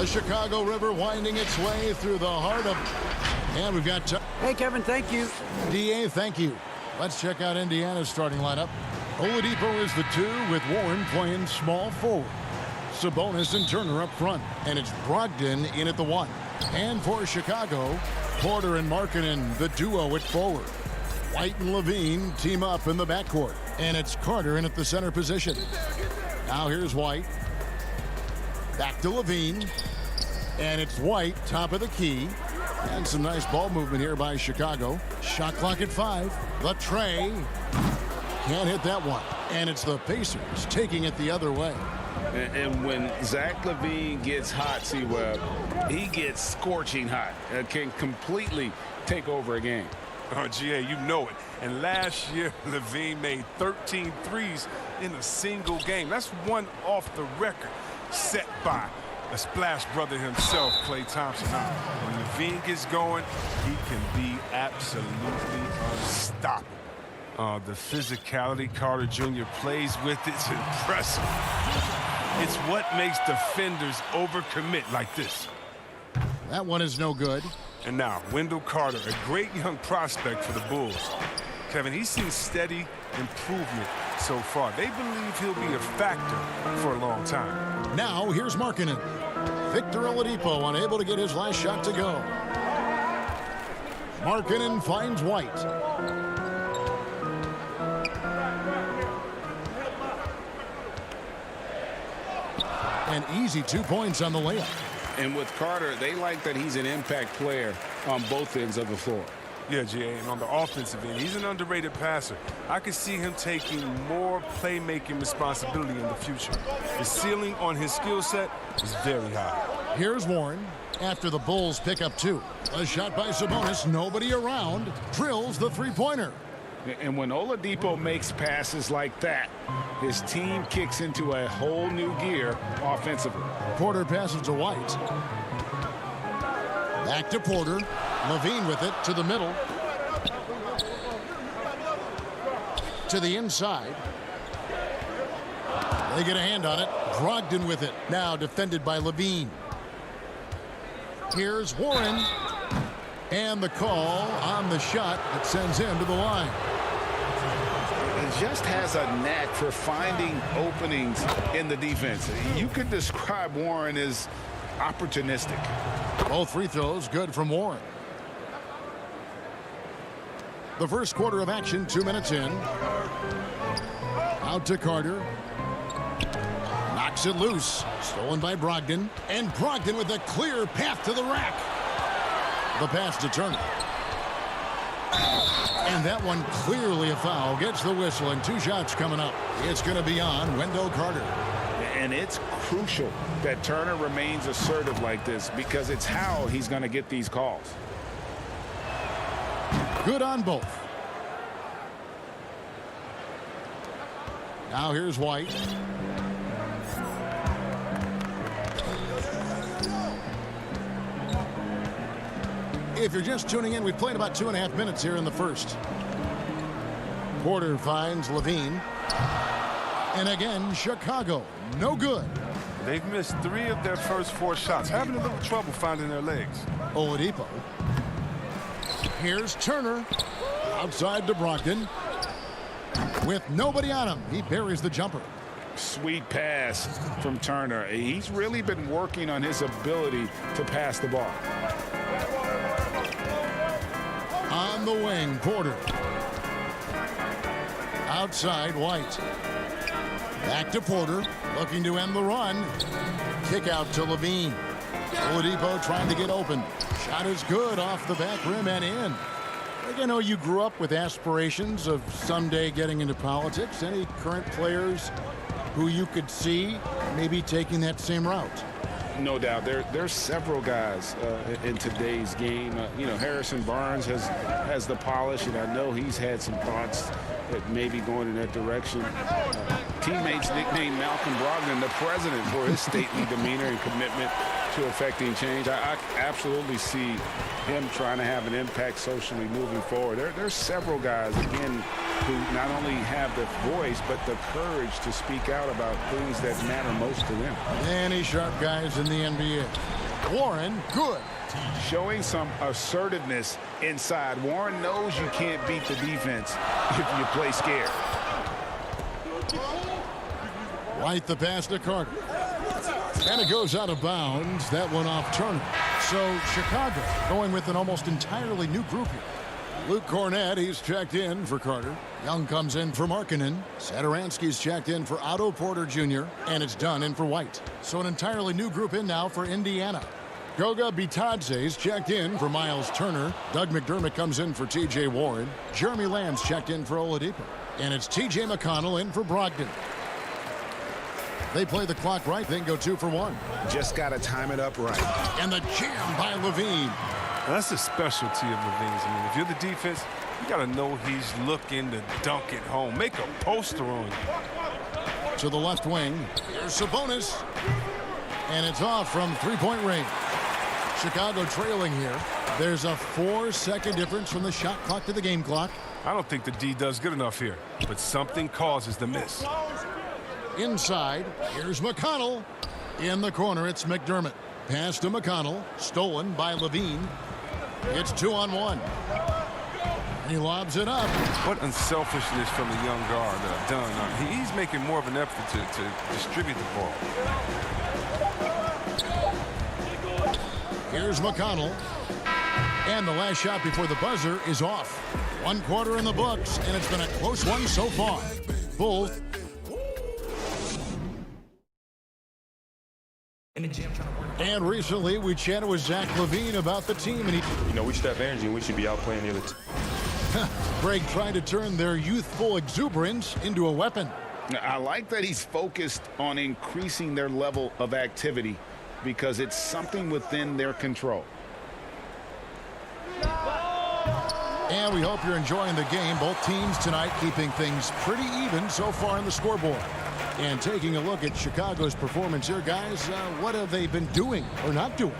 The Chicago River winding its way through the heart of... And we've got... Hey, Kevin, thank you. DA, thank you. Let's check out Indiana's starting lineup. Oladipo is the 2 with Warren playing small forward. Sabonis and Turner up front. And it's Brogdon in at the 1. And for Chicago, Porter and Markkanen, the duo at forward. White and Levine team up in the backcourt. And it's Carter in at the center position. Now here's White. Back to Levine. And it's White, top of the key. And some nice ball movement here by Chicago. Shot clock at 5. The tray. Can't hit that one. And it's the Pacers taking it the other way. And when Zach LaVine gets hot, C-Web, he gets scorching hot. Can completely take over a game. Oh, GA, you know it. And last year, LaVine made 13 threes in a single game. That's one off the record, set by a splash brother himself, Klay Thompson. Now, when LaVine gets going, he can be absolutely unstoppable. The physicality Carter Jr. plays with, it's impressive. It's what makes defenders overcommit like this. That one is no good. And now, Wendell Carter, a great young prospect for the Bulls. Kevin, he's seen steady improvement so far. They believe he'll be a factor for a long time. Now, here's Markkanen. Victor Oladipo unable to get his last shot to go. Markkanen finds White. An easy 2 points on the layup. And with Carter, they like that he's an impact player on both ends of the floor. Yeah, GA, and on the offensive end, he's an underrated passer. I could see him taking more playmaking responsibility in the future. The ceiling on his skill set is very high. Here's Warren after the Bulls pick up 2. A shot by Sabonis, nobody around, drills the three-pointer. And when Oladipo makes passes like that, his team kicks into a whole new gear offensively. Porter passes to White. Back to Porter. Levine with it to the middle. To the inside. They get a hand on it. Brogdon with it. Now defended by Levine. Here's Warren. And the call on the shot that sends him to the line. He just has a knack for finding openings in the defense. You could describe Warren as opportunistic. Both free throws good from Warren. The first quarter of action, 2 minutes in. Out to Carter. Knocks it loose. Stolen by Brogdon. And Brogdon with a clear path to the rack. The pass to Turner. And that one clearly a foul. Gets the whistle and 2 shots coming up. It's going to be on Wendell Carter. And it's crucial that Turner remains assertive like this because it's how he's going to get these calls. Good on both. Now here's White. If you're just tuning in, we've played about 2.5 minutes here in the first. Porter finds Levine. And again, Chicago, no good. They've missed 3 of their first 4 shots, having a little trouble finding their legs. Oladipo. Here's Turner. Outside to Brogdon. With nobody on him, he buries the jumper. Sweet pass from Turner. He's really been working on his ability to pass the ball. On the wing, Porter. Outside, White. Back to Porter, looking to end the run. Kick out to Levine. Oladipo trying to get open. Shot is good off the back rim and in. I know you grew up with aspirations of someday getting into politics. Any current players who you could see maybe taking that same route? No doubt. There's several guys in today's game. Harrison Barnes has the polish, and I know he's had some thoughts that maybe going in that direction. Teammates nicknamed Malcolm Brogdon the president for his stately demeanor and commitment to effecting change. I absolutely see him trying to have an impact socially moving forward. There's several guys, again, who not only have the voice, but the courage to speak out about things that matter most to them. Any sharp guys in the NBA. Warren, good. Showing some assertiveness inside. Warren knows you can't beat the defense if you play scared. White the pass to Carter. And it goes out of bounds. That one off Turner. So Chicago going with an almost entirely new group here. Luke Cornett, he's checked in for Carter. Young comes in for Markkanen. Satoransky's checked in for Otto Porter Jr. And it's done in for White. So an entirely new group in now for Indiana. Goga Bitadze's checked in for Miles Turner. Doug McDermott comes in for T.J. Warren. Jeremy Lamb's checked in for Oladipo. And it's T.J. McConnell in for Brogdon. They play the clock right, then go 2 for 1. Just got to time it up right. And the jam by Levine. That's the specialty of Levine's. I mean, if you're the defense, you got to know he's looking to dunk it home. Make a poster on you. To the left wing. Here's Sabonis. And it's off from three-point range. Chicago trailing here. There's a 4-second difference from the shot clock to the game clock. I don't think the D does good enough here, but something causes the miss. Inside, here's McConnell. In the corner, it's McDermott. Pass to McConnell, stolen by Levine. It's 2-on-1. He lobs it up. What unselfishness from the young guard done. He's making more of an effort to distribute the ball. Here's McConnell. And the last shot before the buzzer is off. 1 quarter in the books, and it's been a close one so far. Bulls. And recently, we chatted with Zach LaVine about the team, and we should have energy, and we should be out playing the other team. Greg trying to turn their youthful exuberance into a weapon. I like that he's focused on increasing their level of activity because it's something within their control. And we hope you're enjoying the game. Both teams tonight keeping things pretty even so far in the scoreboard. And taking a look at Chicago's performance here, guys, what have they been doing or not doing?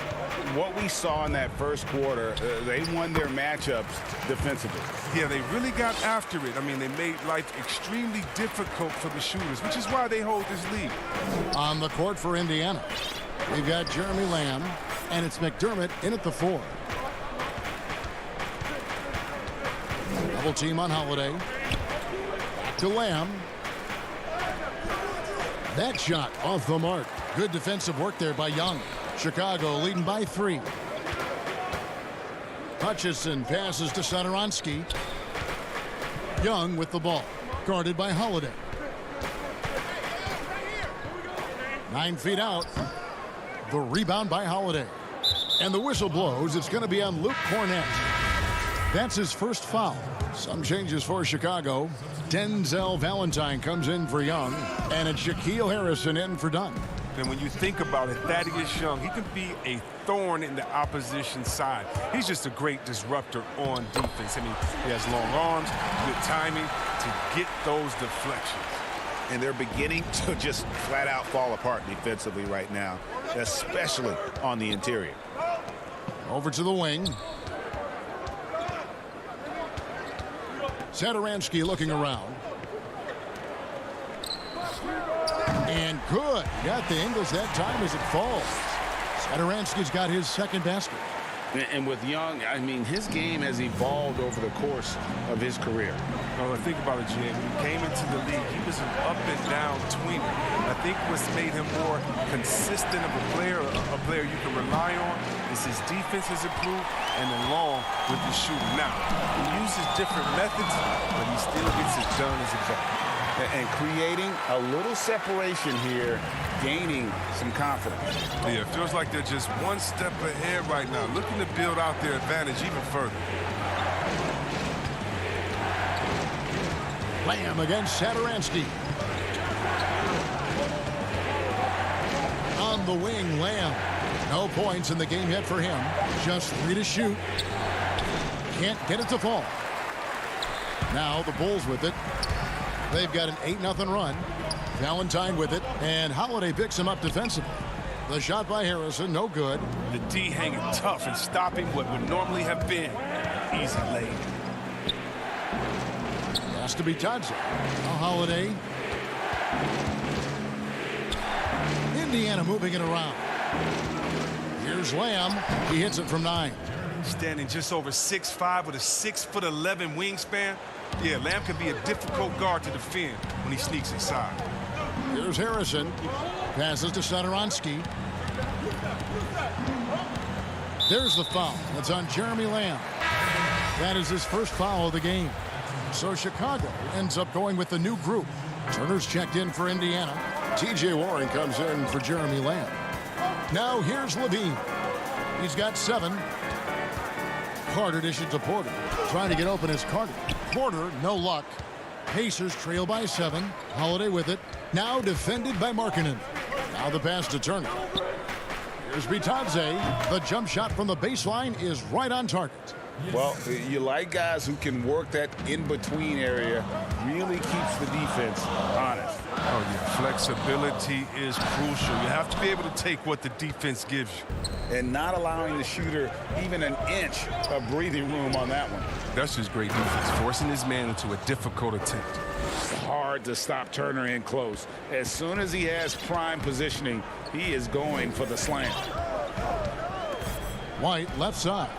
What we saw in that first quarter, they won their matchups defensively. Yeah, they really got after it. I mean, they made life extremely difficult for the shooters, which is why they hold this lead. On the court for Indiana, we've got Jeremy Lamb, and it's McDermott in at the 4. Double team on Holiday. Back to Lamb. That shot off the mark. Good defensive work there by Young. Chicago leading by 3. Hutchison passes to Satoransky. Young with the ball. Guarded by Holiday. 9 feet out. The rebound by Holiday. And the whistle blows. It's going to be on Luke Cornett. That's his first foul. Some changes for Chicago. Denzel Valentine comes in for Young. And it's Shaquille Harrison in for Dunn. And when you think about it, Thaddeus Young, he can be a thorn in the opposition side. He's just a great disruptor on defense. I mean, he has long arms, good timing to get those deflections. And they're beginning to just flat out fall apart defensively right now, especially on the interior. Over to the wing. Satoransky looking around. And good. Got the Ingles that time as it falls. Satoransky's got his second basket. And with Young, I mean, his game has evolved over the course of his career. Well, think about it, Jay. When he came into the league, he was an up-and-down tweener. I think what's made him more consistent of a player you can rely on, is his defense has improved, and along with his shooting. Now, he uses different methods, but he still gets it done as a vet. And creating a little separation here, gaining some confidence. Yeah, it feels like they're just one step ahead right now, looking to build out their advantage even further. Lamb against Satoransky. On the wing, Lamb. No points in the game yet for him. Just 3 to shoot. Can't get it to fall. Now the Bulls with it. They've got an 8-0 run. Valentine with it, and Holiday picks him up defensively. The shot by Harrison, no good. The D hanging tough and stopping what would normally have been easy lane. pass to Bitadze. Now Holiday. Indiana moving it around. Here's Lamb. He hits it from 9. Standing just over 6'5" with a 6'11" wingspan. Yeah, Lamb can be a difficult guard to defend when he sneaks inside. Here's Harrison. Passes to Satoransky. There's the foul. That's on Jeremy Lamb. That is his first foul of the game. So Chicago ends up going with the new group. Turner's checked in for Indiana. TJ Warren comes in for Jeremy Lamb. Now here's Levine. He's got 7. Carter dishes to Porter. Trying to get open is Carter. Porter, no luck. Pacers trail by 7. Holiday with it. Now defended by Markkanen. Now the pass to Turner. Here's Bitadze. The jump shot from the baseline is right on target. Well, you like guys who can work that in-between area. Really keeps the defense honest. Oh, yeah. Flexibility is crucial. You have to be able to take what the defense gives you. And not allowing the shooter even an inch of breathing room on that one. That's just great defense, forcing his man into a difficult attempt. Hard to stop Turner in close. As soon as he has prime positioning, he is going for the slam. White left side.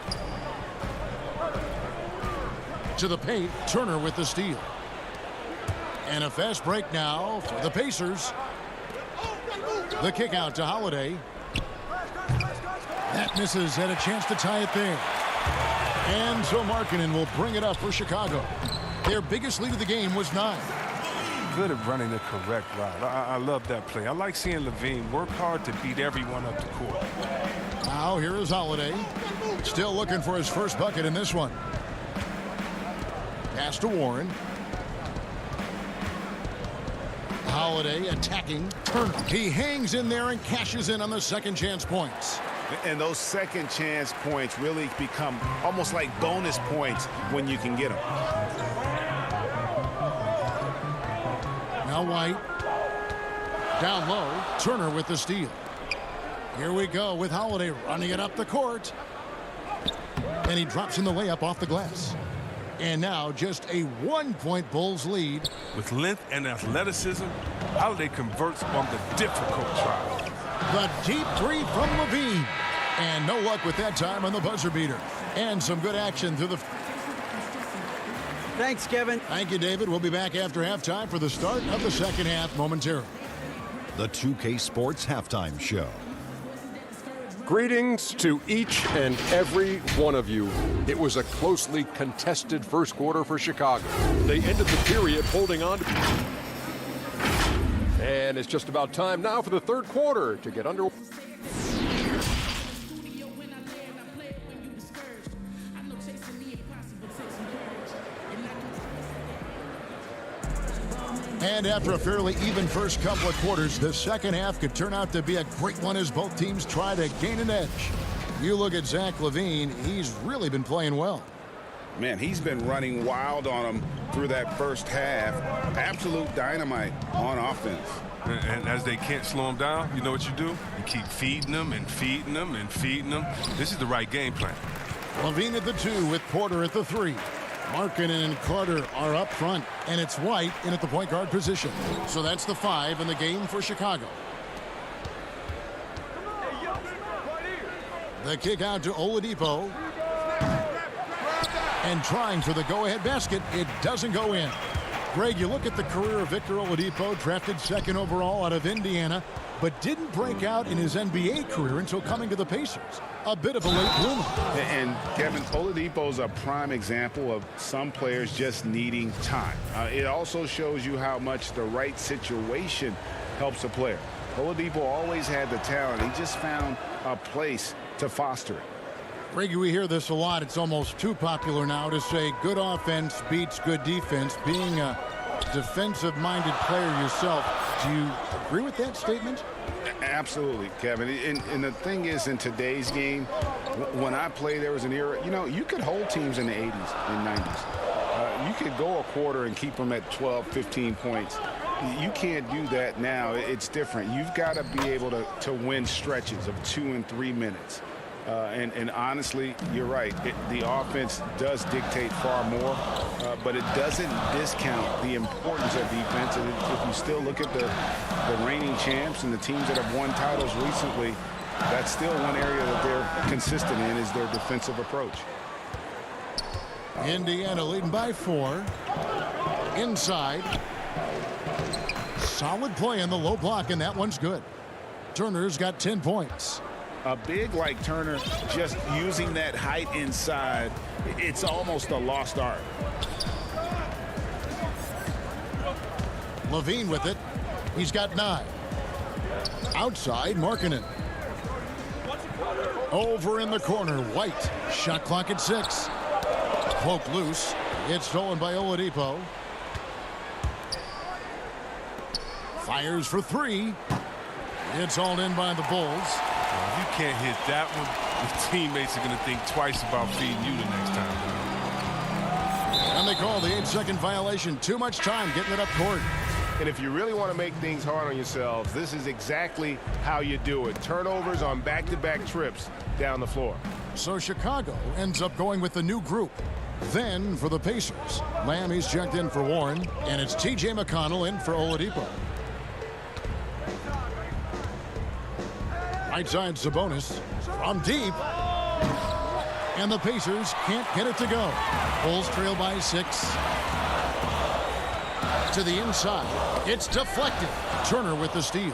To the paint. Turner with the steal. And a fast break now for the Pacers. The kick out to Holiday. That misses, had a chance to tie it there. And so Markkanen will bring it up for Chicago. Their biggest lead of the game was 9. Good at running the correct route. I love that play. I like seeing Levine work hard to beat everyone up the court. Now here is Holiday. Still looking for his first bucket in this one. Pass to Warren. Holiday attacking Turner. He hangs in there and cashes in on the second chance points. And those second chance points really become almost like bonus points when you can get them. Now White. Down low. Turner with the steal. Here we go with Holiday running it up the court. And he drops in the layup off the glass. And now just a 1-point Bulls lead. With length and athleticism, Holiday converts on the difficult try. The deep 3 from Levine. And no luck with that time on the buzzer beater. And some good action through the... Thanks, Kevin. Thank you, David. We'll be back after halftime for the start of the second half momentarily. The 2K Sports Halftime Show. Greetings to each and every one of you. It was a closely contested first quarter for Chicago. They ended the period holding on to... And it's just about time now for the third quarter to get underway. And after a fairly even first couple of quarters, the second half could turn out to be a great one as both teams try to gain an edge. You look at Zach LaVine, he's really been playing well. Man, he's been running wild on them through that first half. Absolute dynamite on offense. And as they can't slow him down, you know what you do? You keep feeding them and feeding them and feeding them. This is the right game plan. LaVine at the 2 with Porter at the 3. Markkanen and Carter are up front, and it's White in at the point guard position. So that's the 5 in the game for Chicago. The kick out to Oladipo. And trying for the go-ahead basket, it doesn't go in. Greg, you look at the career of Victor Oladipo, drafted 2nd overall out of Indiana, but didn't break out in his NBA career until coming to the Pacers. A bit of a late bloomer. And Kevin, Oladipo's a prime example of some players just needing time. It also shows you how much the right situation helps a player. Oladipo always had the talent. He just found a place to foster it. Greg, we hear this a lot. It's almost too popular now to say good offense beats good defense. Being a defensive-minded player yourself, do you agree with that statement? Absolutely, Kevin. And the thing is, in today's game, when I played, there was an era, you know, you could hold teams in the 80s and 90s. You could go a quarter and keep them at 12, 15 points. You can't do that now. It's different. You've got to be able to win stretches of 2 and 3 minutes. And honestly, you're right. The offense does dictate far more, but it doesn't discount the importance of defense. And if you still look at the reigning champs and the teams that have won titles recently, that's still one area that they're consistent in is their defensive approach. Indiana leading by 4. Inside. Solid play in the low block, and that one's good. Turner's got 10 points. A big like Turner, just using that height inside, it's almost a lost art. Levine with it. He's got 9. Outside, Markkanen. Over in the corner, White. Shot clock at 6. Poke loose. It's stolen by Oladipo. Fires for 3. It's hauled in by the Bulls. If you can't hit that one, the teammates are going to think twice about feeding you the next time. And they call the 8-second violation. Too much time getting it up court. And if you really want to make things hard on yourselves, this is exactly how you do it. Turnovers on back-to-back trips down the floor. So Chicago ends up going with the new group. Then for the Pacers, Lamb, he's checked in for Warren, and it's T.J. McConnell in for Oladipo. Right side, Sabonis from deep. And the Pacers can't get it to go. Bulls trail by 6. To the inside. It's deflected. Turner with the steal.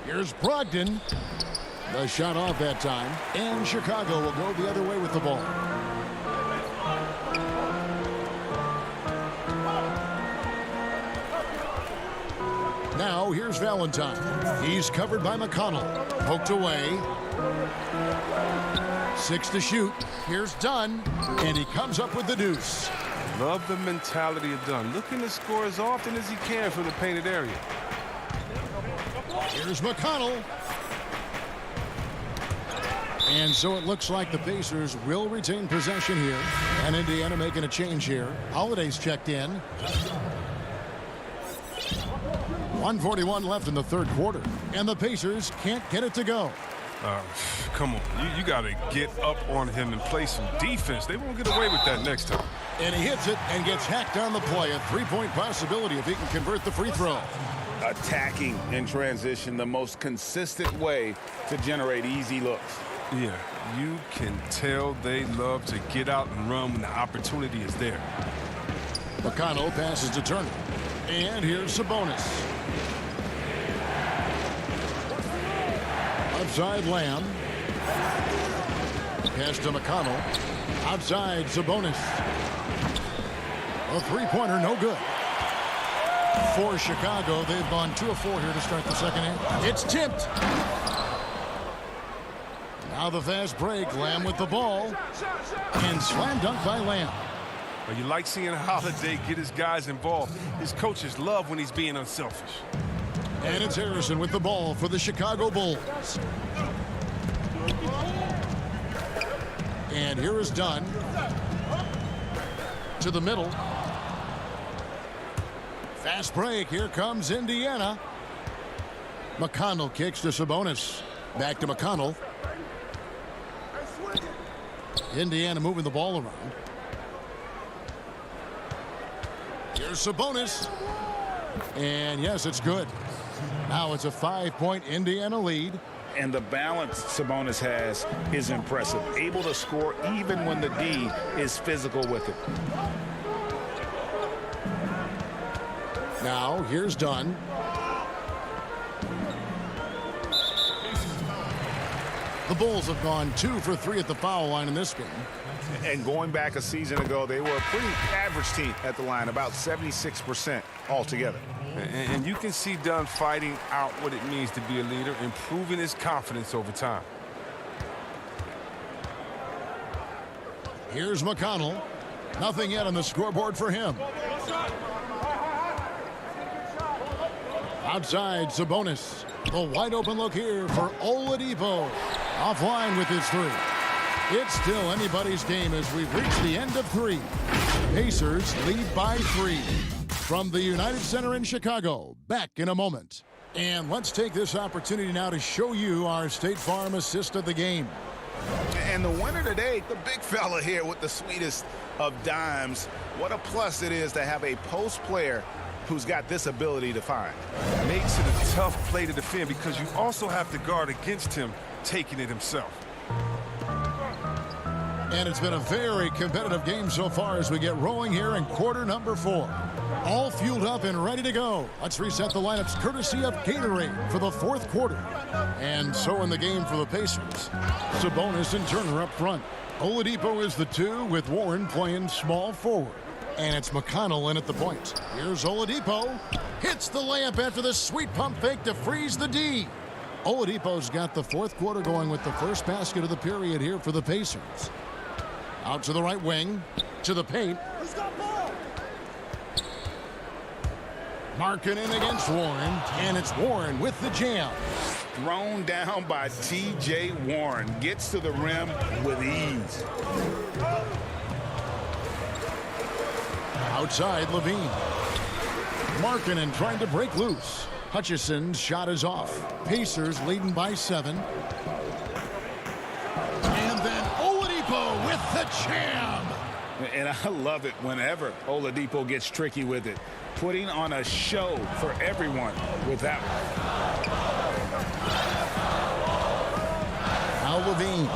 Here's Brogdon. The shot off that time. And Chicago will go the other way with the ball. Now here's Valentine. He's covered by McConnell. Poked away. 6 to shoot. Here's Dunn. And he comes up with the deuce. Love the mentality of Dunn. Looking to score as often as he can from the painted area. Here's McConnell. And so it looks like the Pacers will retain possession here. And Indiana making a change here. Holiday's checked in. 1:41 left in the third quarter. And the Pacers can't get it to go. Come on. You got to get up on him and play some defense. They won't get away with that next time. And he hits it and gets hacked on the play. A 3-point possibility if he can convert the free throw. Attacking in transition, the most consistent way to generate easy looks. Yeah, you can tell they love to get out and run when the opportunity is there. McConnell passes to Turner. And here's Sabonis. Outside Lamb. Pass to McConnell. Outside Sabonis. A three-pointer, no good. For Chicago, they've gone 2 of 4 here to start the second half. It's tipped. Now the fast break. Lamb with the ball. And slam dunk by Lamb. Well, you like seeing Holiday get his guys involved. His coaches love when he's being unselfish. And it's Harrison with the ball for the Chicago Bulls. And here is Dunn. To the middle. Fast break. Here comes Indiana. McConnell kicks to Sabonis. Back to McConnell. Indiana moving the ball around. Here's Sabonis. And yes, it's good. Now it's a 5-point Indiana lead. And the balance Sabonis has is impressive. Able to score even when the D is physical with it. Now here's Dunn. The Bulls have gone 2 for 3 at the foul line in this game. And going back a season ago, they were a pretty average team at the line, about 76% altogether. And you can see Dunn fighting out what it means to be a leader, improving his confidence over time. Here's McConnell. Nothing yet on the scoreboard for him. Outside, Sabonis. The wide open look here for Oladipo. Offline with his 3. It's still anybody's game as we've reached the end of 3. Pacers lead by 3. From the United Center in Chicago, back in a moment. And let's take this opportunity now to show you our State Farm assist of the game. And the winner today, the big fella here with the sweetest of dimes. What a plus it is to have a post player who's got this ability to find. Makes it a tough play to defend because you also have to guard against him taking it himself. And it's been a very competitive game so far as we get rolling here in quarter number 4. All fueled up and ready to go. Let's reset the lineups courtesy of Gatorade for the 4th quarter. And so in the game for the Pacers, Sabonis and Turner up front. Oladipo is the 2 with Warren playing small forward. And it's McConnell in at the point. Here's Oladipo. Hits the layup after the sweet pump fake to freeze the D. Oladipo's got the 4th quarter going with the first basket of the period here for the Pacers. Out to the right wing, to the paint. Marking in against Warren, and it's Warren with the jam. Thrown down by T.J. Warren. Gets to the rim with ease. Outside, Levine. Markkanen trying to break loose. Hutchison's shot is off. Pacers leading by 7. And then Oladipo with the jam. And I love it whenever Oladipo gets tricky with it. Putting on a show for everyone with that one. Now Levine.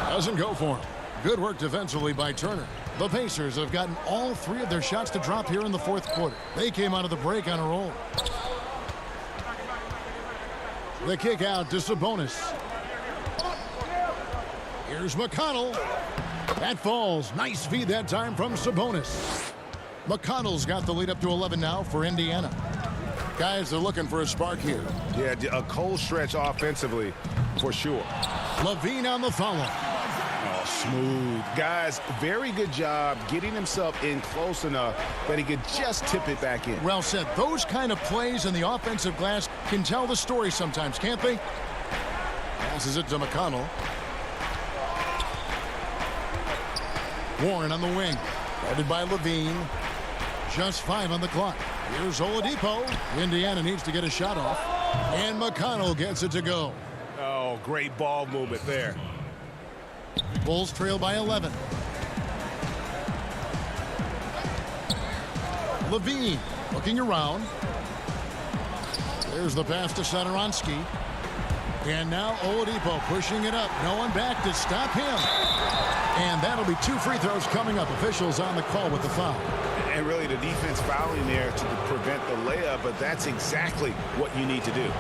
Doesn't go for him. Good work defensively by Turner. The Pacers have gotten all 3 of their shots to drop here in the 4th quarter. They came out of the break on a roll. The kick out to Sabonis. Here's McConnell. That falls. Nice feed that time from Sabonis. McConnell's got the lead up to 11 now for Indiana. Guys are looking for a spark here. Yeah, a cold stretch offensively for sure. Levine on the follow. Oh, smooth. Guys, very good job getting himself in close enough that he could just tip it back in. Well said. Those kind of plays in the offensive glass can tell the story sometimes, can't they? Passes it to McConnell. Warren on the wing. Guarded by Levine. Just 5 on the clock. Here's Oladipo. Indiana needs to get a shot off. And McConnell gets it to go. Oh, great ball movement there. Bulls trail by 11. Levine looking around. There's the pass to Satoransky. And now Oladipo pushing it up. No one back to stop him. And that'll be 2 free throws coming up. Officials on the call with the foul. And really the defense fouling there to prevent the layup, but that's exactly what you need to do.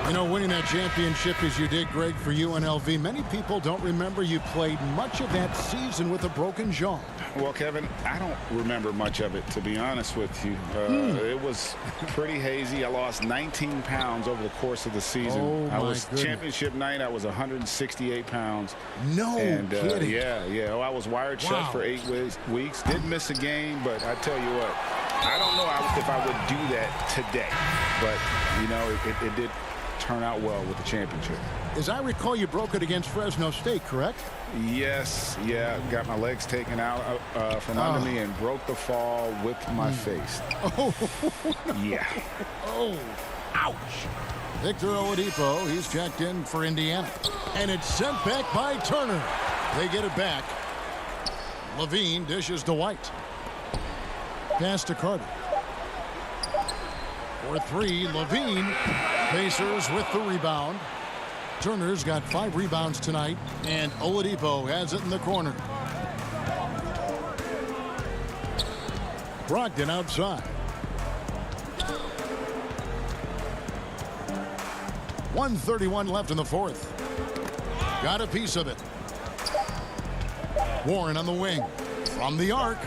You know, winning that championship as you did, Greg, for UNLV, many people don't remember you played much of that season with a broken jaw. Well, Kevin, I don't remember much of it, to be honest with you. It was pretty hazy. I lost 19 pounds over the course of the season. Oh, I was goodness. Championship night, I was 168 pounds. No kidding. Yeah. Oh, I was wired shut for 8 weeks. Didn't miss a game, but I tell you what, I don't know if I would do that today. But, you know, it did turn out well with the championship. As I recall, you broke it against Fresno State, correct? Yes, yeah. Got my legs taken out from under me and broke the fall with my face. Oh. Yeah. Oh, ouch. Victor Oladipo, he's checked in for Indiana. And it's sent back by Turner. They get it back. Levine dishes to White. Pass to Carter. For 3, Levine. Pacers with the rebound. Turner's got 5 rebounds tonight, and Oladipo has it in the corner. Brogdon outside. 1:31 left in the 4th. Got a piece of it. Warren on the wing. From the arc.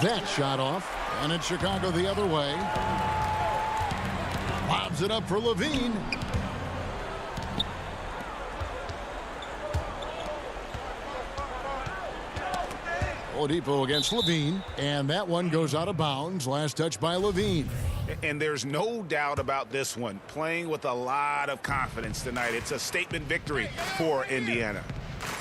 That shot off, and it's Chicago the other way. Lobs it up for Levine. Oladipo against Levine, and that one goes out of bounds. Last touch by Levine. And there's no doubt about this one. Playing with a lot of confidence tonight. It's a statement victory for Indiana.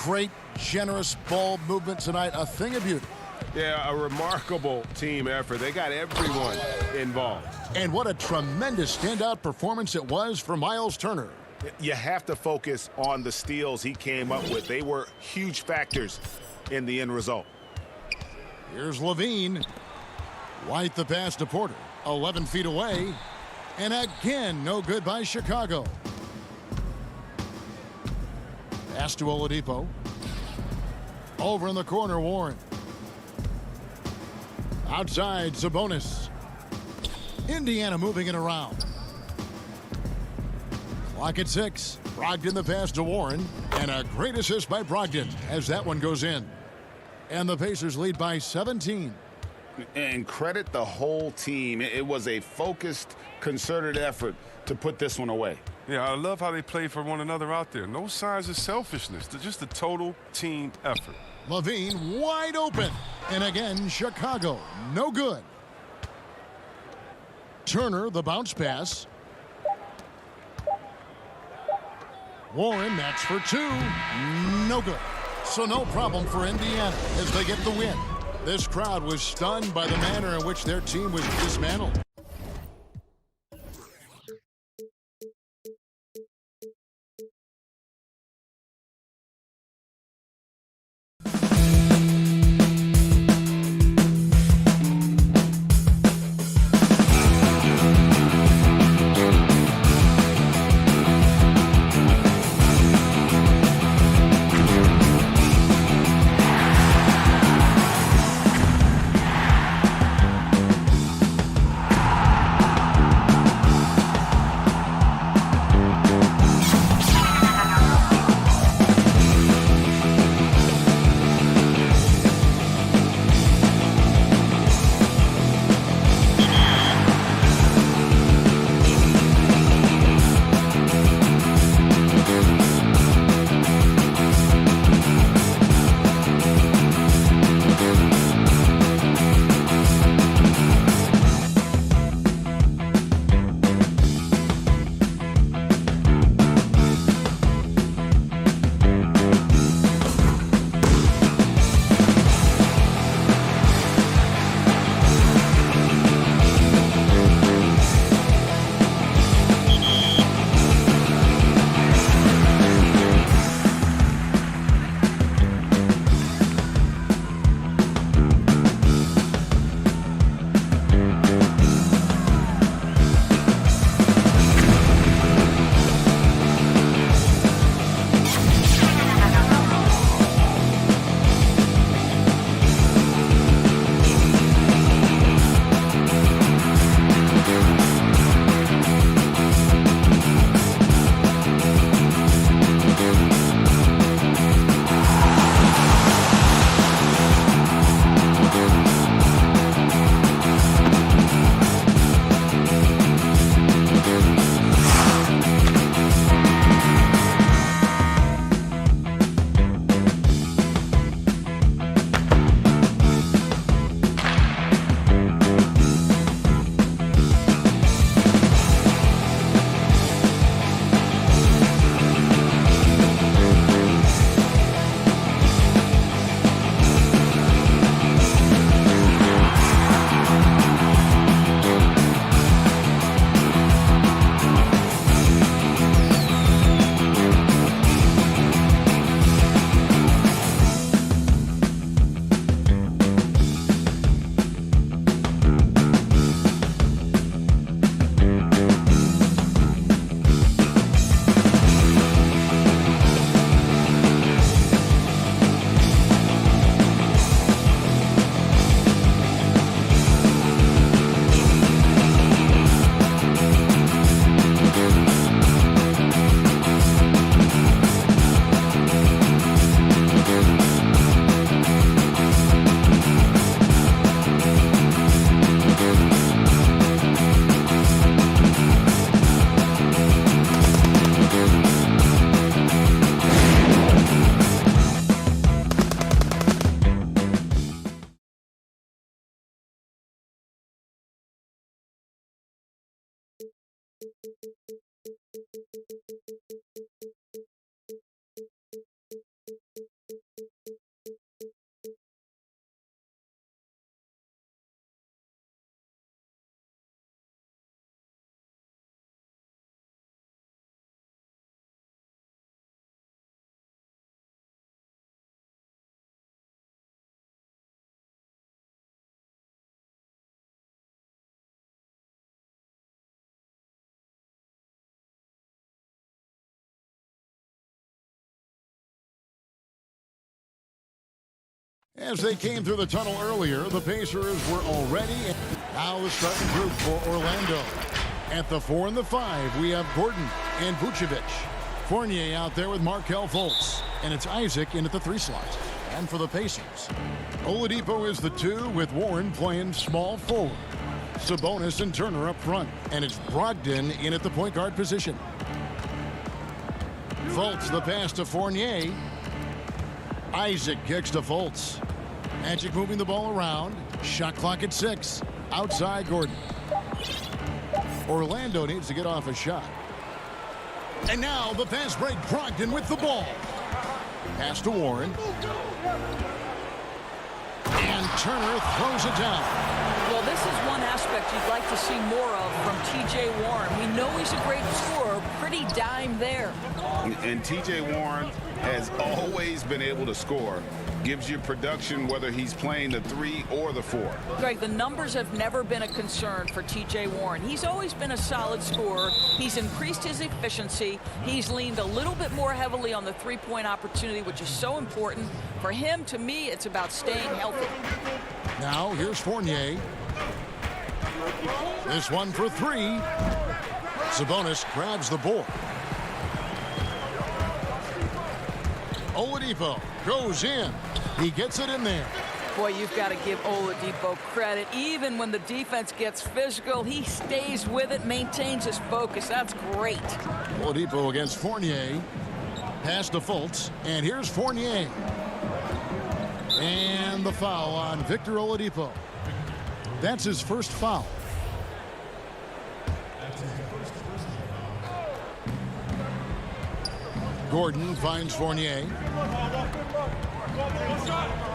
Great, generous ball movement tonight. A thing of beauty. Yeah, a remarkable team effort. They got everyone involved. And what a tremendous standout performance it was for Miles Turner. You have to focus on the steals he came up with. They were huge factors in the end result. Here's Levine. White the pass to Porter. 11 feet away. And again, no good by Chicago. Pass to Oladipo. Over in the corner, Warren. Outside, Sabonis. Indiana moving it around. Clock at 6. Brogdon the pass to Warren. And a great assist by Brogdon as that one goes in. And the Pacers lead by 17. And credit the whole team. It was a focused, concerted effort to put this one away. Yeah, I love how they play for one another out there. No signs of selfishness. They're just a total team effort. Levine wide open. And again, Chicago, no good. Turner, the bounce pass. Warren, that's for 2. No good. So no problem for Indiana as they get the win. This crowd was stunned by the manner in which their team was dismantled. As they came through the tunnel earlier, the Pacers were already in. Now the starting group for Orlando. At the 4 and the 5, we have Gordon and Vucevic. Fournier out there with Markelle Fultz. And it's Isaac in at the 3 slot. And for the Pacers, Oladipo is the 2 with Warren playing small forward. Sabonis and Turner up front. And it's Brogdon in at the point guard position. Fultz the pass to Fournier. Isaac kicks to Fultz. Magic moving the ball around. Shot clock at 6. Outside Gordon. Orlando needs to get off a shot. And now the fast break. Brogdon with the ball. Pass to Warren. And Turner throws it down. Well, this is one aspect you'd like to see more of from T.J. Warren. We know he's a great scorer. Pretty dime there. And T.J. Warren has always been able to score. Gives you production whether he's playing the 3 or the 4. Greg, the numbers have never been a concern for T.J. Warren. He's always been a solid scorer. He's increased his efficiency. He's leaned a little bit more heavily on the 3-point opportunity, which is so important. For him, to me, it's about staying healthy. Now here's Fournier. This one for 3. Sabonis grabs the board. Oladipo goes in. He gets it in there. Boy, you've got to give Oladipo credit. Even when the defense gets physical, he stays with it, maintains his focus. That's great. Oladipo against Fournier. Pass to Fultz. And here's Fournier. And the foul on Victor Oladipo. That's his first foul. Gordon finds Fournier.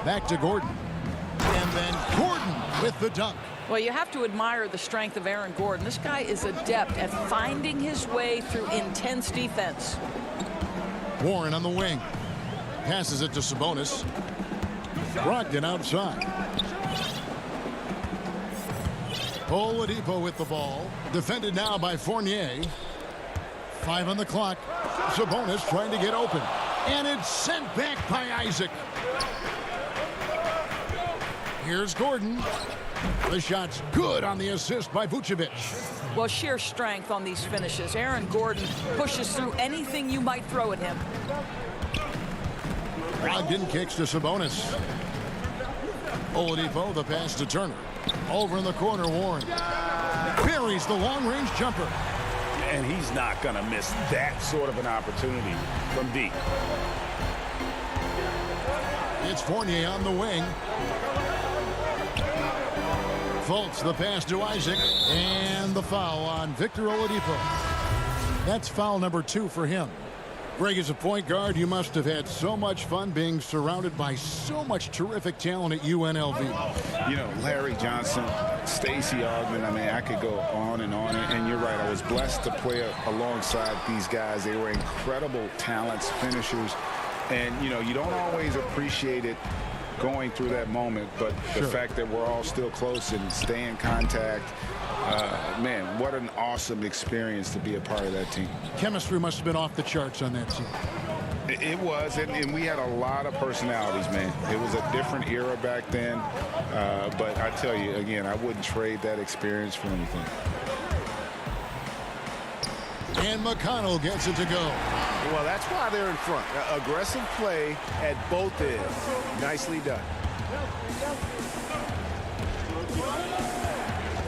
Back to Gordon. And then Gordon with the dunk. Well, you have to admire the strength of Aaron Gordon. This guy is adept at finding his way through intense defense. Warren on the wing. Passes it to Sabonis. Brogdon outside. Oladipo with the ball. Defended now by Fournier. 5 on the clock. Sabonis trying to get open. And it's sent back by Isaac. Here's Gordon. The shot's good on the assist by Vucevic. Well, sheer strength on these finishes. Aaron Gordon pushes through anything you might throw at him. Brogdon kicks to Sabonis. Oladipo, the pass to Turner. Over in the corner, Warren. Buries the long-range jumper. And he's not going to miss that sort of an opportunity from deep. It's Fournier on the wing. Fultz the pass to Isaac. And the foul on Victor Oladipo. That's foul number 2 for him. Greg, as a point guard, you must have had so much fun being surrounded by so much terrific talent at UNLV. You know, Larry Johnson, Stacey Augmon, I mean, I could go on. And you're right, I was blessed to play alongside these guys. They were incredible talents, finishers. And, you know, you don't always appreciate it going through that moment, but the fact that we're all still close and stay in contact, man, what an awesome experience to be a part of that team. Chemistry must have been off the charts on that team. It was, and we had a lot of personalities, man. It was a different era back then, but I tell you, again, I wouldn't trade that experience for anything. And McConnell gets it to go. Well, that's why they're in front. Aggressive play at both ends. Nicely done.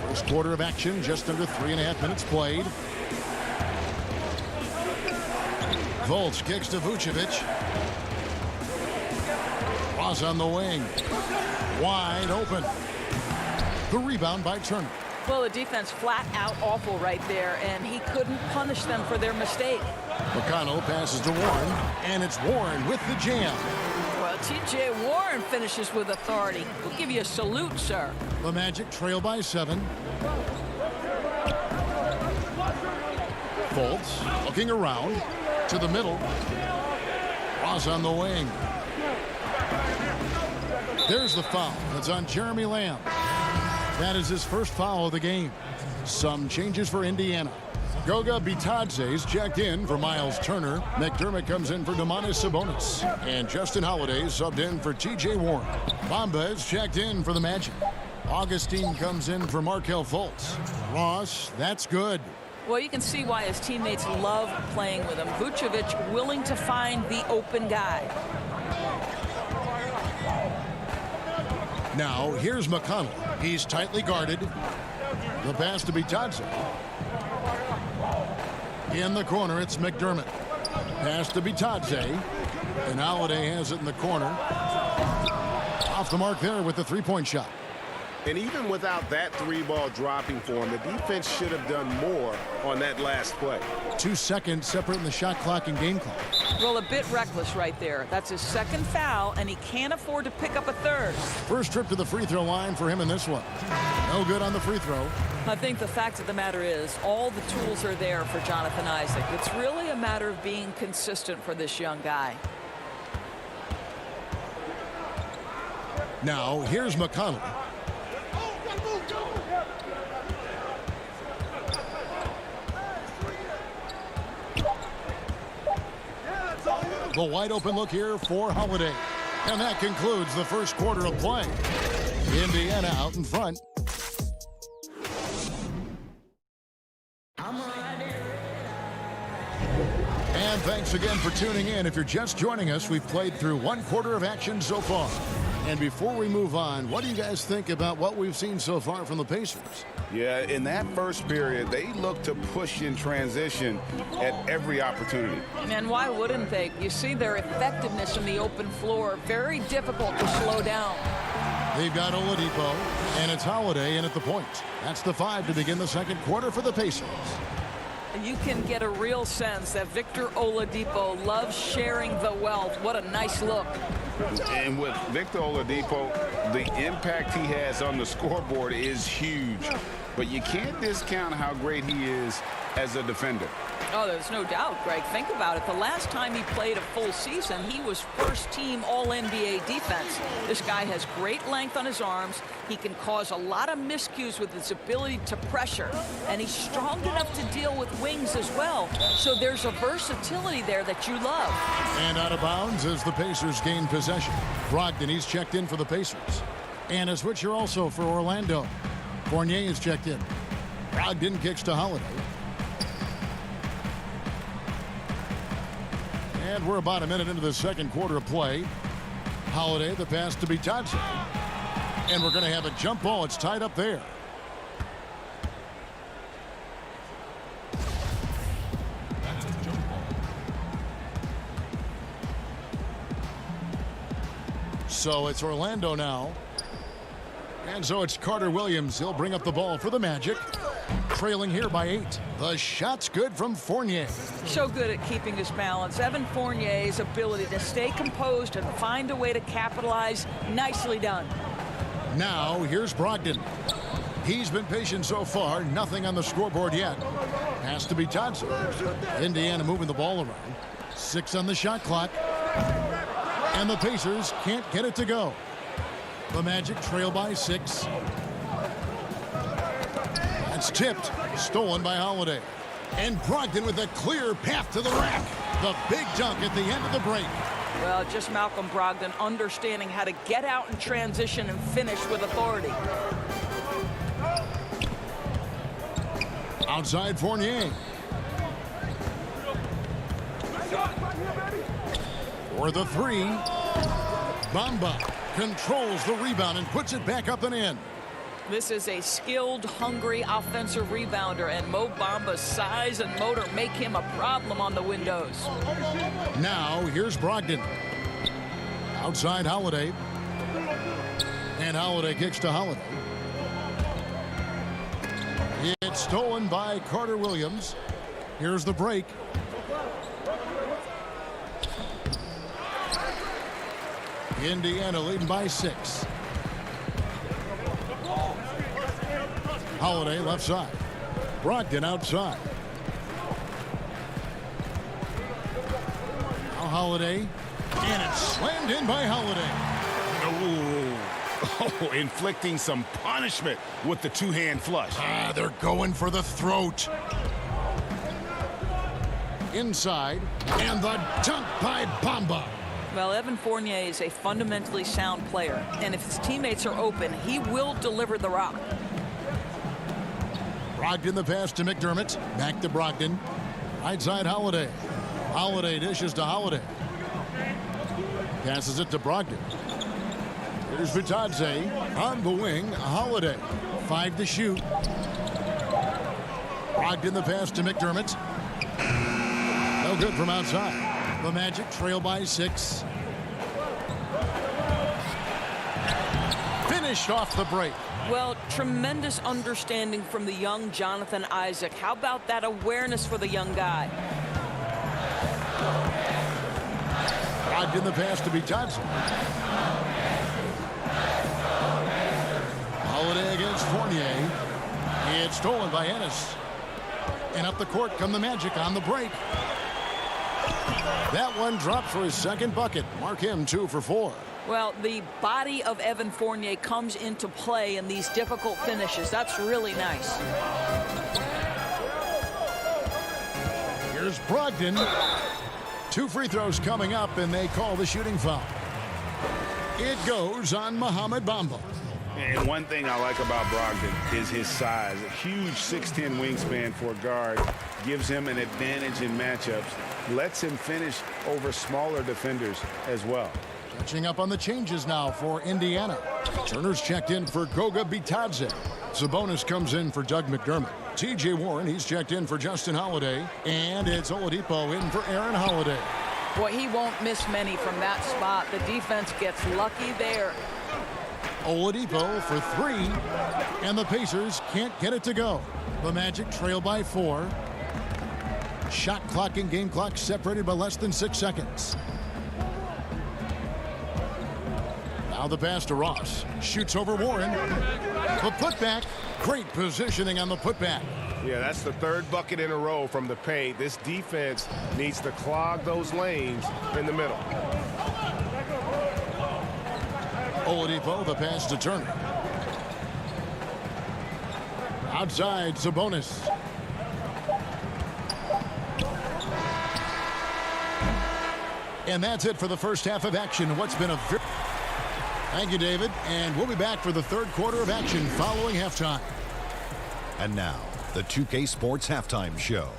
First quarter of action, just under 3.5 minutes played. Fultz kicks to Vucevic. Ross on the wing. Wide open. The rebound by Turner. Well, the defense flat out awful right there, and he couldn't punish them for their mistake. McConnell passes to Warren, and it's Warren with the jam. Well, T.J. Warren finishes with authority. We'll give you a salute, sir. The Magic trail by 7. Fultz looking around to the middle. Ross on the wing. There's the foul. It's on Jeremy Lamb. That is his first foul of the game. Some changes for Indiana. Goga Bitadze's checked in for Miles Turner. McDermott comes in for Domantas Sabonis. And Justin Holiday subbed in for T.J. Warren. Bamba is checked in for the Magic. Augustine comes in for Markelle Fultz. Ross, that's good. Well, you can see why his teammates love playing with him. Vucevic willing to find the open guy. Now, here's McConnell. He's tightly guarded. The pass to Bitadze. In the corner, it's McDermott. Pass to Bitadze. And Holiday has it in the corner. Off the mark there with the three-point shot. And even without that three-ball dropping for him, the defense should have done more on that last play. 2 seconds separating the shot clock and game clock. Well, a bit reckless right there. That's his second foul, and he can't afford to pick up a third. First trip to the free throw line for him in this one. No good on the free throw. I think the fact of the matter is all the tools are there for Jonathan Isaac. It's really a matter of being consistent for this young guy. Now, here's McConnell. The wide open look here for Holiday. And that concludes the first quarter of play. Indiana out in front. And thanks again for tuning in. If you're just joining us, we've played through one quarter of action so far. And before we move on, what do you guys think about what we've seen so far from the Pacers? Yeah, in that first period, they looked to push in transition at every opportunity. And why wouldn't they? You see their effectiveness in the open floor. Very difficult to slow down. They've got Oladipo, and it's Holiday in at the point. That's the 5 to begin the second quarter for the Pacers. You can get a real sense that Victor Oladipo loves sharing the wealth. What a nice look. And with Victor Oladipo, the impact he has on the scoreboard is huge. But you can't discount how great he is as a defender. Oh, there's no doubt, Greg. Think about it. The last time he played a full season, he was first-team All-NBA defense. This guy has great length on his arms. He can cause a lot of miscues with his ability to pressure. And he's strong enough to deal with wings as well. So there's a versatility there that you love. And out of bounds as the Pacers gain possession. Brogdon, he's checked in for the Pacers. And a switcher also for Orlando. Fournier is checked in. Brogdon kicks to Holiday. And we're about a minute into the second quarter of play. Holiday, the pass to Bitadze. And we're going to have a jump ball. It's tied up there. So it's Orlando now. And so it's Carter Williams. He'll bring up the ball for the Magic. Trailing here by 8. The shot's good from Fournier. So good at keeping his balance. Evan Fournier's ability to stay composed and find a way to capitalize. Nicely done. Now here's Brogdon. He's been patient so far. Nothing on the scoreboard yet. Has to be Johnson. Indiana moving the ball around. 6 on the shot clock. And the Pacers can't get it to go. The Magic trail by 6. It's tipped. Stolen by Holiday. And Brogdon with a clear path to the rack. The big dunk at the end of the break. Well, just Malcolm Brogdon understanding how to get out in transition and finish with authority. Outside Fournier. For the 3. Bamba controls the rebound and puts it back up and in. This is a skilled, hungry offensive rebounder, and Mo Bamba's size and motor make him a problem on the windows. Now here's Brogdon. Outside Holiday. And Holiday kicks to Holiday. It's stolen by Carter Williams. Here's the break. Indiana leading by 6. Holiday left side. Brogdon outside. Now Holiday. And it's slammed in by Holiday. Oh, inflicting some punishment with the two-hand flush. They're going for the throat. Inside. And the dunk by Bamba. Well, Evan Fournier is a fundamentally sound player, and if his teammates are open, he will deliver the rock. Brogdon the pass to McDermott. Back to Brogdon. Right side Holiday. Holiday dishes to Holiday. Passes it to Brogdon. Here's Vitadze on the wing. Holiday. 5 to shoot. Brogdon the pass to McDermott. No good from outside. The Magic trail by 6. Finished off the break. Well, tremendous understanding from the young Jonathan Isaac. How about that awareness for the young guy? Brogdon the pass to Vitadze. Holiday against Fournier. It's stolen by Ennis. And up the court come the Magic on the break. That one dropped for his second bucket. Mark him 2 for 4. Well, the body of Evan Fournier comes into play in these difficult finishes. That's really nice. Here's Brogdon. 2 free throws coming up, and they call the shooting foul. It goes on Mohamed Bamba. And one thing I like about Brogdon is his size. A huge 6'10" wingspan for a guard. Gives him an advantage in matchups. Lets him finish over smaller defenders as well. Catching up on the changes now for Indiana. Turner's checked in for Goga Bitadze. Sabonis comes in for Doug McDermott. T.J. Warren, he's checked in for Justin Holiday. And it's Oladipo in for Aaron Holiday. Boy, he won't miss many from that spot. The defense gets lucky there. Oladipo for 3. And the Pacers can't get it to go. The Magic trail by 4. Shot clock and game clock separated by less than 6 seconds. Now the pass to Ross. Shoots over Warren. The putback. Great positioning on the putback. Yeah, that's the 3rd bucket in a row from the paint. This defense needs to clog those lanes in the middle. Oladipo, the pass to Turner. Outside, Sabonis. And that's it for the first half of action. What's been a very... Thank you, David. And we'll be back for the 3rd quarter of action following halftime. And now, the 2K Sports Halftime Show.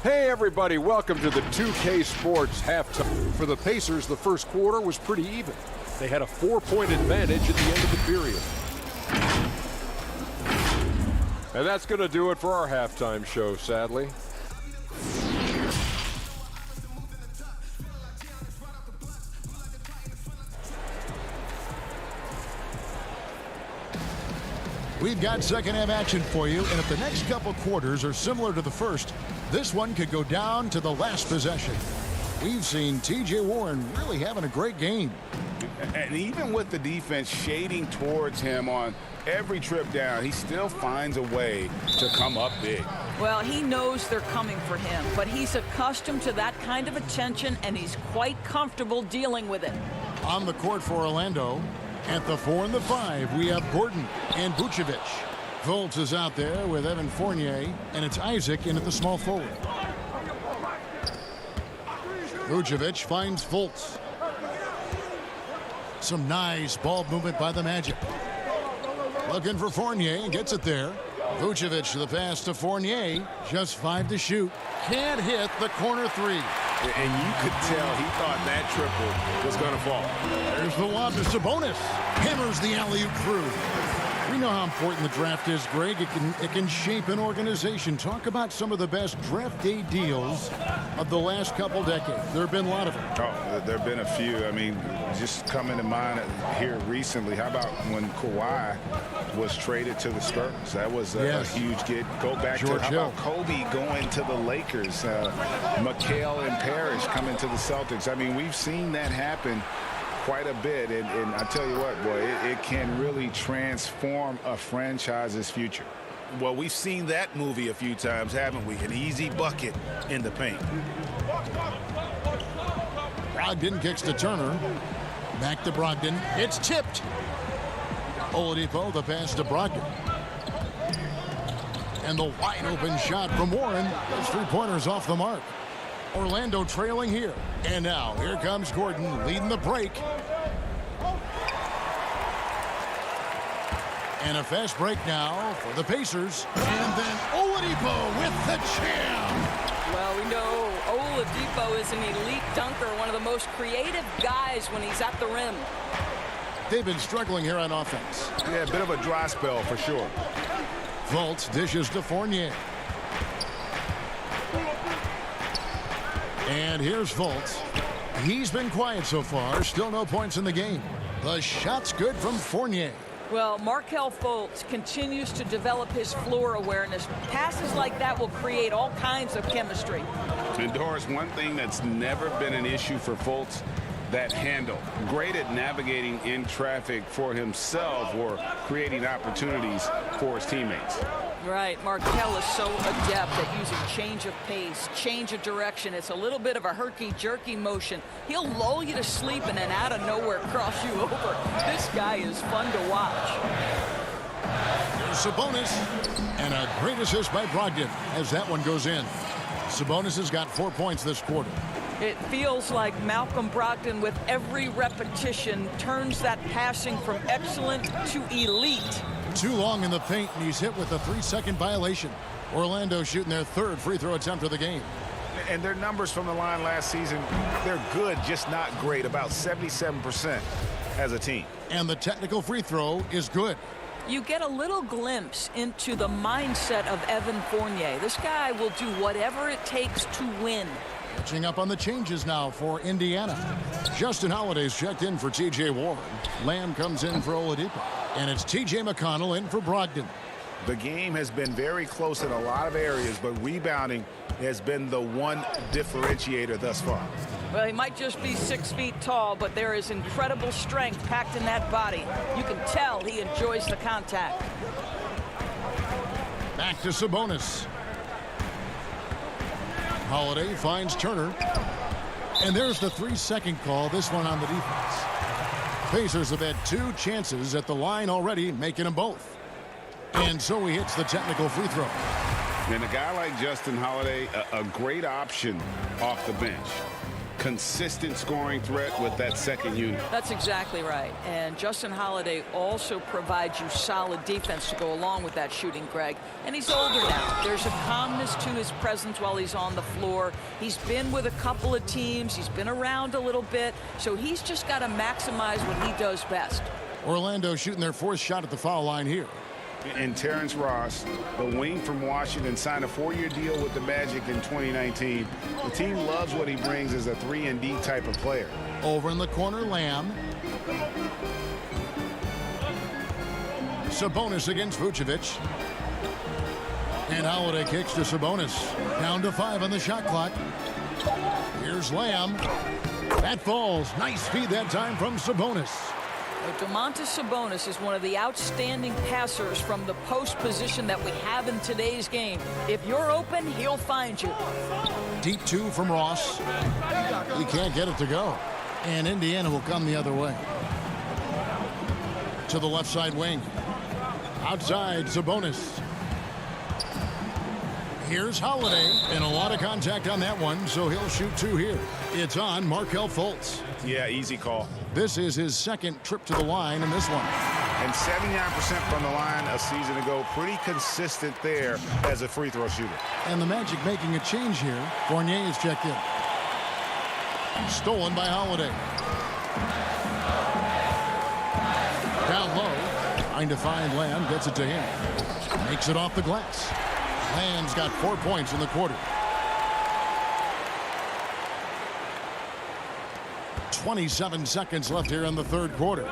Hey, everybody. Welcome to the 2K Sports Halftime. For the Pacers, the first quarter was pretty even. They had a 4-point advantage at the end of the period. And that's going to do it for our halftime show, sadly. We've got second half action for you, and if the next couple quarters are similar to the first, this one could go down to the last possession. We've seen T.J. Warren really having a great game. And even with the defense shading towards him on every trip down, he still finds a way to come up big. Well, he knows they're coming for him, but he's accustomed to that kind of attention, and he's quite comfortable dealing with it. On the court for Orlando, at the 4 and the 5, we have Gordon and Vucevic. Fultz is out there with Evan Fournier, and it's Isaac in at the small forward. Vucevic finds Fultz. Some nice ball movement by the Magic. Looking for Fournier and gets it there. Vucevic the pass to Fournier. Just 5 to shoot. Can't hit the corner 3. And you could tell he thought that triple was going to fall. There's the lob to Sabonis. Hammers the alley-oop through. We know how important the draft is, Greg. It can shape an organization. Talk about some of the best draft day deals of the last couple decades. There have been a lot of them. Oh, there have been a few. I mean, just coming to mind here recently. How about when Kawhi was traded to the Spurs? That was a huge get. Go back George to how Hill. about Kobe going to the Lakers? McHale and Parrish coming to the Celtics. I mean, we've seen that happen quite a bit, and I tell you what, boy, it can really transform a franchise's future. Well, we've seen that movie a few times, haven't we? An easy bucket in the paint. Brogdon kicks to Turner. Back to Brogdon. It's tipped. Oladipo, the pass to Brogdon. And the wide open shot from Warren. Those 3-pointers off the mark. Orlando trailing here. And now here comes Gordon leading the break. And a fast break now for the Pacers. And then Oladipo with the jam. Well, we know Oladipo is an elite dunker, one of the most creative guys when he's at the rim. They've been struggling here on offense. Yeah, a bit of a dry spell for sure. Fultz dishes to Fournier. And here's Fultz. He's been quiet so far. Still no points in the game. The shot's good from Fournier. Well, Markelle Fultz continues to develop his floor awareness. Passes like that will create all kinds of chemistry. And Doris, one thing that's never been an issue for Fultz, that handle. Great at navigating in traffic for himself or creating opportunities for his teammates. Right, Markelle is so adept at using change of pace, change of direction. It's a little bit of a herky-jerky motion. He'll lull you to sleep and then out of nowhere cross you over. This guy is fun to watch. Here's Sabonis. And a great assist by Brogdon as that one goes in. Sabonis has got 4 points this quarter. It feels like Malcolm Brogdon, with every repetition, turns that passing from excellent to elite. Too long in the paint, and he's hit with a 3-second violation. Orlando shooting their 3rd free throw attempt of the game. And their numbers from the line last season, they're good, just not great. About 77% as a team. And the technical free throw is good. You get a little glimpse into the mindset of Evan Fournier. This guy will do whatever it takes to win. Catching up on the changes now for Indiana. Justin Holiday's checked in for T.J. Warren. Lamb comes in for Oladipo. And it's T.J. McConnell in for Brogdon. The game has been very close in a lot of areas, but rebounding has been the one differentiator thus far. Well, he might just be 6 feet tall, but there is incredible strength packed in that body. You can tell he enjoys the contact. Back to Sabonis. Holiday finds Turner. And there's the 3-second call, this one on the defense. Pacers have had 2 chances at the line already, making them both. And so he hits the technical free throw. And a guy like Justin Holiday, a great option off the bench. Consistent scoring threat with that second unit. That's exactly right. And Justin Holiday also provides you solid defense to go along with that shooting, Greg. And he's older now. There's a calmness to his presence while he's on the floor. He's been with a couple of teams. He's been around a little bit. So he's just got to maximize what he does best. Orlando shooting their 4th shot at the foul line here. And Terrence Ross, the wing from Washington, signed a 4-year deal with the Magic in 2019. The team loves what he brings as a 3-and-D type of player. Over in the corner, Lamb. Sabonis against Vucevic. And Holiday kicks to Sabonis. Down to 5 on the shot clock. Here's Lamb. That falls. Nice feed that time from Sabonis. Domantas Sabonis is one of the outstanding passers from the post position that we have in today's game. If you're open, he'll find you. Deep 2 from Ross. He can't get it to go. And Indiana will come the other way. To the left side wing. Outside, Sabonis. Here's Holiday. And a lot of contact on that one, so he'll shoot 2 here. It's on Markelle Fultz. Yeah, easy call. This is his 2nd trip to the line in this one. And 79% from the line a season ago. Pretty consistent there as a free throw shooter. And the Magic making a change here. Fournier is checked in. Stolen by Holiday. Down low. Trying to find Lamb. Gets it to him. Makes it off the glass. Lamb's got 4 points in the quarter. 27 seconds left here in the 3rd quarter.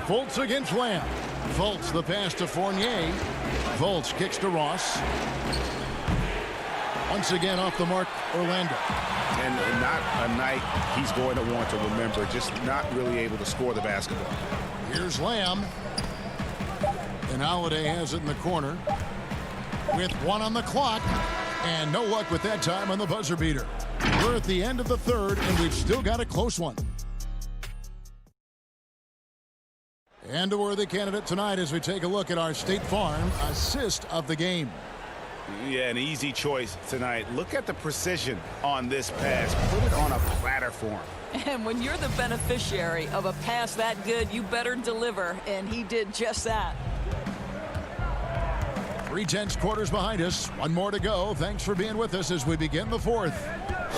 Fultz against Lamb. Fultz the pass to Fournier. Fultz kicks to Ross. Once again off the mark, Orlando. And not a night he's going to want to remember, just not really able to score the basketball. Here's Lamb. And Holiday has it in the corner. With 1 on the clock. And no luck with that time on the buzzer beater. We're at the end of the 3rd, and we've still got a close one. And a worthy candidate tonight as we take a look at our State Farm assist of the game. Yeah, an easy choice tonight. Look at the precision on this pass. Put it on a platter for him. And when you're the beneficiary of a pass that good, you better deliver, and he did just that. 3/10 quarters behind us. One more to go. Thanks for being with us as we begin the fourth.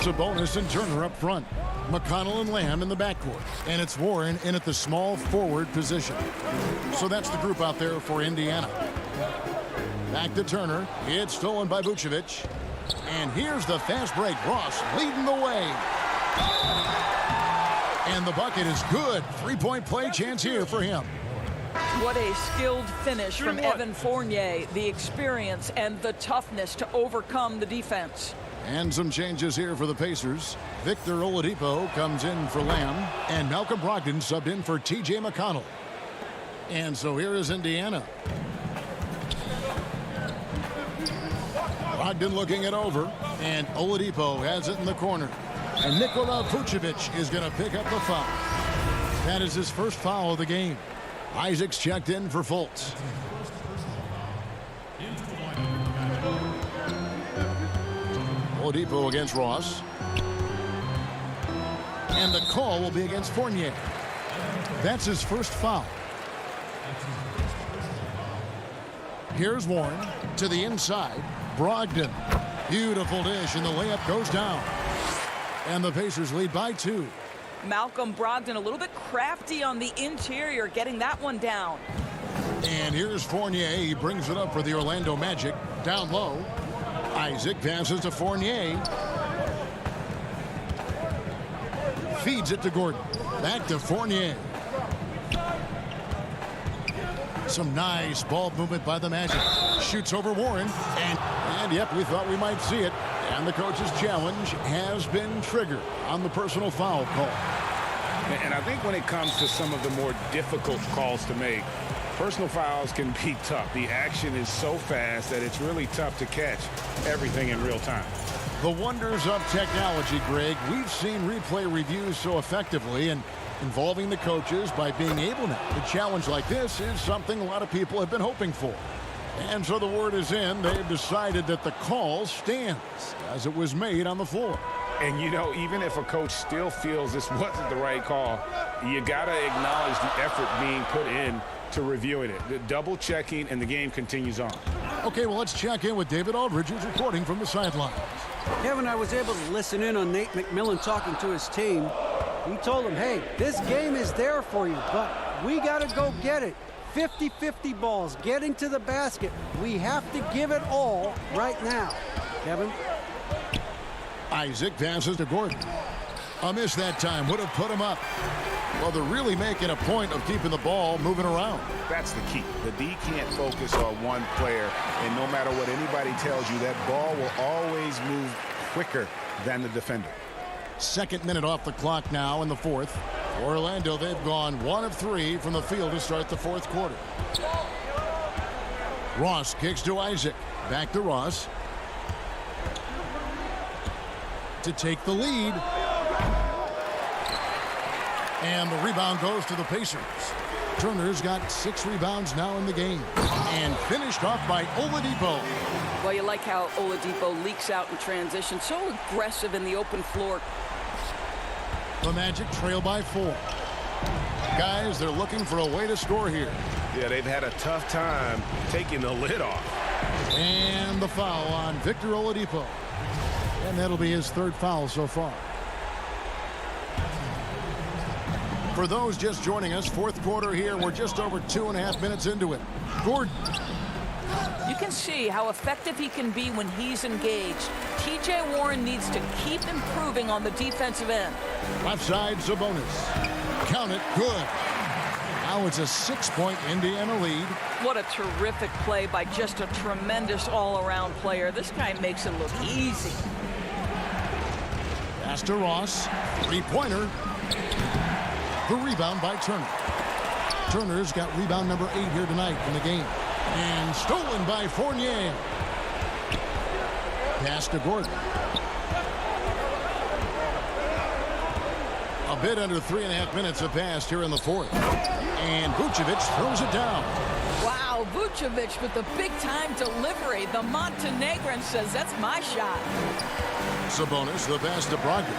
Sabonis and Turner up front. McConnell and Lamb in the backcourt. And it's Warren in at the small forward position. So that's the group out there for Indiana. Back to Turner. It's stolen by Vucevic. And here's the fast break. Ross leading the way. And the bucket is good. Three-point play chance here for him. What a skilled finish from Evan Fournier. The experience and the toughness to overcome the defense. And some changes here for the Pacers. Victor Oladipo comes in for Lamb. And Malcolm Brogdon subbed in for T.J. McConnell. And so here is Indiana. Brogdon looking it over. And Oladipo has it in the corner. And Nikola Vucevic is going to pick up the foul. That is his first foul of the game. Isaac's checked in for Fultz. Oladipo against Ross. And the call will be against Fournier. That's his first foul. Here's Warren to the inside. Brogdon. Beautiful dish, and the layup goes down. And the Pacers lead by 2. Malcolm Brogdon a little bit crafty on the interior, getting that one down. And here's Fournier. He brings it up for the Orlando Magic. Down low. Isaac passes to Fournier. Feeds it to Gordon. Back to Fournier. Some nice ball movement by the Magic. Shoots over Warren. And yep, we thought we might see it. And the coach's challenge has been triggered on the personal foul call. And I think when it comes to some of the more difficult calls to make, personal fouls can be tough. The action is so fast that it's really tough to catch everything in real time. The wonders of technology, Greg. We've seen replay reviews so effectively, and involving the coaches by being able now to challenge like this is something a lot of people have been hoping for. And so the word is in. They've decided that the call stands as it was made on the floor. And, you know, even if a coach still feels this wasn't the right call, you got to acknowledge the effort being put in to reviewing it. The double checking, and the game continues on. Okay, well, let's check in with David Aldridge, who's reporting from the sidelines. Kevin, I was able to listen in on Nate McMillan talking to his team. He told them, hey, this game is there for you, but we got to go get it. 50-50 balls, getting to the basket. We have to give it all right now. Kevin? Isaac passes to Gordon. A miss that time would have put him up. Well, they're really making a point of keeping the ball moving around. That's the key. The D can't focus on one player, and no matter what anybody tells you, that ball will always move quicker than the defender. Second minute off the clock now in the fourth. For Orlando, they've gone 1 of 3 from the field to start the fourth quarter. Ross kicks to Isaac. Back to Ross. To take the lead. And the rebound goes to the Pacers. Turner's got 6 rebounds now in the game. And finished off by Oladipo. Well, you like how Oladipo leaks out in transition. So aggressive in the open floor. The Magic trail by 4. Guys, they're looking for a way to score here. Yeah, they've had a tough time taking the lid off. And the foul on Victor Oladipo. And that'll be his 3rd foul so far. For those just joining us, fourth quarter here. We're just over 2.5 minutes into it. Gordon. You can see how effective he can be when he's engaged. T.J. Warren needs to keep improving on the defensive end. Left side, Sabonis. Count it, good. Now it's a 6-point Indiana lead. What a terrific play by just a tremendous all-around player. This guy makes it look easy. Pass to Ross. 3-pointer. The rebound by Turner. Turner's got rebound number 8 here tonight in the game. And stolen by Fournier. Pass to Gordon. A bit under 3.5 minutes have passed here in the fourth. And Vucevic throws it down. Wow, Vucevic with the big-time delivery. The Montenegrin says, that's my shot. Sabonis, the pass to Brogdon.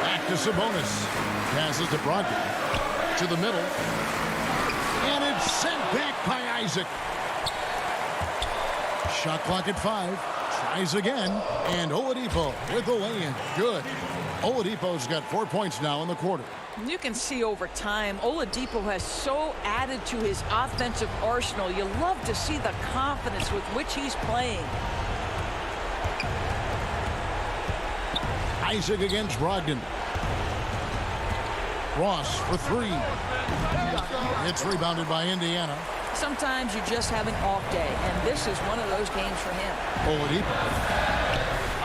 Back to Sabonis. Passes to Brogdon. To the middle. And it's sent back by Isaac. Shot clock at 5. Tries again. And Oladipo with the lay-in. Good. Oladipo's got 4 points now in the quarter. You can see over time, Oladipo has so added to his offensive arsenal. You love to see the confidence with which he's playing. Isaac against Brogdon. Ross for 3. It's rebounded by Indiana. Sometimes you just have an off day, and this is one of those games for him. Oladipo.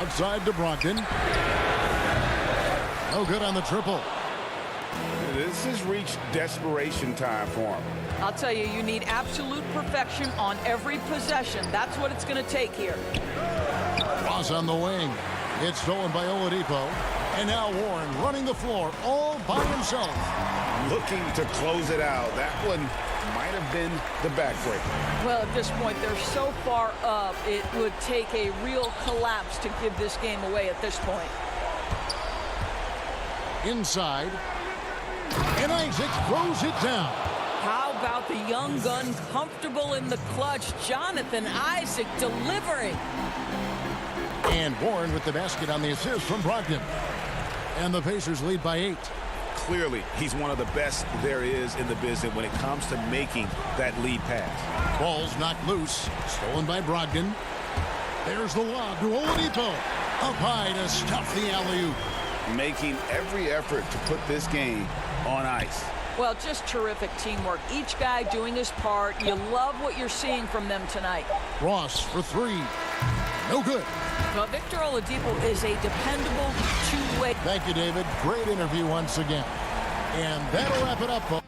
Outside to Brogdon. No good on the triple. This has reached desperation time for him. I'll tell you, you need absolute perfection on every possession. That's what it's going to take here. Ross on the wing. It's stolen by Oladipo. And now Warren running the floor all by himself. Looking to close it out. That one might have been the backbreaker. Well, at this point, they're so far up, it would take a real collapse to give this game away at this point. Inside. And Isaac throws it down. How about the young gun comfortable in the clutch? Jonathan Isaac delivering. And Warren with the basket on the assist from Brogdon. And the Pacers lead by 8. Clearly, he's one of the best there is in the business when it comes to making that lead pass. Ball's knocked loose. Stolen by Brogdon. There's the lob to Oladipo. Up high to stuff the alley-oop. Making every effort to put this game on ice. Well, just terrific teamwork. Each guy doing his part. You love what you're seeing from them tonight. Ross for 3. No good. Well, Victor Oladipo is a dependable two-way. Thank you, David. Great interview once again. And that'll wrap it up, folks.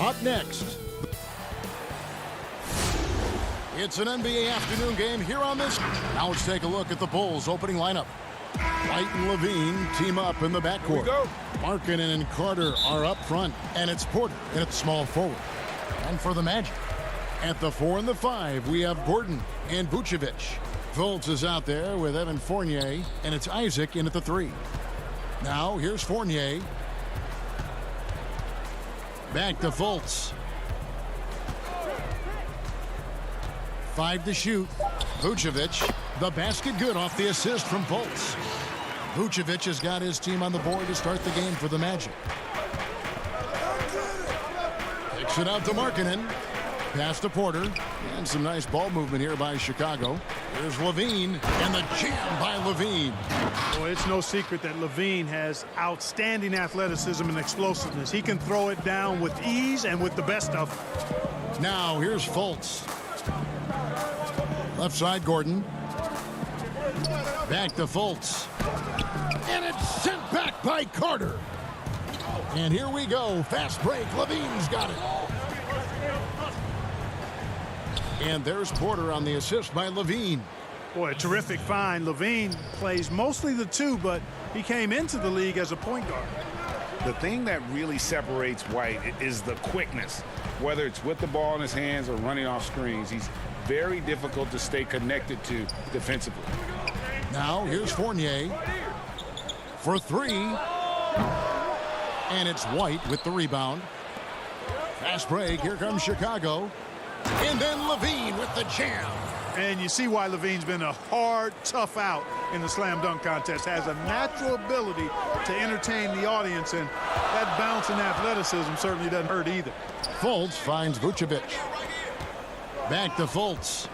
Up next, it's an NBA afternoon game here on this. Now let's take a look at the Bulls opening lineup. White and Levine team up in the backcourt. Markkanen and Carter are up front, and it's Porter in at small forward. And for the Magic, at the 4 and the 5, we have Gordon and Vucevic. Fultz is out there with Evan Fournier, and it's Isaac in at the 3. Now here's Fournier. Back to Fultz. 5 to shoot. Vucevic, the basket good off the assist from Fultz. Vucevic has got his team on the board to start the game for the Magic. Kicks it out to Markkanen. Pass to Porter. And some nice ball movement here by Chicago. Here's Levine, and the jam by Levine. Well, it's no secret that Levine has outstanding athleticism and explosiveness. He can throw it down with ease and with the best of them. Now here's Fultz. Left side, Gordon. Back to Fultz. And it's sent back by Carter. And here we go. Fast break. Levine's got it. And there's Porter on the assist by Levine. Boy, a terrific find. Levine plays mostly the 2, but he came into the league as a point guard. The thing that really separates White is the quickness, whether it's with the ball in his hands or running off screens. He's very difficult to stay connected to defensively. Now here's Fournier for 3. And it's White with the rebound. Fast break. Here comes Chicago. And then Levine with the jam. And you see why Levine's been a hard, tough out in the slam dunk contest. Has a natural ability to entertain the audience, and that bounce and athleticism certainly doesn't hurt either. Fultz finds Vucevic. Back to Fultz.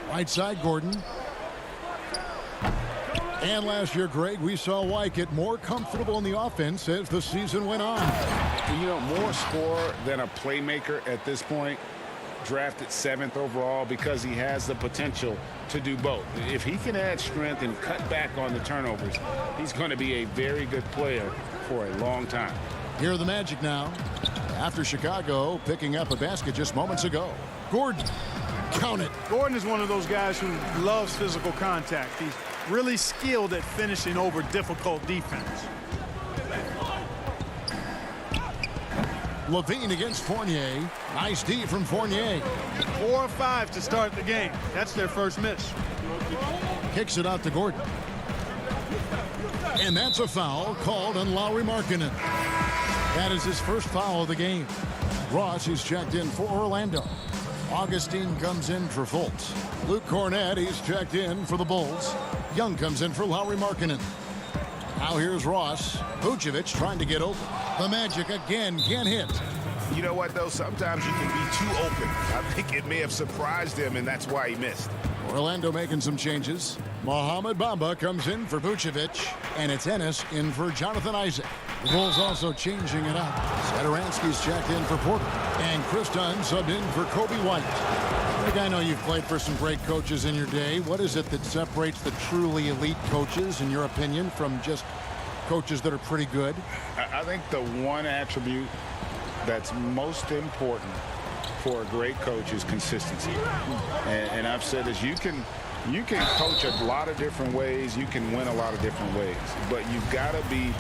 Right side, Gordon. And last year, Greg, we saw White get more comfortable in the offense as the season went on. You know, more scorer than a playmaker at this point. Drafted 7th overall because he has the potential to do both. If he can add strength and cut back on the turnovers, he's going to be a very good player for a long time. Here are the Magic now. After Chicago picking up a basket just moments ago. Gordon, count it. Gordon is one of those guys who loves physical contact. He's really skilled at finishing over difficult defense. Levine against Fournier. Nice D from Fournier. 4 or 5 to start the game. That's their first miss. Kicks it out to Gordon. And that's a foul called on Lauri Markkanen. That is his first foul of the game. Ross is checked in for Orlando. Augustine comes in for Fultz. Luke Cornett, he's checked in for the Bulls. Young comes in for Lauri Markkanen. Now here's Ross. Vucevic trying to get open. The Magic again can't hit. You know what, though? Sometimes you can be too open. I think it may have surprised him, and that's why he missed. Orlando making some changes. Mohamed Bamba comes in for Vucevic, and it's Ennis in for Jonathan Isaac. The Bulls also changing it up. Satoransky's checked in for Porter, and Chris Dunn subbed in for Kobe White. Rick, I know you've played for some great coaches in your day. What is it that separates the truly elite coaches, in your opinion, from just coaches that are pretty good? I think the one attribute that's most important for a great coach is consistency. And I've said this, you can coach a lot of different ways, you can win a lot of different ways, but you've got to be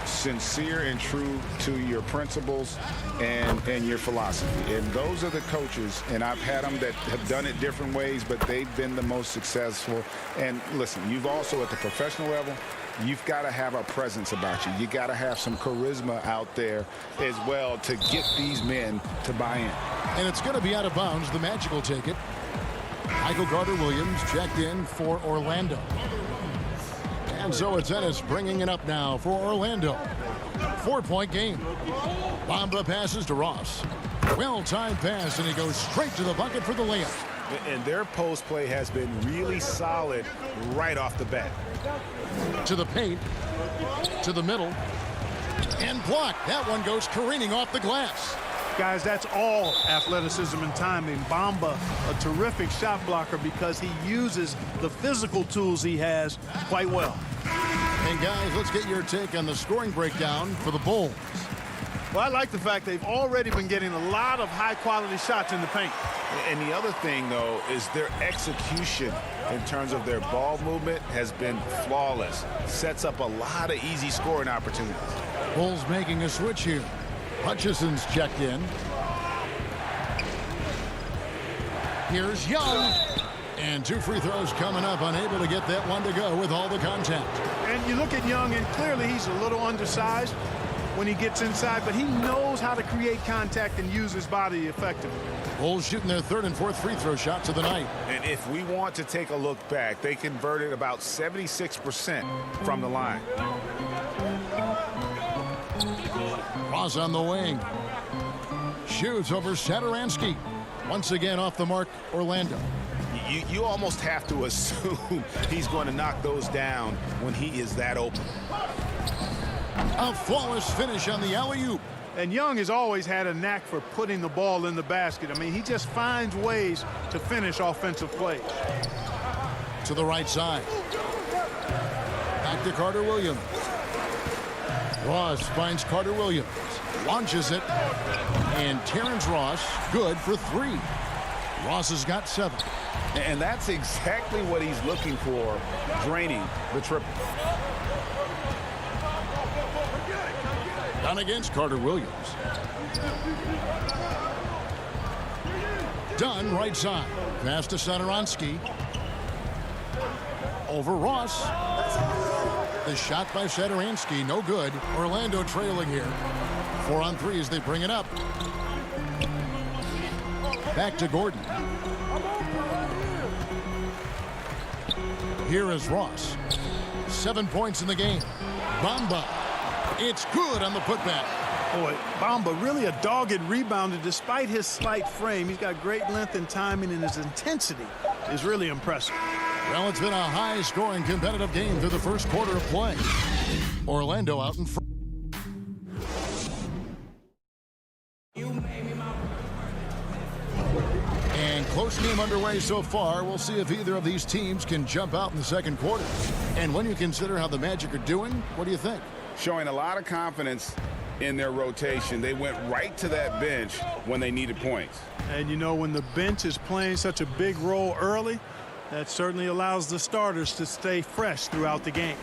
sincere and true to your principles and your philosophy. And those are the coaches, and I've had them that have done it different ways, but they've been the most successful. And listen, you've also at the professional level, you've got to have a presence about you. You got to have some charisma out there as well to get these men to buy in. And it's going to be out of bounds. The Magic will take it. Michael Carter-Williams checked in for Orlando. And so it's Ennis bringing it up now for Orlando. 4-point game. Bamba passes to Ross. Well-timed pass, and he goes straight to the bucket for the layup. And their post play has been really solid right off the bat. To the paint, to the middle, and blocked. That one goes careening off the glass. Guys, that's all athleticism and timing. Bamba, a terrific shot blocker because he uses the physical tools he has quite well. And guys, let's get your take on the scoring breakdown for the Bulls. Well, I like the fact they've already been getting a lot of high-quality shots in the paint. And the other thing, though, is their execution in terms of their ball movement has been flawless. Sets up a lot of easy scoring opportunities. Bulls making a switch here. Hutchison's checked in. Here's Young. And 2 free throws coming up, unable to get that one to go with all the contact. And you look at Young, and clearly he's a little undersized when he gets inside, but he knows how to create contact and use his body effectively. Bulls shooting their 3rd and 4th free throw shots of the night. And if we want to take a look back, they converted about 76% from the line. Ross on the wing. Shoots over Satoransky. Once again off the mark, Orlando. You almost have to assume he's going to knock those down when he is that open. A flawless finish on the alley-oop. And Young has always had a knack for putting the ball in the basket. I mean, he just finds ways to finish offensive plays. To the right side. Back to Carter Williams. Ross finds Carter Williams. Launches it. And Terrence Ross good for 3. Ross has got 7. And that's exactly what he's looking for, draining the triple. Done against Carter Williams. Dunn right side. Pass to Satoransky. Over Ross. The shot by Satoransky, no good. Orlando trailing here. 4 on 3 as they bring it up. Back to Gordon. Here is Ross. 7 points in the game. Bamba. It's good on the putback. Boy, Bamba really a dogged rebounder despite his slight frame. He's got great length and timing, and his intensity is really impressive. Well, it's been a high-scoring competitive game through the first quarter of play. Orlando out in front. And close game underway so far. We'll see if either of these teams can jump out in the second quarter. And when you consider how the Magic are doing, what do you think? Showing a lot of confidence in their rotation. They went right to that bench when they needed points. And you know, when the bench is playing such a big role early, that certainly allows the starters to stay fresh throughout the game.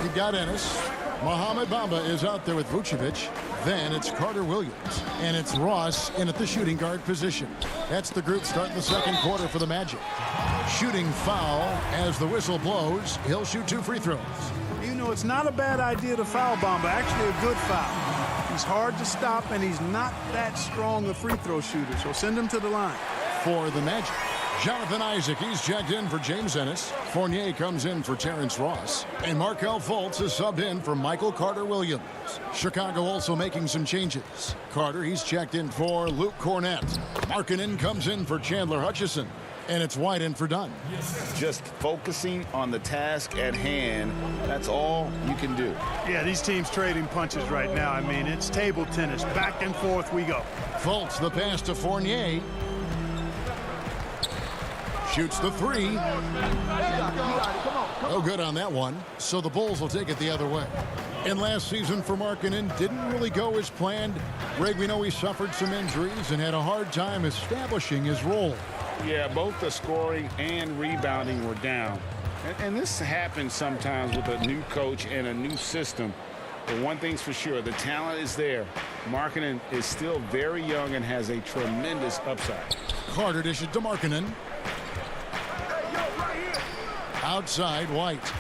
You got Ennis. Mohamed Bamba is out there with Vucevic. Then it's Carter Williams. And it's Ross in at the shooting guard position. That's the group starting the second quarter for the Magic. Shooting foul as the whistle blows. He'll shoot 2 free throws. You know, it's not a bad idea to foul Bamba. Actually, a good foul. He's hard to stop, and he's not that strong a free throw shooter. So send him to the line. For the Magic, Jonathan Isaac, he's checked in for James Ennis. Fournier comes in for Terrence Ross. And Markelle Fultz is subbed in for Michael Carter Williams. Chicago also making some changes. Carter, he's checked in for Luke Cornett. Markkanen comes in for Chandler Hutchison. And it's White in for Dunn. Just focusing on the task at hand, that's all you can do. Yeah, these teams trading punches right now. I mean, it's table tennis. Back and forth we go. Fultz, the pass to Fournier. Shoots the 3. No good on that one. So the Bulls will take it the other way. And last season for Markkanen didn't really go as planned. Greg, we know he suffered some injuries and had a hard time establishing his role. Yeah, both the scoring and rebounding were down. And this happens sometimes with a new coach and a new system. But one thing's for sure, the talent is there. Markkanen is still very young and has a tremendous upside. Carter dishes to Markkanen. Outside, White.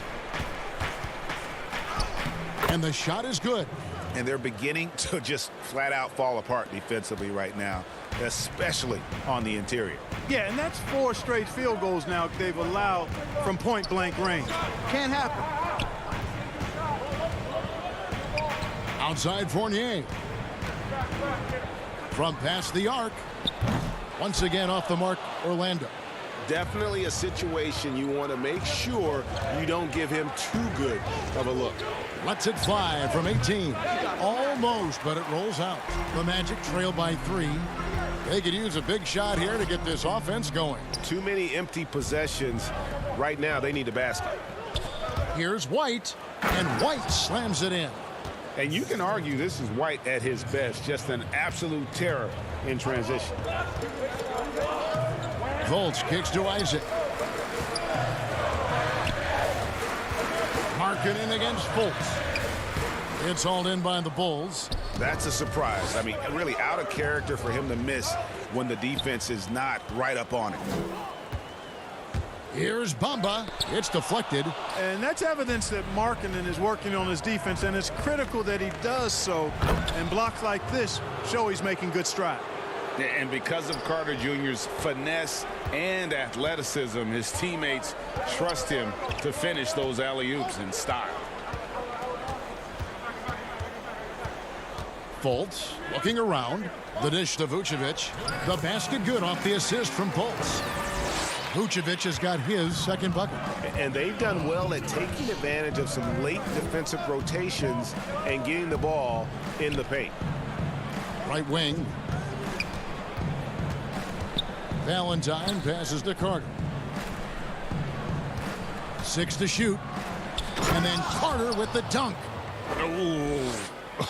And the shot is good. And they're beginning to just flat out fall apart defensively right now, especially on the interior. Yeah, and that's 4 straight field goals now they've allowed from point-blank range. Can't happen. Outside Fournier. From past the arc. Once again off the mark, Orlando. Definitely a situation you want to make sure you don't give him too good of a look. Lets it fly from 18. Almost, but it rolls out. The Magic trail by 3. They could use a big shot here to get this offense going. Too many empty possessions. Right now, they need a basket. Here's White, and White slams it in. And you can argue this is White at his best, just an absolute terror in transition. Fultz kicks to Isaac. Markkanen against Fultz. It's hauled in by the Bulls. That's a surprise. I mean, really out of character for him to miss when the defense is not right up on it. Here's Bamba. It's deflected. And that's evidence that Markkanen is working on his defense, and it's critical that he does so. And blocks like this show he's making good stride. And because of Carter Jr.'s finesse and athleticism, his teammates trust him to finish those alley-oops in style. Fultz looking around. The dish to Vucevic. The basket good off the assist from Fultz. Vucevic has got his second bucket. And they've done well at taking advantage of some late defensive rotations and getting the ball in the paint. Right wing. Valentine passes to Carter. 6 to shoot. And then Carter with the dunk.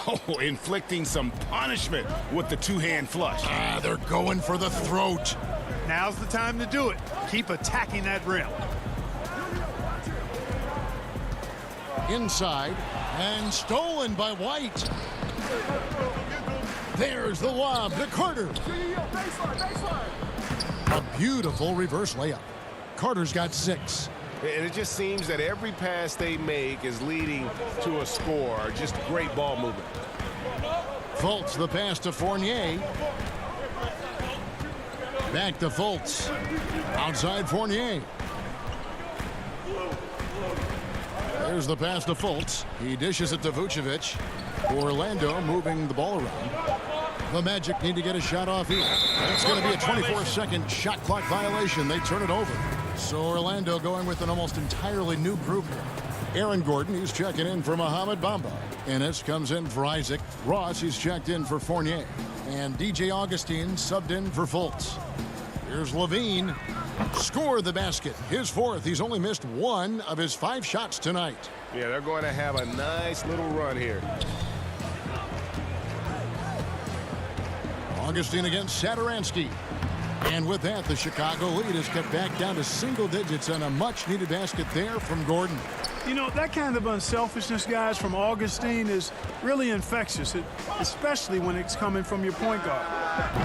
Oh, inflicting some punishment with the two-hand flush. They're going for the throat. Now's the time to do it. Keep attacking that rim. Inside and stolen by White. There's the lob to Carter. A beautiful reverse layup. Carter's got 6. And it just seems that every pass they make is leading to a score. Just great ball movement. Fultz the pass to Fournier. Back to Fultz. Outside Fournier. There's the pass to Fultz. He dishes it to Vucevic. Orlando moving the ball around. The Magic need to get a shot off here. It's going to be a 24-second shot clock violation. They turn it over. So Orlando going with an almost entirely new group here. Aaron Gordon, he's checking in for Mohamed Bamba. Ennis comes in for Isaac. Ross, he's checked in for Fournier. And DJ Augustine subbed in for Fultz. Here's Levine. Score the basket. His 4th. He's only missed 1 of his 5 shots tonight. Yeah, they're going to have a nice little run here. Augustine against Satoransky. And with that, the Chicago lead is cut back down to single digits on a much-needed basket there from Gordon. You know, that kind of unselfishness, guys, from Augustine is really infectious, especially when it's coming from your point guard.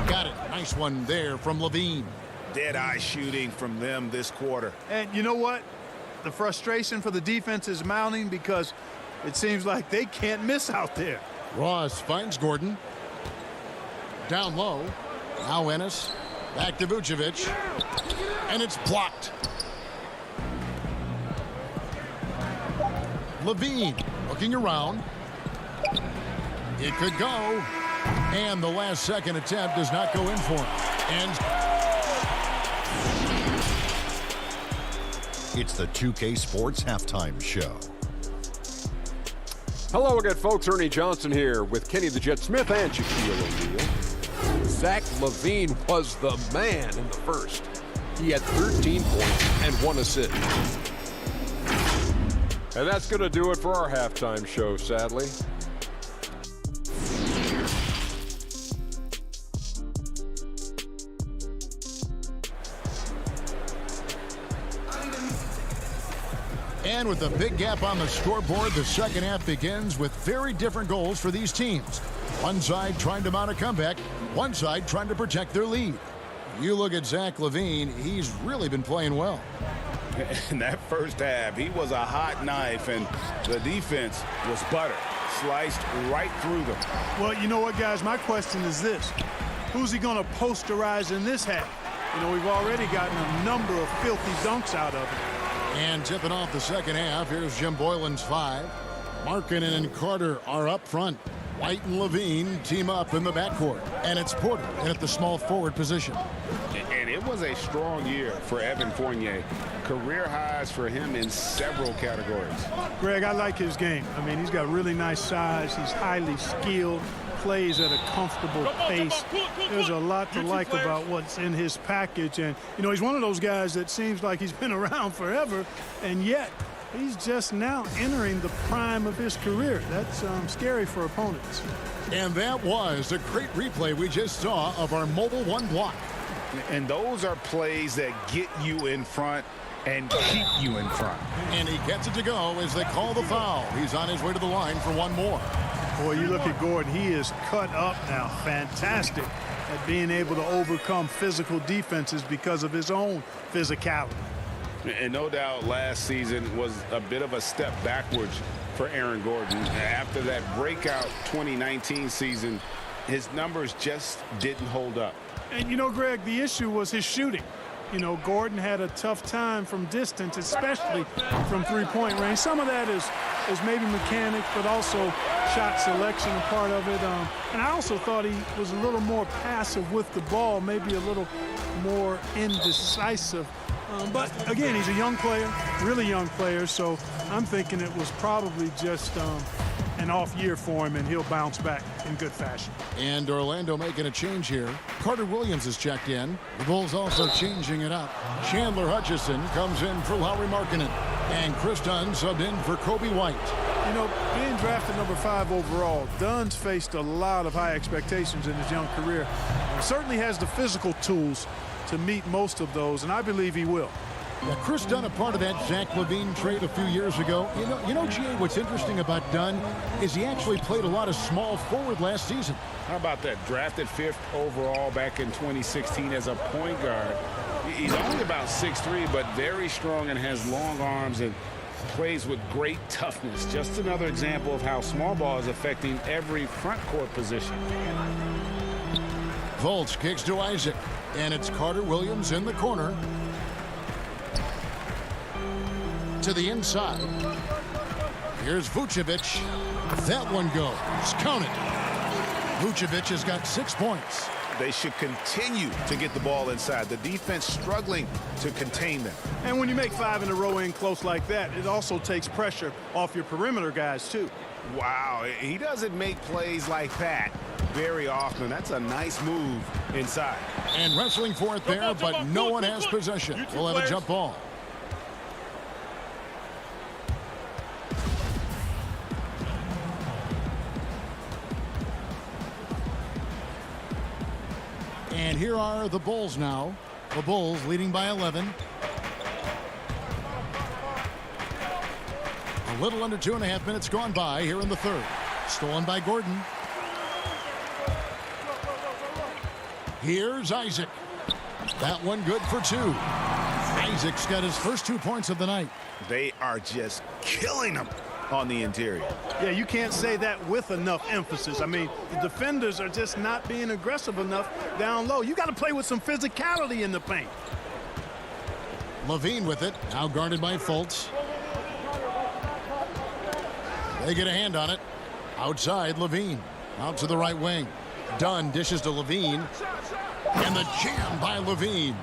Got it. Nice one there from Levine. Dead-eye shooting from them this quarter. And you know what? The frustration for the defense is mounting because it seems like they can't miss out there. Ross finds Gordon. Down low. Now Ennis. Back to Vucevic. And it's blocked. Levine looking around. It could go. And the last second attempt does not go in for him. And it's the 2K Sports Halftime Show. Hello again, folks. Ernie Johnson here with Kenny the Jet Smith and Shaquille O'Neal. Zach LaVine was the man in the first. He had 13 points and 1 assist. And that's going to do it for our halftime show, sadly. And with a big gap on the scoreboard, the second half begins with very different goals for these teams. One side trying to mount a comeback, one side trying to protect their lead. You look at Zach LaVine, he's really been playing well. In that first half, he was a hot knife, and the defense was butter, sliced right through them. Well, you know what, guys? My question is this. Who's he going to posterize in this half? You know, we've already gotten a number of filthy dunks out of him. And tipping off the second half, here's Jim Boylan's 5. Markkanen and Carter are up front. White and Levine team up in the backcourt. And it's Porter in at the small forward position. And it was a strong year for Evan Fournier. Career highs for him in several categories. Greg, I like his game. I mean, he's got really nice size. He's highly skilled, plays at a comfortable pace. There's a lot to like about what's in his package. And, you know, he's one of those guys that seems like he's been around forever, and yet he's just now entering the prime of his career. That's scary for opponents. And that was a great replay we just saw of our Mobile One block. And those are plays that get you in front and keep you in front. And he gets it to go as they call the foul. He's on his way to the line for one more. Boy, you look at Gordon. He is cut up now. Fantastic at being able to overcome physical defenses because of his own physicality. And no doubt last season was a bit of a step backwards for Aaron Gordon. After that breakout 2019 season, his numbers just didn't hold up. And, you know, Greg, the issue was his shooting. You know, Gordon had a tough time from distance, especially from three-point range. Some of that is maybe mechanic, but also shot selection a part of it. And I also thought he was a little more passive with the ball, maybe a little more indecisive. But, again, he's a young player, really young player, so I'm thinking it was probably just an off year for him, and he'll bounce back in good fashion. And Orlando making a change here. Carter Williams is checked in. The Bulls also changing it up. Chandler Hutchison comes in for Lauri Markkanen. And Chris Dunn subbed in for Kobe White. You know, being drafted number 5 overall, Dunn's faced a lot of high expectations in his young career. He certainly has the physical tools to meet most of those, and I believe he will. Yeah, Chris Dunn, a part of that Zach LaVine trade a few years ago. You know, G.A., what's interesting about Dunn is he actually played a lot of small forward last season. How about that? Drafted 5th overall back in 2016 as a point guard. He's only about 6'3", but very strong and has long arms and plays with great toughness. Just another example of how small ball is affecting every front court position. Fultz kicks to Isaac, and it's Carter Williams in the corner. To the inside. Here's Vucevic. That one goes. Count it. Vucevic has got 6 points. They should continue to get the ball inside. The defense struggling to contain them. And when you make 5 in a row in close like that, it also takes pressure off your perimeter guys, too. Wow, he doesn't make plays like that very often. That's a nice move inside. And wrestling for it there, but no one has possession. We'll have a jump ball. And here are the Bulls now. The Bulls leading by 11. A little under 2.5 minutes gone by here in the third. Stolen by Gordon. Here's Isaac. That one good for 2. Isaac's got his first 2 points of the night. They are just killing him on the interior. Yeah, you can't say that with enough emphasis. I mean, the defenders are just not being aggressive enough down low. You got to play with some physicality in the paint. LaVine with it, now guarded by Fultz. They get a hand on it. Outside, LaVine. Out to the right wing. Dunn dishes to LaVine. And the jam by LaVine.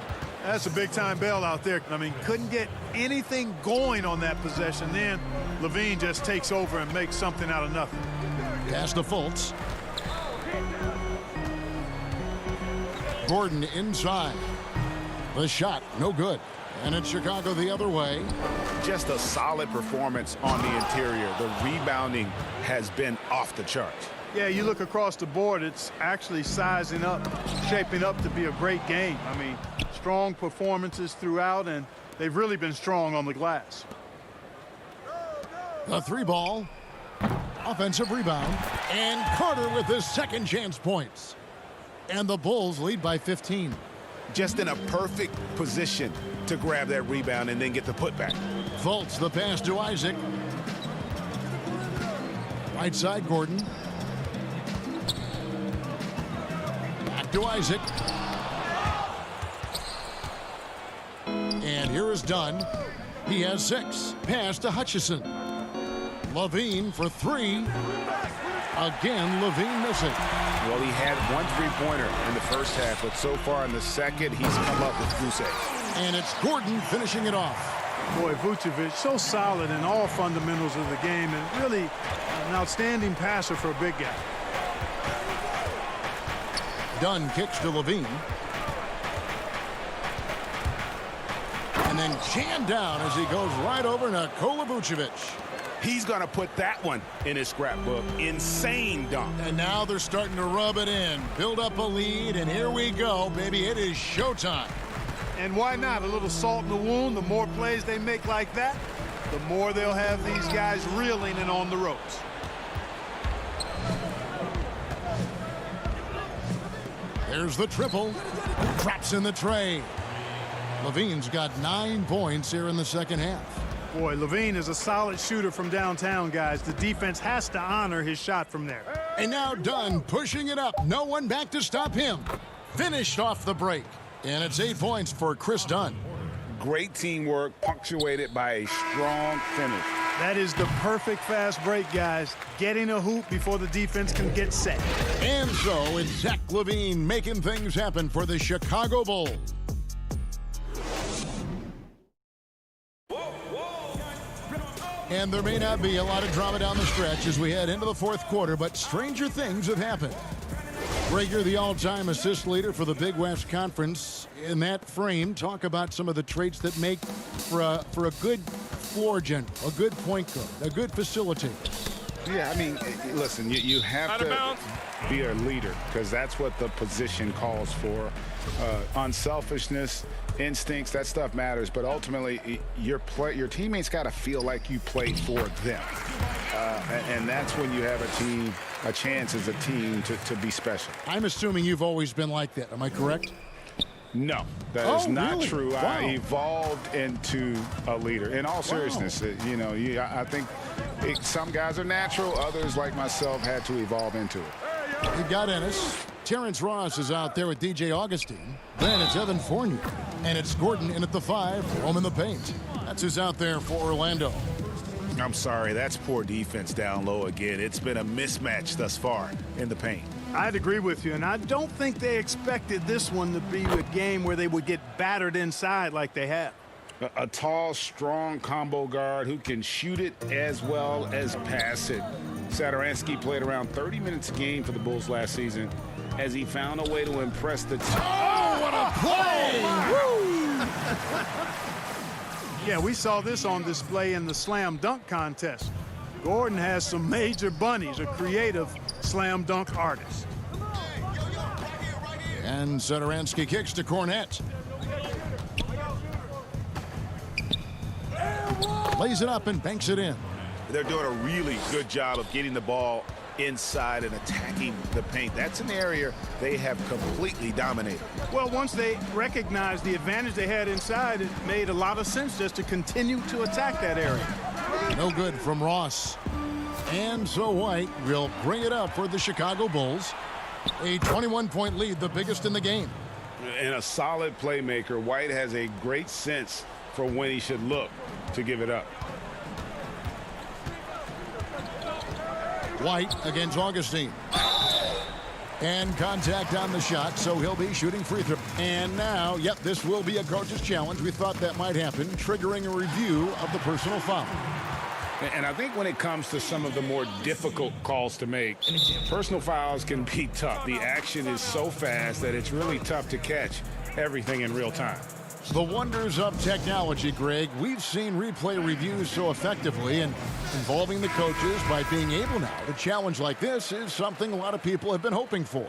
That's a big-time bailout there. I mean, couldn't get anything going on that possession. Then LaVine just takes over and makes something out of nothing. Pass to Fultz. Gordon inside. The shot, no good. And it's Chicago the other way. Just a solid performance on the interior. The rebounding has been off the charts. Yeah, you look across the board, it's actually sizing up, shaping up to be a great game. I mean, strong performances throughout, and they've really been strong on the glass. The 3 ball. Offensive rebound. And Carter with his second chance points. And the Bulls lead by 15. Just in a perfect position to grab that rebound and then get the putback. Fultz the pass to Isaac. Right side, Gordon. Back to Isaac. And here is Dunn. He has 6. Pass to Hutchison. LaVine for 3. Again, LaVine missing. Well, he had 1 3-pointer in the first half, but so far in the second, he's come up with goose eggs. And it's Gordon finishing it off. Boy, Vucevic, so solid in all fundamentals of the game, and really an outstanding passer for a big guy. Dunn kicks to LaVine. And then jammed down as he goes right over Nikola Vucevic. He's going to put that one in his scrapbook. Insane dunk. And now they're starting to rub it in, build up a lead, and here we go, baby. It is showtime. And why not? A little salt in the wound. The more plays they make like that, the more they'll have these guys reeling and on the ropes. There's the triple. Drops in the tray. Levine's got 9 points here in the second half. Boy, Levine is a solid shooter from downtown, guys. The defense has to honor his shot from there. And now Dunn pushing it up. No one back to stop him. Finished off the break. And it's 8 points for Chris Dunn. Great teamwork, punctuated by a strong finish. That is the perfect fast break, guys. Getting a hoop before the defense can get set. And so it's Zach LaVine making things happen for the Chicago Bulls. And there may not be a lot of drama down the stretch as we head into the fourth quarter, but stranger things have happened. Greg, you're the all-time assist leader for the Big West Conference. In that frame, talk about some of the traits that make for a good floor general, a good point guard, a good facilitator. Yeah, I mean, listen, you have to be a leader because that's what the position calls for. Unselfishness, instincts, that stuff matters, but ultimately your teammates got to feel like you played for them. And that's when you have a chance as a team to be special. I'm assuming you've always been like that. Am I correct? No, that is not really? true. Wow. I evolved into a leader. In all seriousness, I think some guys are natural. Others, like myself, had to evolve into it. You've got Ennis. Terrence Ross is out there with DJ Augustine. Then it's Evan Fournier. And it's Gordon in at the 5, home in the paint. That's who's out there for Orlando. I'm sorry, that's poor defense down low again. It's been a mismatch thus far in the paint. I'd agree with you, and I don't think they expected this one to be a game where they would get battered inside like they have. A tall, strong combo guard who can shoot it as well as pass it. Satoransky played around 30 minutes a game for the Bulls last season as he found a way to impress the team. Oh, what a play! Yeah, we saw this on display in the slam dunk contest. Gordon has some major bunnies, a creative slam dunk artist. And Satoransky kicks to Cornette. Lays it up and banks it in. They're doing a really good job of getting the ball inside and attacking the paint. That's an area they have completely dominated. Well, once they recognized the advantage they had inside, it made a lot of sense just to continue to attack that area. No good from Ross. And so White will bring it up for the Chicago Bulls. A 21-point lead, the biggest in the game. And a solid playmaker, White has a great sense for when he should look to give it up. White against Augustine. And contact on the shot, so he'll be shooting free throw. And now, yep, this will be a coach's challenge. We thought that might happen, triggering a review of the personal foul. And I think when it comes to some of the more difficult calls to make, personal fouls can be tough. The action is so fast that it's really tough to catch everything in real time. The wonders of technology, Greg. We've seen replay reviews so effectively, and involving the coaches by being able now to challenge like this is something a lot of people have been hoping for.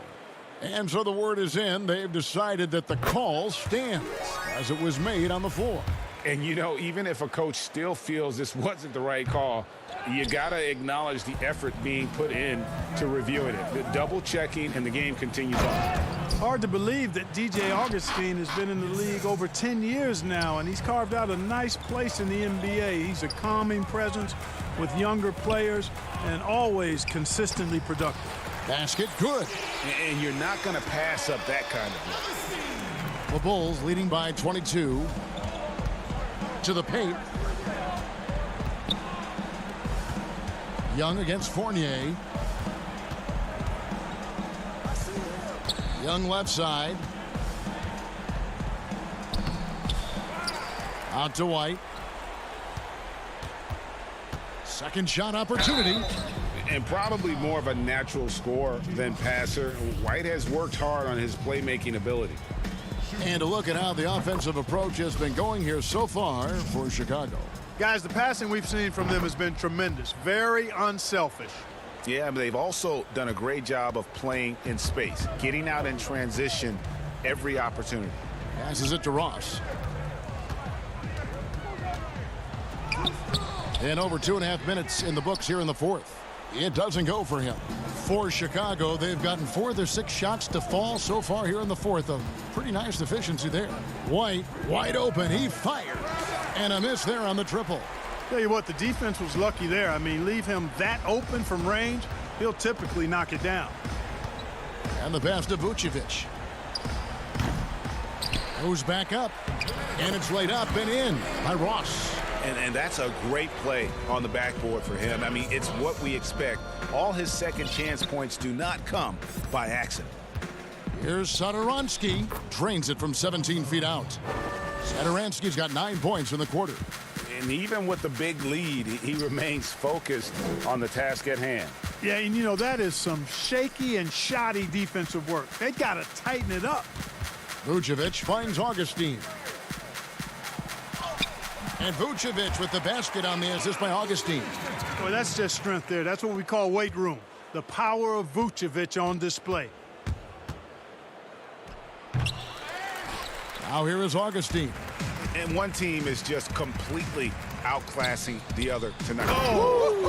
And so the word is in. They've decided that the call stands as it was made on the floor. And, you know, even if a coach still feels this wasn't the right call, you got to acknowledge the effort being put in to reviewing it. The double checking, and the game continues on. Hard to believe that DJ Augustine has been in the league over 10 years now, and he's carved out a nice place in the NBA. He's a calming presence with younger players and always consistently productive. Basket good. And you're not going to pass up that kind of look. The Bulls leading by 22. To the paint. Young against Fournier. Young left side. Out to White. Second shot opportunity. And probably more of a natural scorer than passer. White has worked hard on his playmaking ability. And a look at how the offensive approach has been going here so far for Chicago. Guys, the passing we've seen from them has been tremendous. Very unselfish. Yeah, but they've also done a great job of playing in space, getting out in transition every opportunity. Passes it to Ross. And over 2.5 minutes in the books here in the fourth. It doesn't go for him. For Chicago, they've gotten 4 of their 6 shots to fall so far here in the fourth. A pretty nice efficiency there. White, wide open. He fires. And a miss there on the triple. Tell you what, the defense was lucky there. I mean, leave him that open from range, he'll typically knock it down. And the pass to Vucevic. Goes back up. And it's laid up and in by Ross. And that's a great play on the backboard for him. I mean, it's what we expect. All his second chance points do not come by accident. Here's Satoransky. Drains it from 17 feet out. Satoransky's got 9 points in the quarter. And even with the big lead, he remains focused on the task at hand. Yeah, and you know, that is some shaky and shoddy defensive work. They got to tighten it up. Vucevic finds Augustine. And Vucevic with the basket on the assist by Augustine. Well, that's just strength there. That's what we call weight room. The power of Vucevic on display. Now here is Augustine. And one team is just completely outclassing the other tonight. Oh,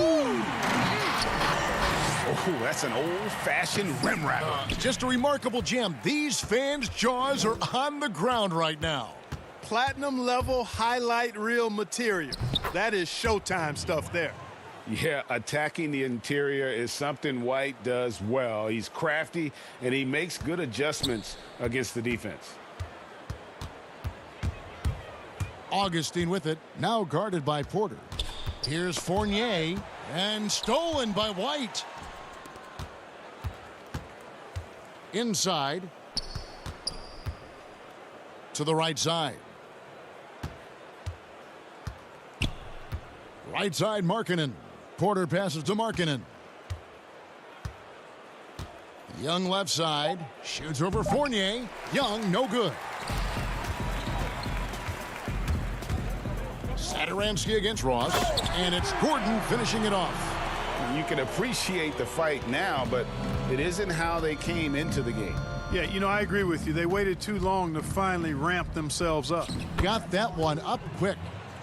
that's an old-fashioned rim rattler. Just a remarkable jam. These fans' jaws are on the ground right now. Platinum level highlight reel material. That is Showtime stuff there. Yeah, attacking the interior is something White does well. He's crafty, and he makes good adjustments against the defense. Augustine with it, now guarded by Porter. Here's Fournier, and stolen by White. Inside. To the right side. Right side, Markkanen. Porter passes to Markkanen. Young left side. Shoots over Fournier. Young, no good. Satoransky against Ross. And it's Gordon finishing it off. You can appreciate the fight now, but it isn't how they came into the game. Yeah, you know, I agree with you. They waited too long to finally ramp themselves up. Got that one up quick.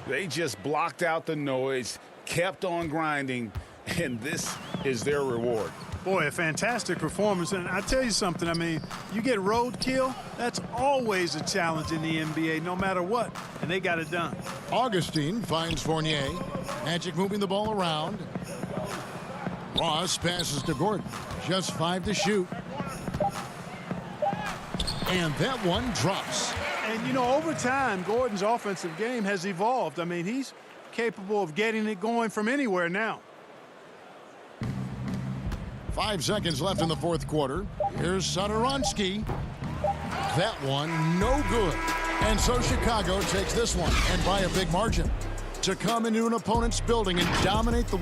They just blocked out the noise, kept on grinding, and this is their reward. Boy, a fantastic performance. And I tell you something, I mean, you get roadkill, that's always a challenge in the NBA, no matter what. And they got it done. Augustine finds Fournier. Magic moving the ball around. Ross passes to Gordon. Just 5 to shoot. And that one drops. And, you know, over time, Gordon's offensive game has evolved. I mean, he's capable of getting it going from anywhere now. 5 seconds left in the fourth quarter. Here's Satoransky. That one, no good. And so Chicago takes this one, and by a big margin, to come into an opponent's building and dominate the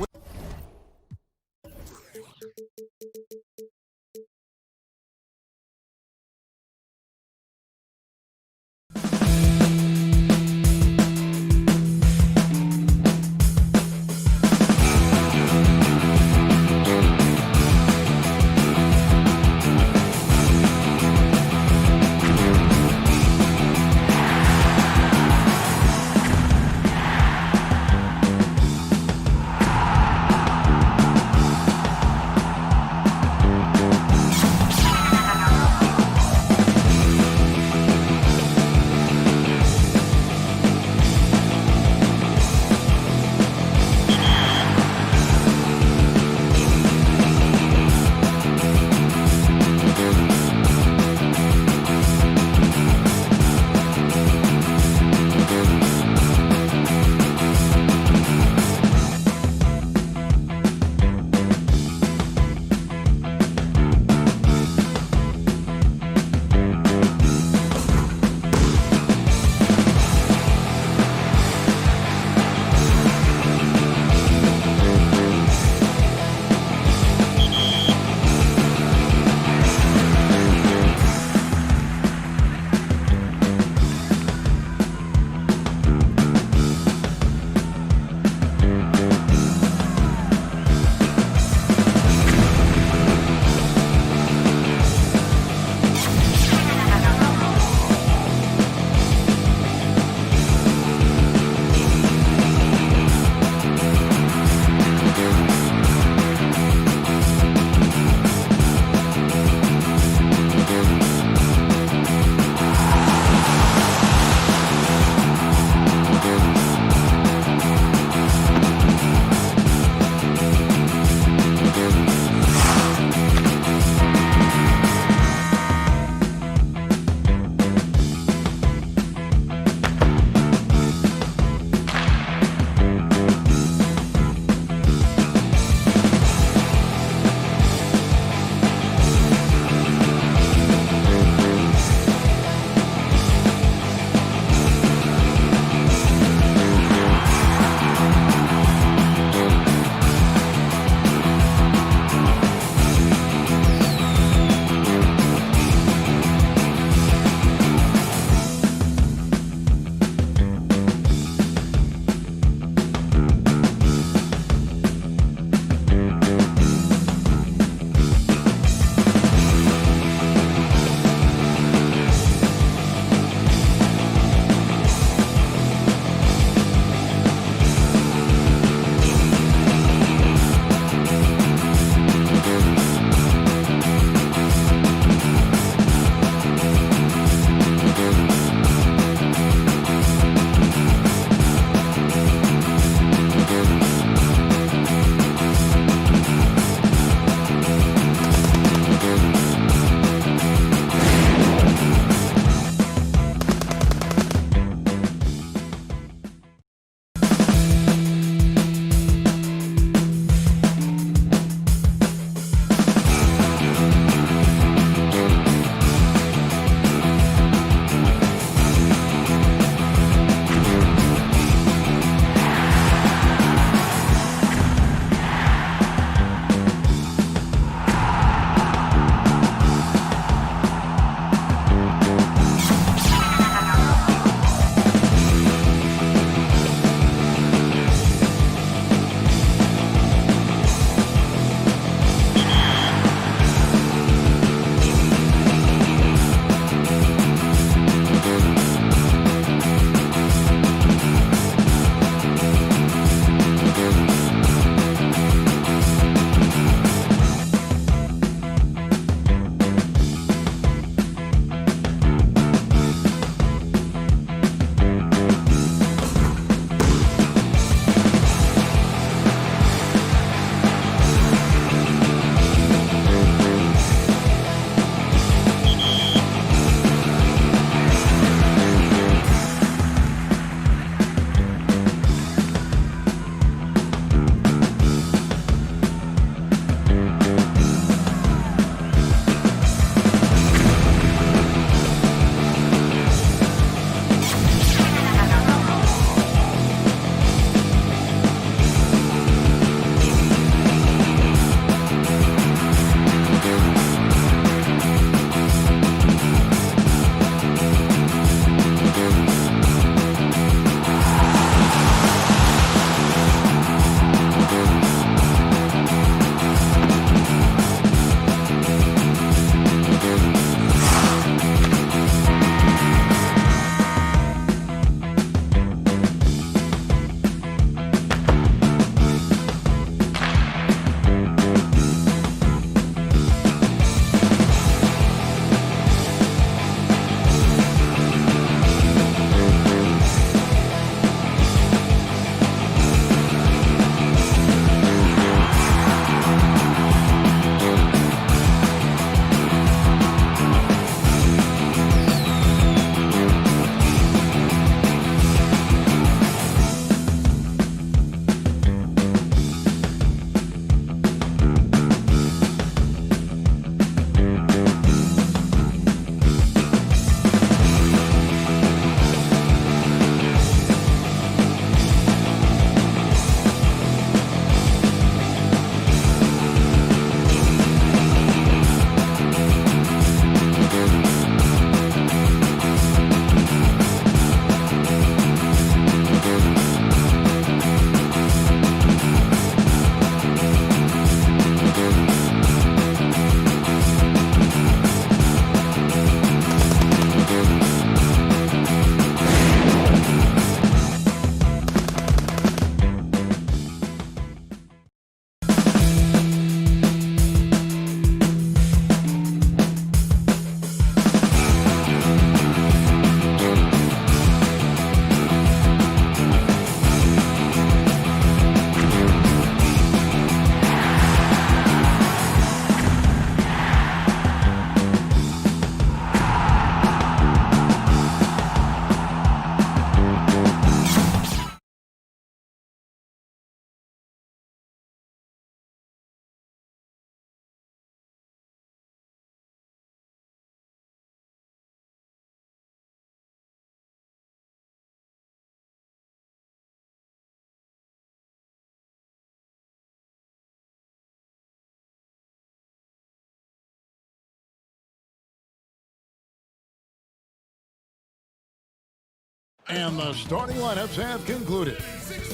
And the starting lineups have concluded.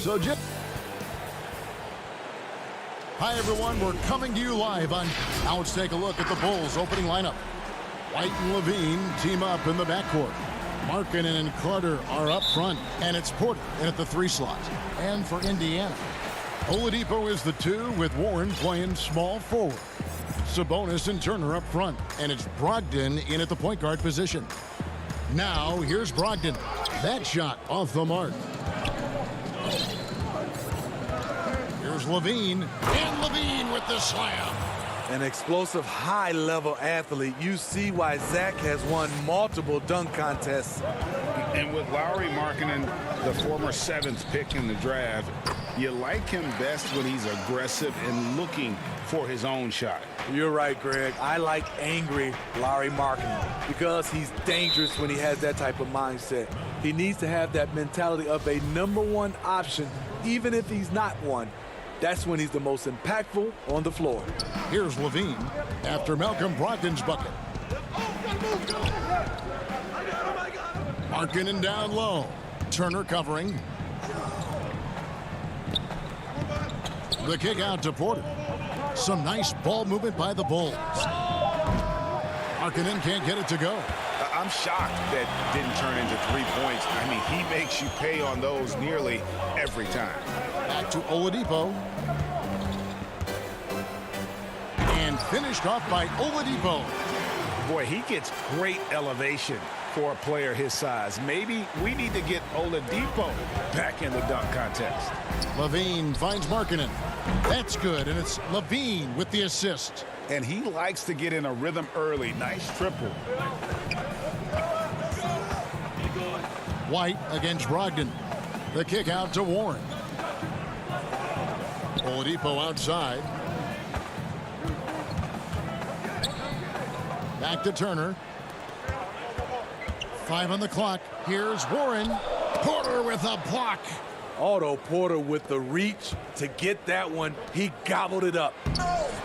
So, hi, everyone. We're coming to you live on. Now let's take a look at the Bulls' opening lineup. White and Levine team up in the backcourt. Markkanen and Carter are up front, and it's Porter in at the 3 slot. And for Indiana, Oladipo is the 2 with Warren playing small forward. Sabonis and Turner up front, and it's Brogdon in at the point guard position. Now here's Brogdon. That shot off the mark. Here's Levine, and Levine with the slam. An explosive, high-level athlete. You see why Zach has won multiple dunk contests. And with Lauri Markkanen, the former 7th pick in the draft, you like him best when he's aggressive and looking for his own shot. You're right, Greg. I like angry Lauri Markkanen because he's dangerous when he has that type of mindset. He needs to have that mentality of a #1 option, even if he's not one. That's when he's the most impactful on the floor. Here's Levine after Malcolm Brogdon's bucket. Markkanen down low. Turner covering. The kick out to Porter. Some nice ball movement by the Bulls. Markkanen can't get it to go. I'm shocked that didn't turn into 3 points. I mean, he makes you pay on those nearly every time. Back to Oladipo. And finished off by Oladipo. Boy, he gets great elevation for a player his size. Maybe we need to get Oladipo back in the dunk contest. Levine finds Markkanen. That's good, and it's Levine with the assist. And he likes to get in a rhythm early. Nice triple. White against Brogdon. The kick out to Warren. Oladipo outside. Back to Turner. 5 on the clock. Here's Warren. Porter with a block. Otto Porter with the reach to get that one. He gobbled it up.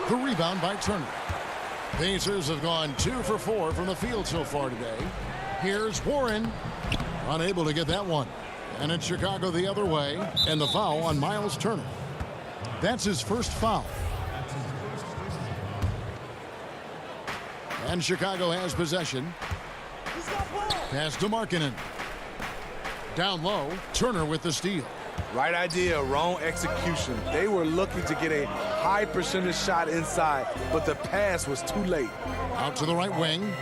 The rebound by Turner. Pacers have gone 2 for 4 from the field so far today. Here's Warren. Unable to get that one. And it's Chicago the other way. And the foul on Miles Turner. That's his first foul. And Chicago has possession. Pass to Markkanen. Down low, Turner with the steal. Right idea, wrong execution. They were looking to get a high percentage shot inside, but the pass was too late. Out to the right wing.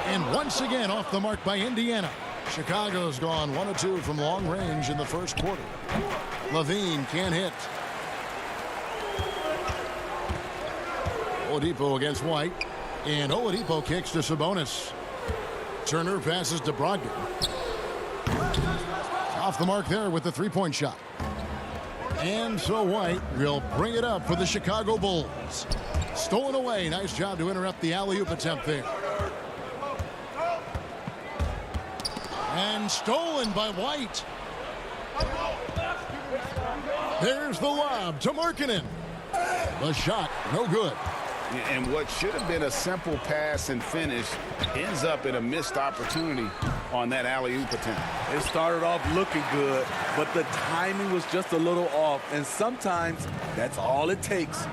And once again off the mark by Indiana. Chicago's gone 1 of 2 from long range in the first quarter. Levine can't hit. Oladipo against White. And Oladipo kicks to Sabonis. Turner passes to Brogdon. Off the mark there with the 3-point shot. And so White will bring it up for the Chicago Bulls. Stolen away. Nice job to interrupt the alley-oop attempt there. And stolen by White. There's the lob to Markkanen. The shot, no good. And what should have been a simple pass and finish ends up in a missed opportunity on that alley-oop attempt. It started off looking good, but the timing was just a little off, and sometimes that's all it takes.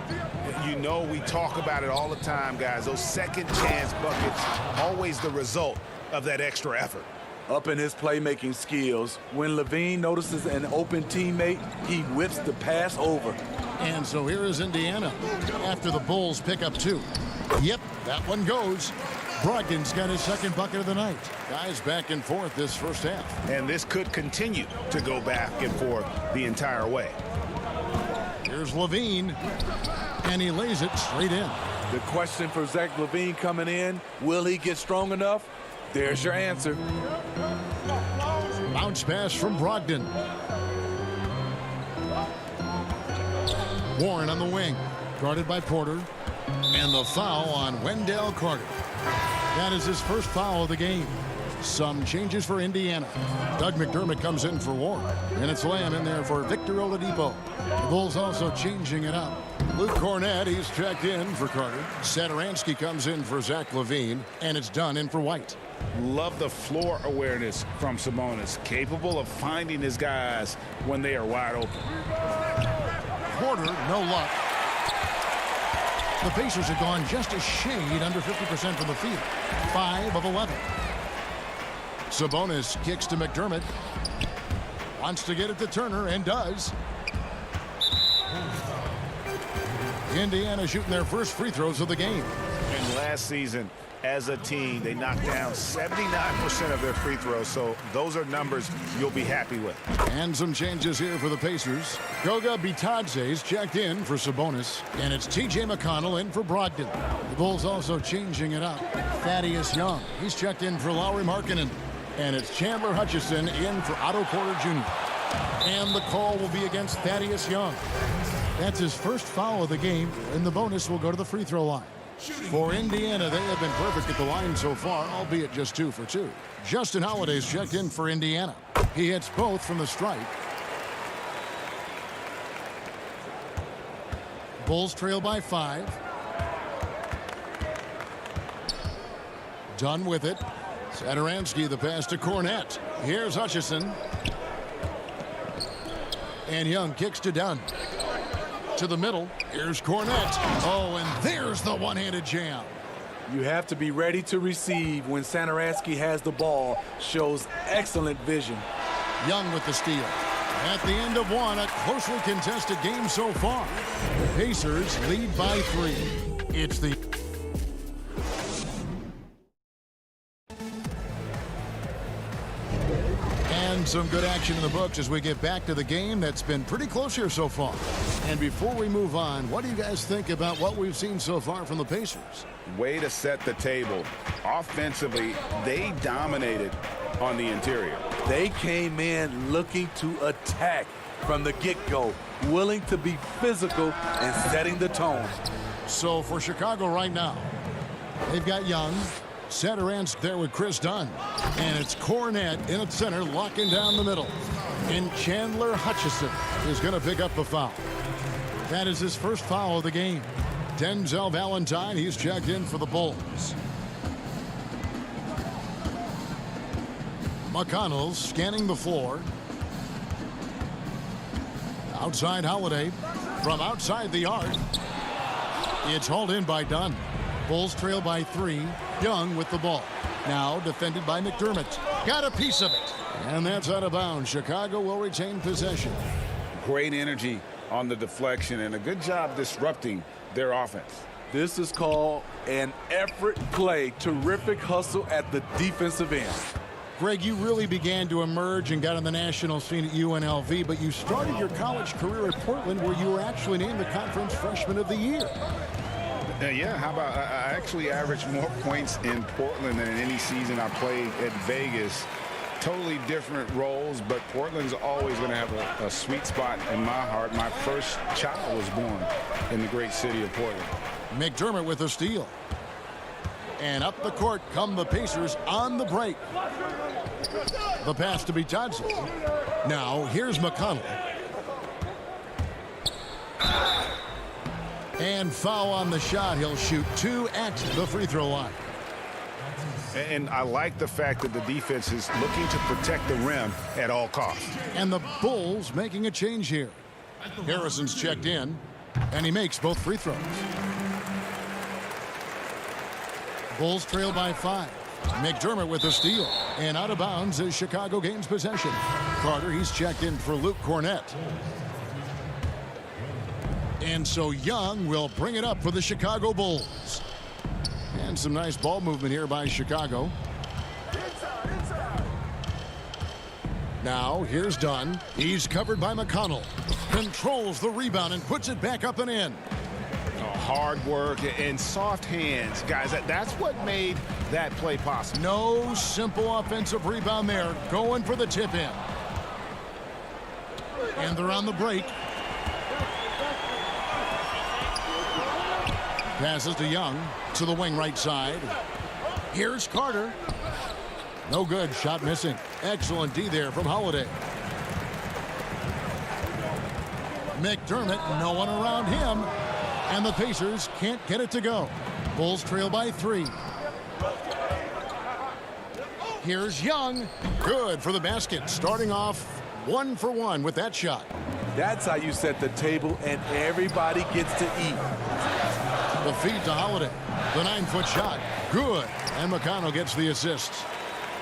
You know, we talk about it all the time, guys. Those second chance buckets, always the result of that extra effort. Up in his playmaking skills, when Levine notices an open teammate, he whips the pass over. And so here is Indiana after the Bulls pick up 2. Yep, that one goes. Brogdon's got his second bucket of the night. Guys back and forth this first half. And this could continue to go back and forth the entire way. Here's Levine, and he lays it straight in. The question for Zach Levine coming in, will he get strong enough? There's your answer. Bounce pass from Brogdon. Warren on the wing, guarded by Porter. And the foul on Wendell Carter. That is his first foul of the game. Some changes for Indiana. Doug McDermott comes in for Warren. And it's Lamb in there for Victor Oladipo. The Bulls also changing it up. Luke Cornett, he's checked in for Carter. Saturansky comes in for Zach Levine, and it's done in for White. Love the floor awareness from Sabonis, capable of finding his guys when they are wide open. Porter, no luck. The Pacers have gone just a shade under 50% from the field. 5 of 11. Sabonis kicks to McDermott. Wants to get it to Turner and does. Indiana shooting their first free throws of the game. And last season, as a team, they knocked down 79% of their free throws, so those are numbers you'll be happy with. And some changes here for the Pacers. Goga Bitadze's checked in for Sabonis, and it's T.J. McConnell in for Brogdon. The Bulls also changing it up. Thaddeus Young, he's checked in for Lauri Markkanen, and it's Chandler Hutchison in for Otto Porter Jr. And the call will be against Thaddeus Young. That's his first foul of the game, and the bonus will go to the free throw line. For Indiana, they have been perfect at the line so far, albeit just 2 for 2. Justin Holiday's checked in for Indiana. He hits both from the stripe. Bulls trail by 5. Done with it. Saturansky, the pass to Cornett. Here's Hutchison. And Young kicks to Dunn. To the middle. Here's Cornett. Oh, and there's the one-handed jam. You have to be ready to receive when Saturansky has the ball. Shows excellent vision. Young with the steal. At the end of one, a closely contested game so far. The Pacers lead by 3. It's the... And some good action in the books as we get back to the game that's been pretty close here so far. And before we move on, what do you guys think about what we've seen so far from the Pacers? Way to set the table. Offensively, they dominated on the interior. They came in looking to attack from the get-go, willing to be physical and setting the tone. So for Chicago right now, they've got Young, Saturansky there with Chris Dunn, and it's Cornett in at center, locking down the middle. And Chandler Hutchison is going to pick up the foul. That is his first foul of the game. Denzel Valentine, he's checked in for the Bulls. McConnell scanning the floor. Outside Holiday. From outside the arc. It's hauled in by Dunn. Bulls trail by 3. Young with the ball. Now defended by McDermott. Got a piece of it. And that's out of bounds. Chicago will retain possession. Great energy on the deflection and a good job disrupting their offense. This is called an effort play. Terrific hustle at the defensive end. Greg, you really began to emerge and got on the national scene at UNLV, but you started your college career at Portland where you were actually named the Conference Freshman of the Year. Yeah, how about I actually averaged more points in Portland than in any season I played at Vegas. Totally different roles, but Portland's always going to have a sweet spot in my heart. My first child was born in the great city of Portland. McDermott with a steal. And up the court come the Pacers on the break. The pass to Bitadze. Now here's McConnell. And foul on the shot. He'll shoot 2 at the free throw line. And I like the fact that the defense is looking to protect the rim at all costs. And the Bulls making a change here. Harrison's checked in, and he makes both free throws. Bulls trail by 5. McDermott with the steal. And out of bounds as Chicago gains possession. Carter, he's checked in for Luke Cornett. And so Young will bring it up for the Chicago Bulls. And some nice ball movement here by Chicago. Now here's Dunn. He's covered by McConnell. Controls the rebound and puts it back up and in. Hard work and soft hands, guys. That's what made that play possible. No simple offensive rebound there. Going for the tip in. And they're on the break. Passes to Young to the wing right side. Here's Carter. No good. Shot missing. Excellent D there from Holiday. McDermott, no one around him. And the Pacers can't get it to go. Bulls trail by 3. Here's Young. Good for the basket. Starting off 1 for 1 with that shot. That's how you set the table, and everybody gets to eat. The feed to Holiday. The 9-foot shot. Good. And McConnell gets the assist.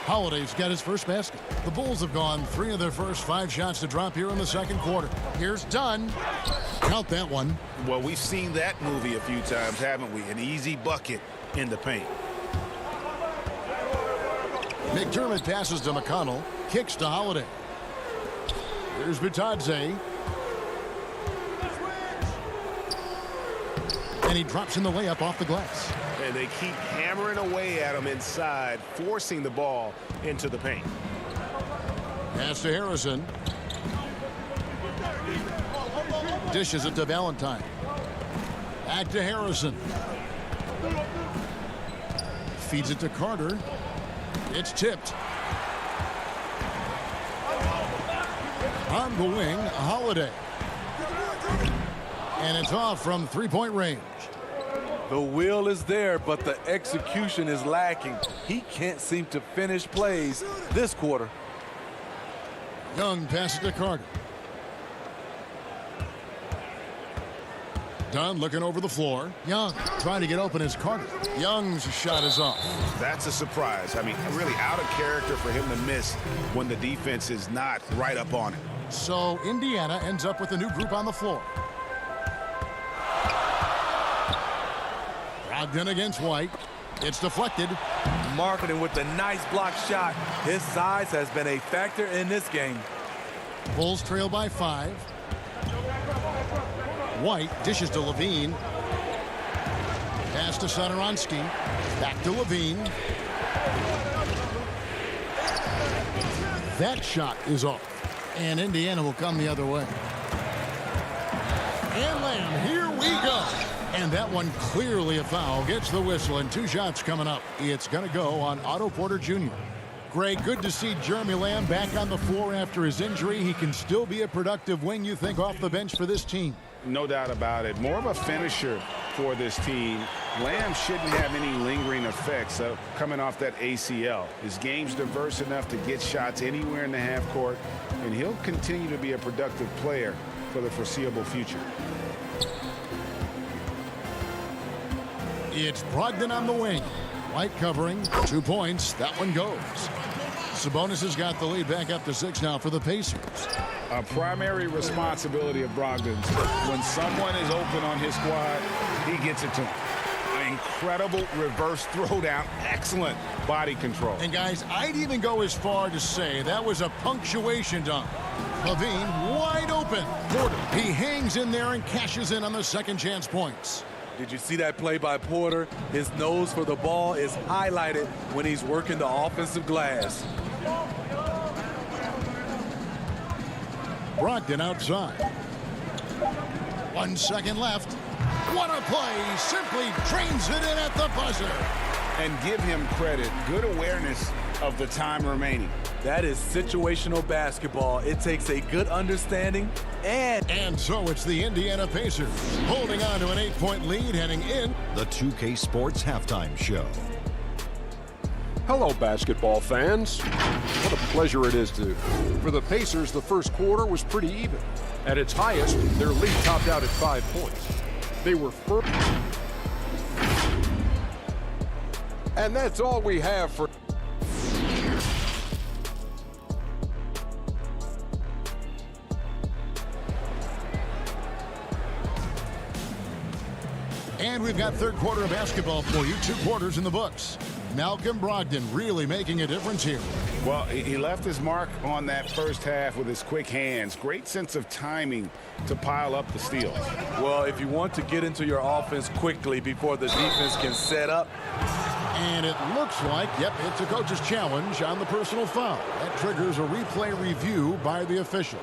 Holiday's got his first basket. The Bulls have gone 3 of their first 5 shots to drop here in the second quarter. Here's Dunn. Count that one. Well, we've seen that movie a few times, haven't we? An easy bucket in the paint. McDermott passes to McConnell. Kicks to Holiday. Here's Bitadze. And he drops in the layup off the glass. And they keep hammering away at him inside, forcing the ball into the paint. Pass to Harrison. Dishes it to Valentine. Back to Harrison. Feeds it to Carter. It's tipped. On the wing, Holiday. And it's off from 3-point range. The will is there, but the execution is lacking. He can't seem to finish plays this quarter. Young passes to Carter. Dunn looking over the floor. Young trying to get open as Carter. Young's shot is off. That's a surprise. I mean, really out of character for him to miss when the defense is not right up on it. So Indiana ends up with a new group on the floor. Brogdon against White. It's deflected. Marketing with the nice block shot. His size has been a factor in this game. Bulls trail by 5. White dishes to Levine. Pass to Satoransky. Back to Levine. That shot is off. And Indiana will come the other way. And Lamb, here we go. And that one clearly a foul. Gets the whistle, and 2 shots coming up. It's going to go on Otto Porter Jr. Greg, good to see Jeremy Lamb back on the floor after his injury. He can still be a productive wing, you think, off the bench for this team. No doubt about it. More of a finisher for this team. Lamb shouldn't have any lingering effects coming off that ACL. His game's diverse enough to get shots anywhere in the half court, and he'll continue to be a productive player for the foreseeable future. It's Brogdon on the wing. White covering. 2 points. That one goes. Sabonis has got the lead back up to 6 now for the Pacers. A primary responsibility of Brogdon's. When someone is open on his squad, he gets it to him. An incredible reverse throwdown. Excellent body control. And guys, I'd even go as far to say that was a punctuation dunk. Levine wide open. Porter, he hangs in there and cashes in on the second chance points. Did you see that play by Porter? His nose for the ball is highlighted when he's working the offensive glass. Brogdon outside. 1 second left. What a play. Simply drains it in at the buzzer. And give him credit. Good awareness of the time remaining. That is situational basketball. It takes a good understanding and so it's the Indiana Pacers holding on to an 8-point lead heading in. The 2K Sports Halftime Show. Hello, basketball fans. What a pleasure it is to. For the Pacers, the first quarter was pretty even. At its highest, their lead topped out at 5 points. They were first. And that's all we have for. And we've got third quarter of basketball for you. 2 quarters in the books. Malcolm Brogdon really making a difference here. Well, he left his mark on that first half with his quick hands. Great sense of timing to pile up the steals. Well, if you want to get into your offense quickly before the defense can set up. And it looks like, yep, it's a coach's challenge on the personal foul. That triggers a replay review by the officials.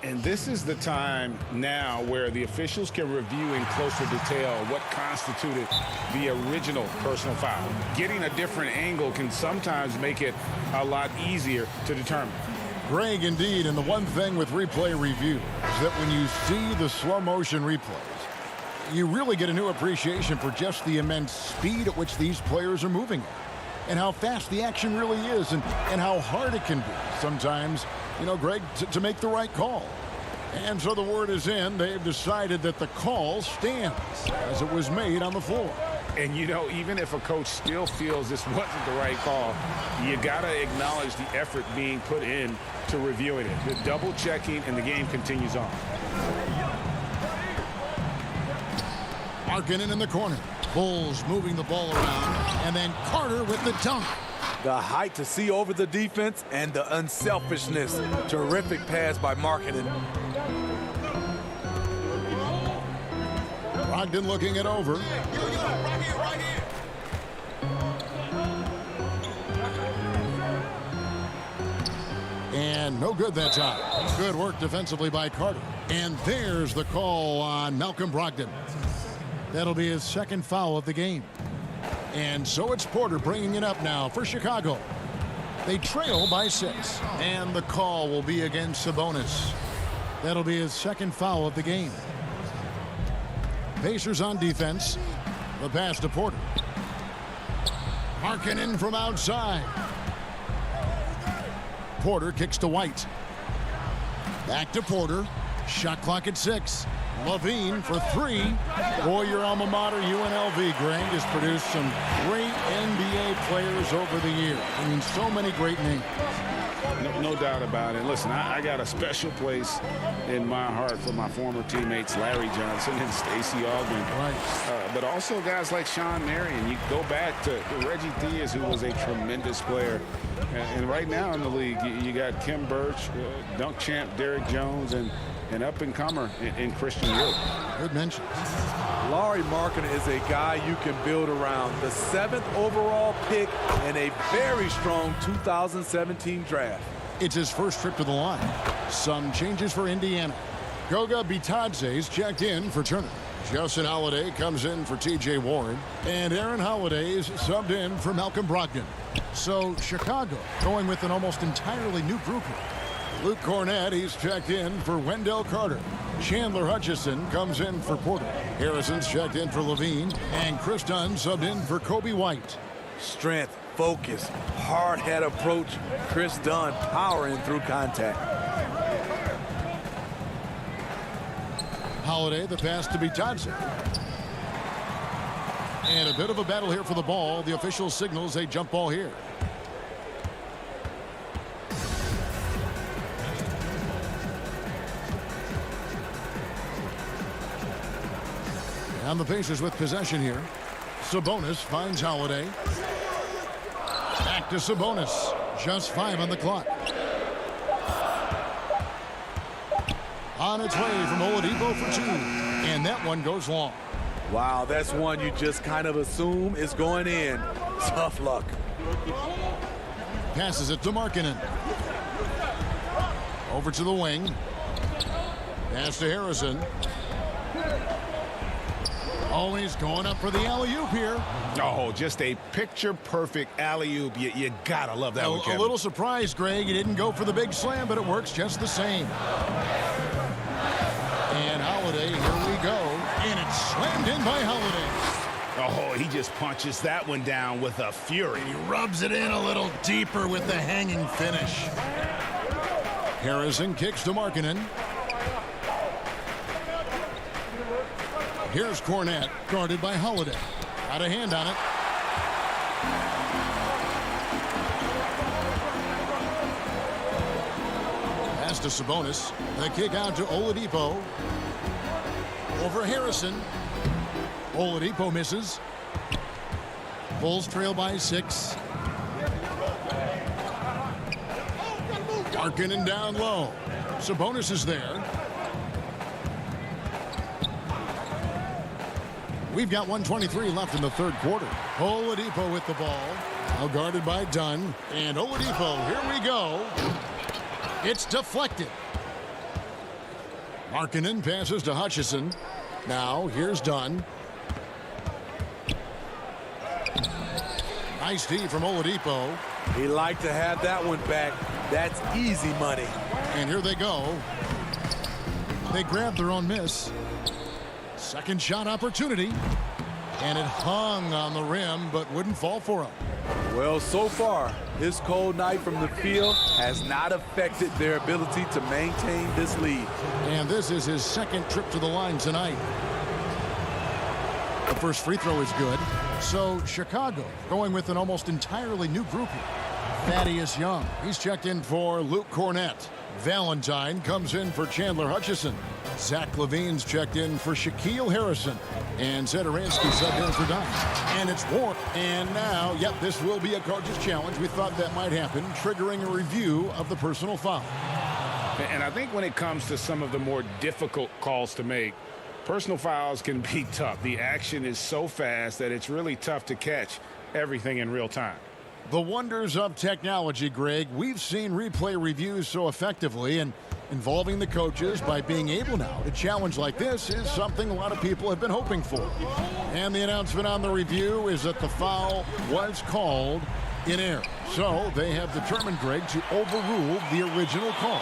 And this is the time now where the officials can review in closer detail what constituted the original personal foul. Getting a different angle can sometimes make it a lot easier to determine. Greg, indeed, and the one thing with replay review is that when you see the slow motion replays, you really get a new appreciation for just the immense speed at which these players are moving at, and how fast the action really is, and how hard it can be sometimes, you know, Greg, to make the right call. And so the word is in. They've decided that the call stands as it was made on the floor. And, you know, even if a coach still feels this wasn't the right call, you got to acknowledge the effort being put in to reviewing it. The double checking, and the game continues on. Markkanen in the corner. Bulls moving the ball around, and then Carter with the dunk. The height to see over the defense and the unselfishness. Terrific pass by Markkanen. Brogdon looking it over. And no good that time. Good work defensively by Carter. And there's the call on Malcolm Brogdon. That'll be his second foul of the game. And so it's Porter bringing it up now for Chicago. They trail by 6. And the call will be against Sabonis. That'll be his second foul of the game. Pacers on defense. The pass to Porter. Markkanen from outside. Porter kicks to White. Back to Porter. Shot clock at 6. Levine for 3. Boy, your alma mater, UNLV, Greg, has produced some great NBA players over the years. I mean, so many great names. No doubt about it. Listen, I got a special place in my heart for my former teammates Larry Johnson and Stacey Augmon. Right. But also guys like Sean Marion. You go back to Reggie Diaz, who was a tremendous player. And right now in the league, you got Kim Birch, dunk champ Derrick Jones, and an up-and-comer in Christian Wood. Good mention. Lauri Markkanen is a guy you can build around. The 7th overall pick in a very strong 2017 draft. It's his first trip to the line. Some changes for Indiana. Goga Bitadze's checked in for Turner. Justin Holiday comes in for T.J. Warren. And Aaron Holiday is subbed in for Malcolm Brogdon. So Chicago going with an almost entirely new group here. Luke Cornett, he's checked in for Wendell Carter. Chandler Hutchison comes in for Porter. Harrison's checked in for Levine. And Chris Dunn subbed in for Kobe White. Strength, focus, hard head approach. Chris Dunn powering through contact. Holiday, the pass to Bitadze. And a bit of a battle here for the ball. The official signals a jump ball here. And the Pacers with possession here. Sabonis finds Holiday. Back to Sabonis. Just 5 on the clock. On its way from Oladipo for 2. And that one goes long. Wow, that's one you just kind of assume is going in. Tough luck. Passes it to Markkanen. Over to the wing. Pass to Harrison. Oh, he's going up for the alley-oop here. Oh, just a picture-perfect alley-oop. You gotta love that one, Kevin. A little surprised, Greg. He didn't go for the big slam, but it works just the same. And Holiday, here we go. And it's slammed in by Holiday. Oh, he just punches that one down with a fury. He rubs it in a little deeper with the hanging finish. Harrison kicks to Markkanen. Here's Cornett, guarded by Holiday. Got a hand on it. Pass to Sabonis. The kick out to Oladipo. Over Harrison. Oladipo misses. Bulls trail by 6. Markkanen down low. Sabonis is there. We've got 1:23 left in the third quarter. Oladipo with the ball. Now guarded by Dunn. And Oladipo, here we go. It's deflected. Markkanen passes to Hutchison. Now here's Dunn. Nice D from Oladipo. He liked to have that one back. That's easy money. And here they go. They grab their own miss. Second shot opportunity. And it hung on the rim, but wouldn't fall for him. Well, so far, his cold night from the field has not affected their ability to maintain this lead. And this is his second trip to the line tonight. The first free throw is good. So Chicago going with an almost entirely new group here. Thaddeus Young, he's checked in for Luke Cornett. Valentine comes in for Chandler Hutchison. Zach LaVine's checked in for Shaquille Harrison. And Zedaransky subbed in for Don. And it's Warren. And now, yep, this will be a coach's challenge. We thought that might happen, triggering a review of the personal foul. And I think when it comes to some of the more difficult calls to make, personal fouls can be tough. The action is so fast that it's really tough to catch everything in real time. The wonders of technology, Greg. We've seen replay reviews so effectively, and involving the coaches by being able now to challenge like this is something a lot of people have been hoping for. And the announcement on the review is that the foul was called in error. So they have determined, Greg, to overrule the original call.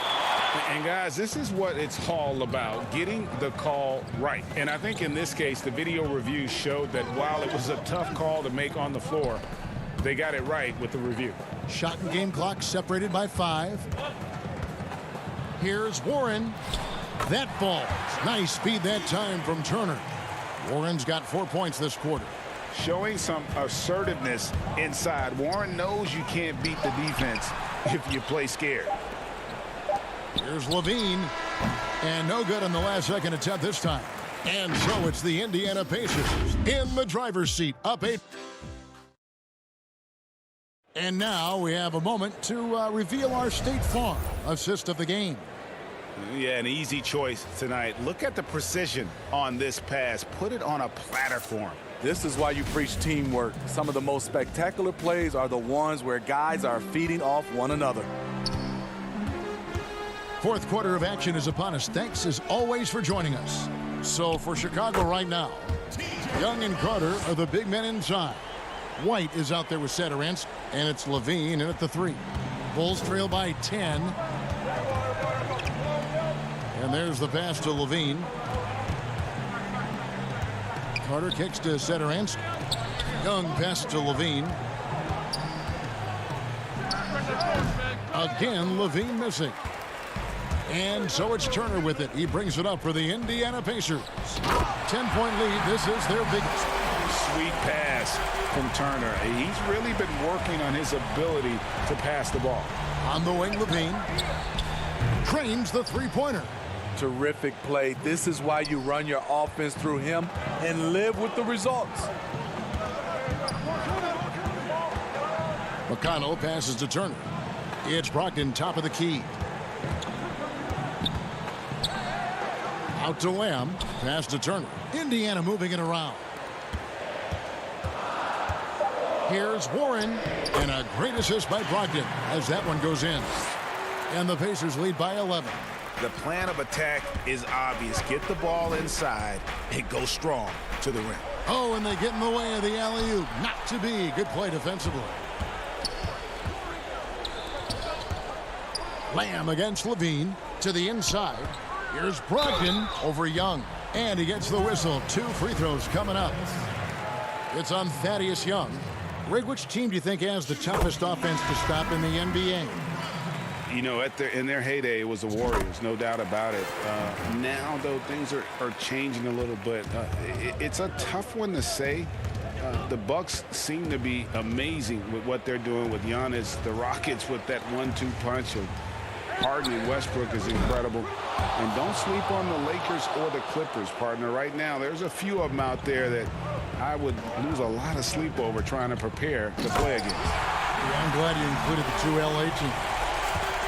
And guys, this is what it's all about, getting the call right. And I think in this case, the video review showed that while it was a tough call to make on the floor, they got it right with the review. Shot and game clock separated by 5. Here's Warren. That falls. Nice speed that time from Turner. Warren's got 4 points this quarter. Showing some assertiveness inside. Warren knows you can't beat the defense if you play scared. Here's Levine. And no good on the last second attempt this time. And so it's the Indiana Pacers in the driver's seat, up 8. And now we have a moment to reveal our State Farm assist of the game. Yeah, an easy choice tonight. Look at the precision on this pass. Put it on a platter for him. This is why you preach teamwork. Some of the most spectacular plays are the ones where guys are feeding off one another. Fourth quarter of action is upon us. Thanks as always for joining us. So for Chicago right now, Young and Carter are the big men inside. White is out there with Zedaransky, and it's Levine in at the 3. Bulls trail by 10. And there's the pass to Levine. Carter kicks to Zedaransky. Young pass to Levine. Again, Levine missing. And so it's Turner with it. He brings it up for the Indiana Pacers. 10-point lead. This is their biggest. Sweet pass from Turner. He's really been working on his ability to pass the ball. On the wing, Levine trains the three-pointer. Terrific play. This is why you run your offense through him and live with the results. McConnell passes to Turner. It's Brogdon, top of the key. Out to Lamb. Pass to Turner. Indiana moving it around. Here's Warren. And a great assist by Brogdon as that one goes in. And the Pacers lead by 11. The plan of attack is obvious. Get the ball inside and go strong to the rim. Oh, and they get in the way of the alley-oop. Not to be. Good play defensively. Lamb against Levine to the inside. Here's Brogdon over Young. And he gets the whistle. 2 free throws coming up. It's on Thaddeus Young. Rig, which team do you think has the toughest offense to stop in the NBA? You know, in their heyday, it was the Warriors, no doubt about it. Now, though, things are changing a little bit. It's a tough one to say. The Bucks seem to be amazing with what they're doing with Giannis. The Rockets with that 1-2 punch of Harden and Westbrook is incredible. And don't sleep on the Lakers or the Clippers, partner. Right now, there's a few of them out there that I would lose a lot of sleep over trying to prepare to play against. Yeah, I'm glad you included the 2 LA teams.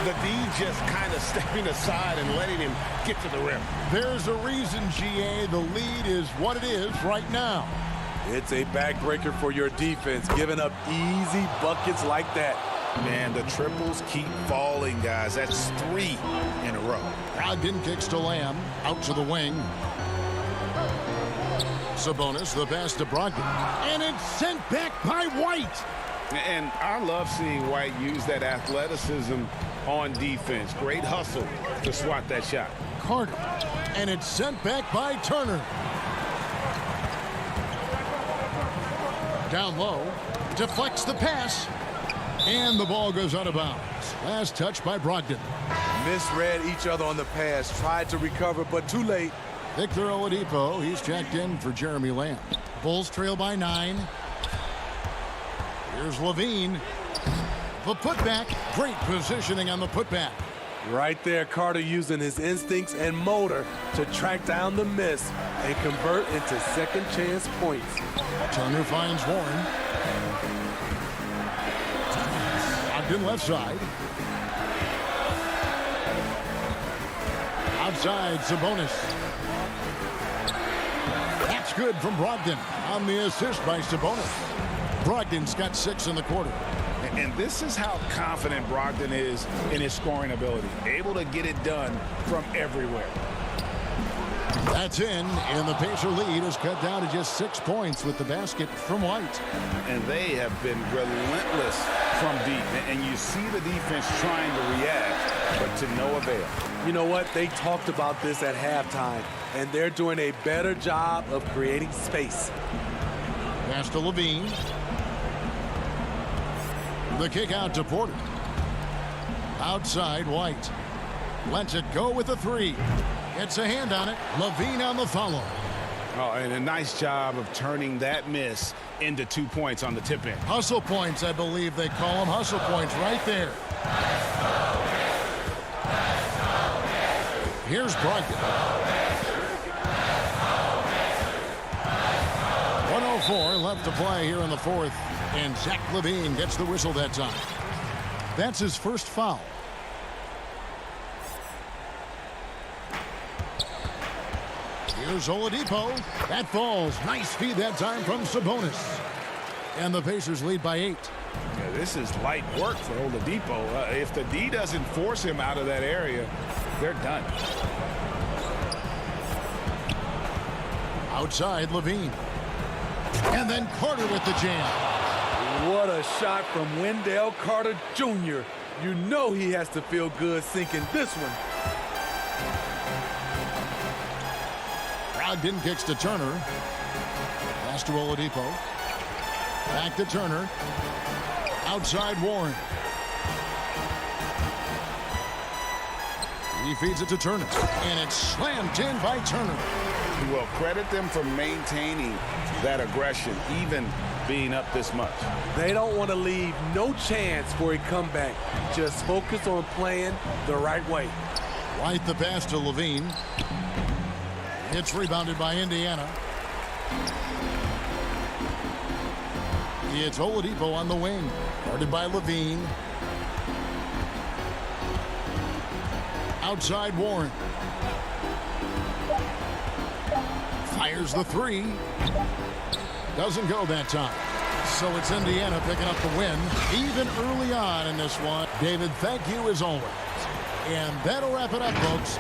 The D just kind of stepping aside and letting him get to the rim. There's a reason, GA. The lead is what it is right now. It's a backbreaker for your defense, giving up easy buckets like that. Man, the triples keep falling, guys. That's 3 in a row. Brogdon kicks to Lamb. Out to the wing. Sabonis, the pass to Brogdon. And it's sent back by White. And I love seeing White use that athleticism on defense. Great hustle to swat that shot. Carter, and it's sent back by Turner. Down low, deflects the pass, and the ball goes out of bounds. Last touch by Brogdon. Misread each other on the pass, tried to recover, but too late. Victor Oladipo, he's checked in for Jeremy Lamb. Bulls trail by 9. Here's Levine. The putback, great positioning on the putback. Right there, Carter using his instincts and motor to track down the miss and convert into second chance points. Turner finds Warren. Ogden left side. Outside, Sabonis. That's good from Brogdon on the assist by Sabonis. Brogdon's got 6 in the quarter. And this is how confident Brogdon is in his scoring ability. Able to get it done from everywhere. That's in, and the Pacer lead is cut down to just 6 points with the basket from White. And they have been relentless from deep. And you see the defense trying to react, but to no avail. You know what? They talked about this at halftime, and they're doing a better job of creating space. Pass to Levine. The kick out to Porter. Outside, White. Lets it go with a 3. Gets a hand on it. Levine on the follow. Oh, and a nice job of turning that miss into 2 points on the tip in. Hustle points, I believe they call them. Hustle points right there. Here's Brogdon. 1:04 left to play here in the fourth. And Zach Levine gets the whistle that time. That's his first foul. Here's Oladipo. That falls. Nice feed that time from Sabonis. And the Pacers lead by 8. Yeah, this is light work for Oladipo. If the D doesn't force him out of that area, they're done. Outside, Levine. And then Carter with the jam. What a shot from Wendell Carter Jr. You know he has to feel good sinking this one. Brogdon kicks to Turner. Pass to Oladipo. Back to Turner. Outside Warren. He feeds it to Turner. And it's slammed in by Turner. Well, credit them for maintaining that aggression, even being up this much. They don't want to leave no chance for a comeback. Just focus on playing the right way. White the pass to Levine. It's rebounded by Indiana. It's Oladipo on the wing. Guarded by Levine. Outside Warren. Fires the 3. Doesn't go that time. So it's Indiana picking up the win, even early on in this one. David, thank you as always. And that'll wrap it up, folks.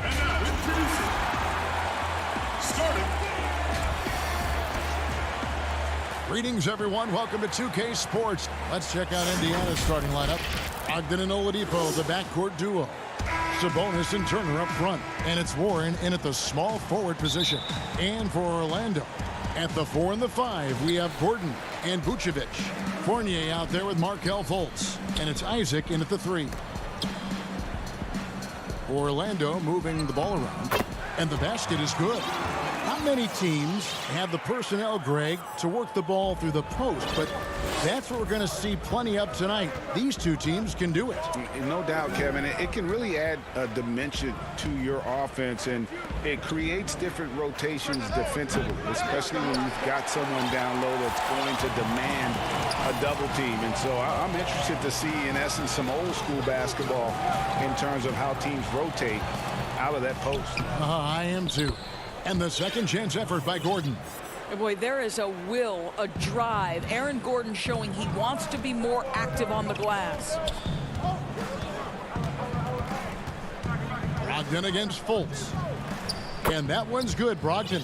And now introducing, starting. Greetings, everyone. Welcome to 2K Sports. Let's check out Indiana's starting lineup. Ogden and Oladipo, the backcourt duo. Sabonis and Turner up front. And it's Warren in at the small forward position. And for Orlando, at the 4 and the 5, we have Gordon and Vucevic. Fournier out there with Markelle Fultz. And it's Isaac in at the 3. Orlando moving the ball around. And the basket is good. Not many teams have the personnel, Greg, to work the ball through the post, but that's what we're going to see plenty of tonight. These two teams can do it. No doubt, Kevin. It can really add a dimension to your offense, and it creates different rotations defensively, especially when you've got someone down low that's going to demand a double team. And so I'm interested to see, in essence, some old school basketball in terms of how teams rotate out of that post. I am too. And the second chance effort by Gordon. Boy, there is a will, a drive. Aaron Gordon showing he wants to be more active on the glass. Brogdon against Fultz. And that one's good, Brogdon.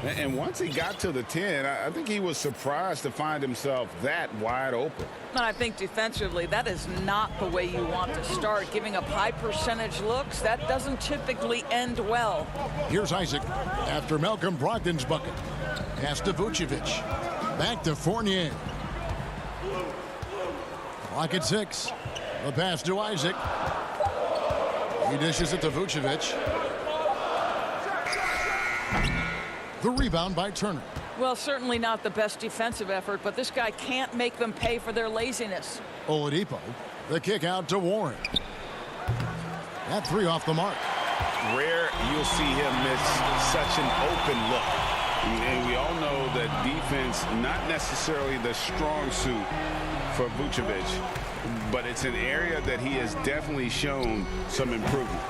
And once he got to the 10, I think he was surprised to find himself that wide open. I think defensively, that is not the way you want to start. Giving up high percentage looks, that doesn't typically end well. Here's Isaac after Malcolm Brogdon's bucket. Pass to Vucevic. Back to Fournier. Clock at 6. The pass to Isaac. He dishes it to Vucevic. The rebound by Turner. Well, certainly not the best defensive effort, but this guy can't make them pay for their laziness. Oladipo, the kick out to Warren. That 3 off the mark. Rare you'll see him miss such an open look. And we all know that defense, not necessarily the strong suit for Vucevic, but it's an area that he has definitely shown some improvement.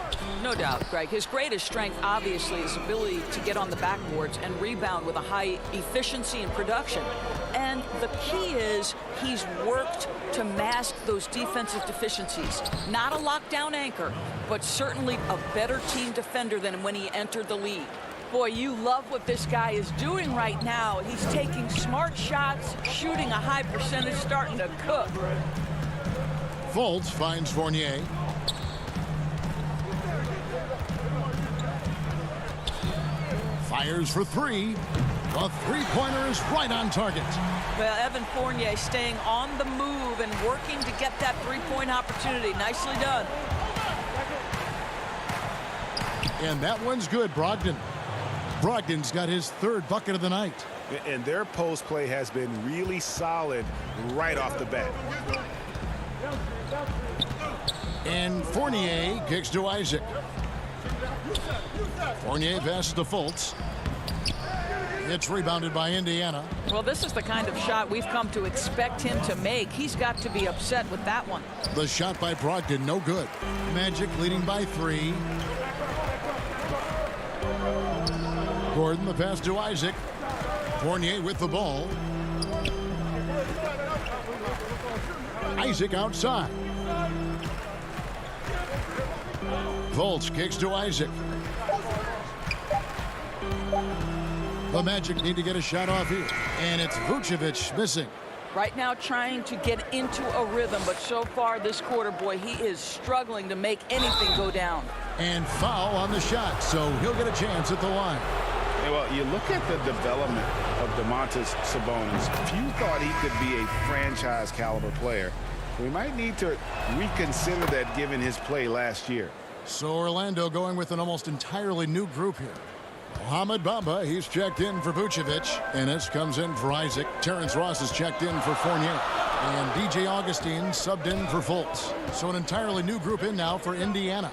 No doubt, Greg. His greatest strength, obviously, is ability to get on the backboards and rebound with a high efficiency and production. And the key is he's worked to mask those defensive deficiencies. Not a lockdown anchor, but certainly a better team defender than when he entered the league. Boy, you love what this guy is doing right now. He's taking smart shots, shooting a high percentage, starting to cook. Fultz finds Fournier. Fires for 3. The three-pointer is right on target. Well, Evan Fournier staying on the move and working to get that three-point opportunity. Nicely done. And that one's good, Brogdon. Brogdon's got his 3rd bucket of the night. And their post play has been really solid right off the bat. And Fournier kicks to Isaac. Fournier passes to Fultz. It's rebounded by Indiana. Well, this is the kind of shot we've come to expect him to make. He's got to be upset with that one. The shot by Brogdon, no good. Magic leading by 3. Gordon, the pass to Isaac. Fournier with the ball. Isaac outside. Fultz kicks to Isaac. The Magic need to get a shot off here. And it's Vucevic missing. Right now trying to get into a rhythm, but so far this quarter, boy, he is struggling to make anything go down. And foul on the shot, so he'll get a chance at the line. Well, you look at the development of Domantas Sabonis. Few thought he could be a franchise caliber player. We might need to reconsider that given his play last year. So Orlando going with an almost entirely new group here. Mohamed Bamba, he's checked in for Vucevic. Ennis comes in for Isaac. Terrence Ross is checked in for Fournier. And DJ Augustine subbed in for Fultz. So an entirely new group in now for Indiana.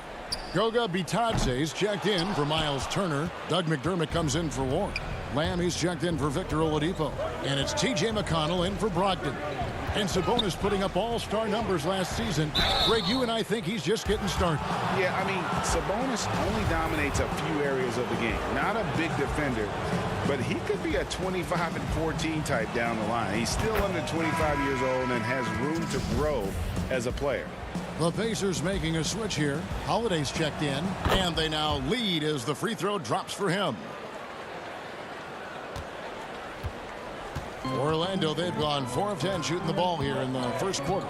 Goga Bitadze's checked in for Miles Turner. Doug McDermott comes in for Warren. Lamb, he's checked in for Victor Oladipo. And it's TJ McConnell in for Brogdon. And Sabonis putting up all-star numbers last season. Greg, you and I think he's just getting started. Yeah, I mean, Sabonis only dominates a few areas of the game. Not a big defender, but he could be a 25-14 type down the line. He's still under 25 years old and has room to grow as a player. The Pacers making a switch here. Holiday's checked in, and they now lead as the free throw drops for him. Orlando, they've gone 4 of 10 shooting the ball here in the first quarter.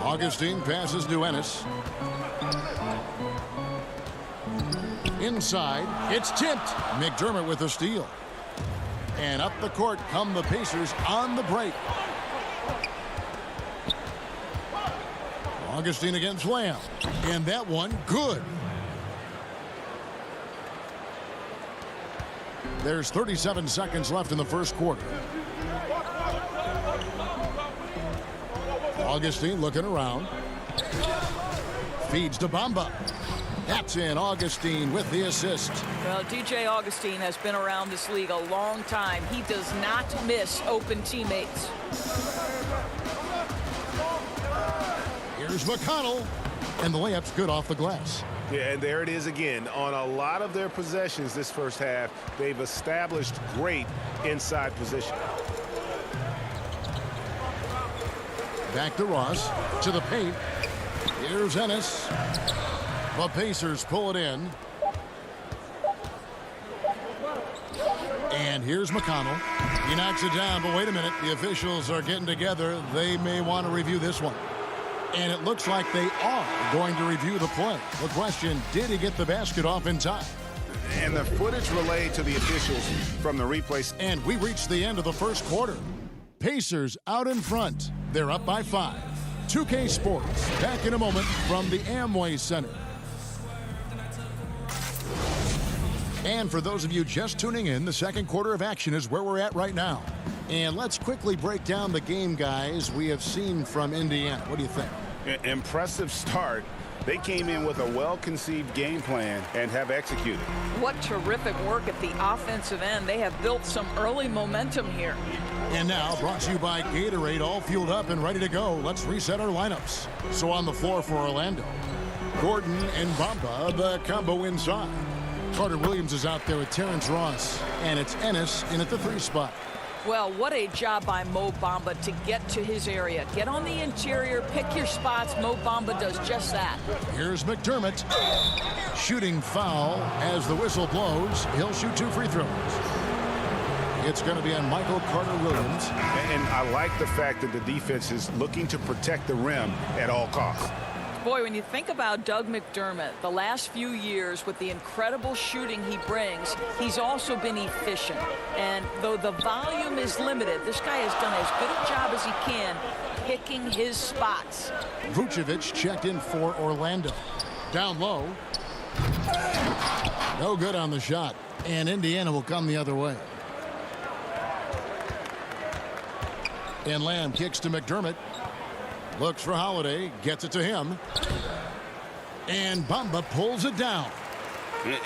Augustine passes to Ennis. Inside, it's tipped. McDermott with a steal. And up the court come the Pacers on the break. Augustine against Lamb. And that one, good. There's 37 seconds left in the first quarter. Augustine looking around. Feeds to Bamba. That's in. Augustine with the assist. Well, DJ Augustine has been around this league a long time. He does not miss open teammates. Here's McConnell. And the layup's good off the glass. Yeah, and there it is again. On a lot of their possessions this first half, they've established great inside position. Back to Ross. To the paint. Here's Ennis. The Pacers pull it in. And here's McConnell. He knocks it down, but wait a minute. The officials are getting together. They may want to review this one. And it looks like they are going to review the play. The question, did he get the basket off in time? And the footage relayed to the officials from the replay. And we reached the end of the first quarter. Pacers out in front. They're up by 5. 2K Sports back in a moment from the Amway Center. And for those of you just tuning in, the second quarter of action is where we're at right now. And let's quickly break down the game, guys, we have seen from Indiana. What do you think? Impressive start. They came in with a well-conceived game plan and have executed. What terrific work at the offensive end. They have built some early momentum here. And now, brought to you by Gatorade, all fueled up and ready to go. Let's reset our lineups. So on the floor for Orlando, Gordon and Bamba, the combo inside. Carter Williams is out there with Terrence Ross, and it's Ennis in at the 3 spot. Well, what a job by Mo Bamba to get to his area. Get on the interior, pick your spots. Mo Bamba does just that. Here's McDermott. Shooting foul as the whistle blows. He'll shoot 2 free throws. It's going to be on Michael Carter Williams. And I like the fact that the defense is looking to protect the rim at all costs. Boy, when you think about Doug McDermott, the last few years with the incredible shooting he brings, he's also been efficient. And though the volume is limited, this guy has done as good a job as he can picking his spots. Vucevic checked in for Orlando. Down low. No good on the shot. And Indiana will come the other way. And Lamb kicks to McDermott. Looks for Holiday, gets it to him. And Bamba pulls it down.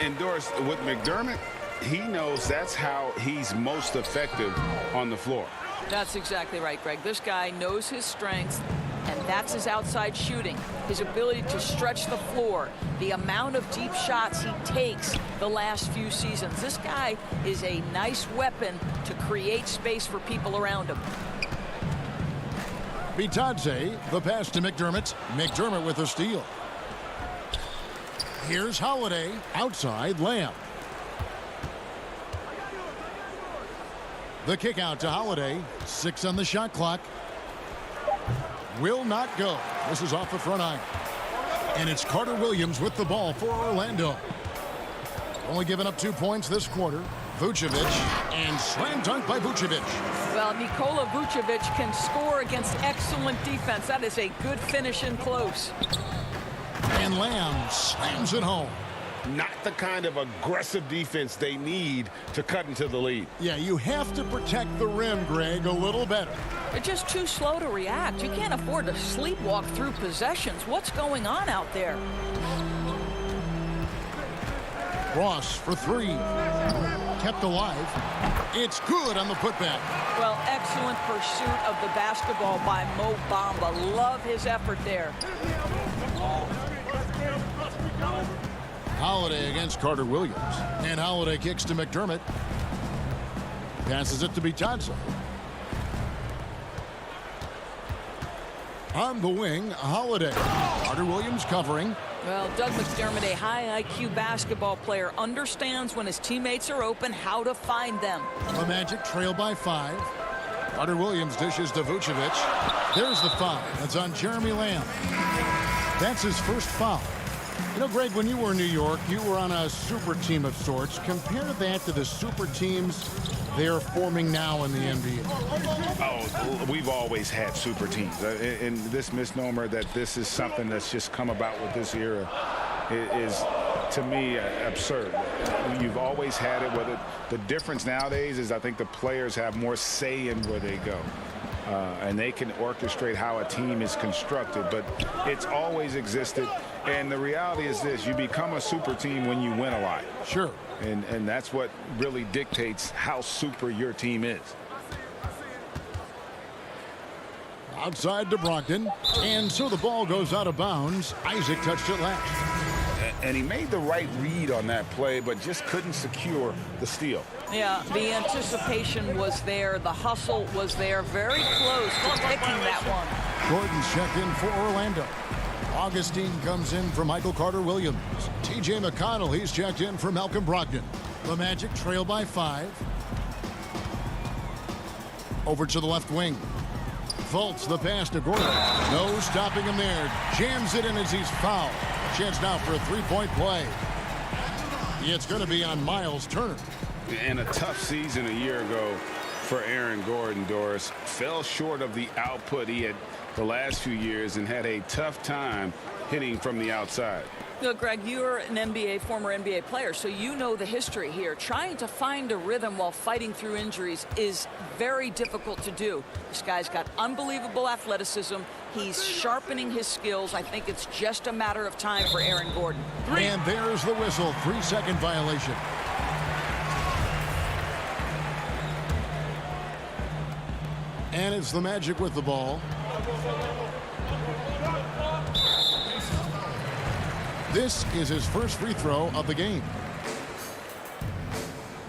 And Doris, with McDermott, he knows that's how he's most effective on the floor. That's exactly right, Greg. This guy knows his strengths, and that's his outside shooting. His ability to stretch the floor, the amount of deep shots he takes the last few seasons. This guy is a nice weapon to create space for people around him. Bitadze, the pass to McDermott. McDermott with a steal. Here's Holiday, outside Lamb. The kick out to Holiday. 6 on the shot clock. Will not go. This is off the front iron. And it's Carter Williams with the ball for Orlando. Only giving up 2 points this quarter. Vucevic, and slam dunk by Vucevic. Well, Nikola Vucevic can score against excellent defense. That is a good finish in close. And Lamb slams it home. Not the kind of aggressive defense they need to cut into the lead. Yeah, you have to protect the rim, Greg, a little better. They're just too slow to react. You can't afford to sleepwalk through possessions. What's going on out there? Ross for 3. Kept alive. It's good on the putback. Well, excellent pursuit of the basketball by Mo Bamba. Love his effort there. Holiday against Carter Williams. And Holiday kicks to McDermott. Passes it to Bitadze. On the wing, Holiday. Carter Williams covering. Well, Doug McDermott, a high IQ basketball player, understands when his teammates are open how to find them. The Magic trail by 5. Carter Williams dishes to Vucevic. There's the foul. That's on Jeremy Lamb. That's his first foul. You know, Greg, when you were in New York, you were on a super team of sorts. Compare that to the super teams they're forming now in the NBA. Oh, we've always had super teams. And this misnomer that this is something that's just come about with this era is, to me, absurd. You've always had it. Whether the difference nowadays is I think the players have more say in where they go. And they can orchestrate how a team is constructed, but it's always existed. And the reality is this: you become a super team when you win a lot. Sure. And that's what really dictates how super your team is. Outside to Brogdon, and so the ball goes out of bounds. Isaac touched it last. And he made the right read on that play, but just couldn't secure the steal. Yeah, the anticipation was there. The hustle was there. Very close to picking that one. Gordon's checked in for Orlando. Augustine comes in for Michael Carter Williams. T.J. McConnell, he's checked in for Malcolm Brogdon. The Magic trail by 5. Over to the left wing. Fultz, the pass to Gordon. No stopping him there. Jams it in as he's fouled. Chance now for a three-point play. It's going to be on Miles Turner. And a tough season a year ago for Aaron Gordon, Doris. Fell short of the output he had the last few years and had a tough time hitting from the outside. Look, Greg, you're an former NBA player, so you know the history here. Trying to find a rhythm while fighting through injuries is very difficult to do. This guy's got unbelievable athleticism. He's sharpening his skills. I think it's just a matter of time for Aaron Gordon. And there's the whistle. 3-second violation. And it's the Magic with the ball. This is his first free throw of the game.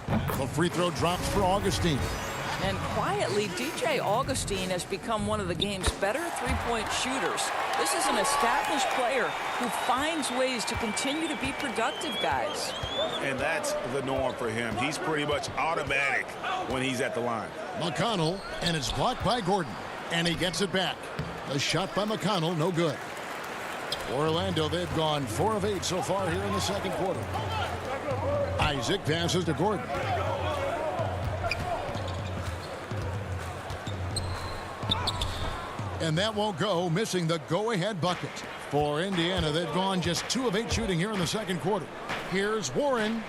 The free throw drops for Augustine. And quietly, DJ Augustine has become one of the game's better three-point shooters. This is an established player who finds ways to continue to be productive, guys. And that's the norm for him. He's pretty much automatic when he's at the line. McConnell, and it's blocked by Gordon. And he gets it back. The shot by McConnell, no good. Orlando, they've gone 4 of 8 so far here in the second quarter. Isaac passes to Gordon. And that won't go, missing the go-ahead bucket. For Indiana, they've gone just 2 of 8 shooting here in the second quarter. Here's Warren.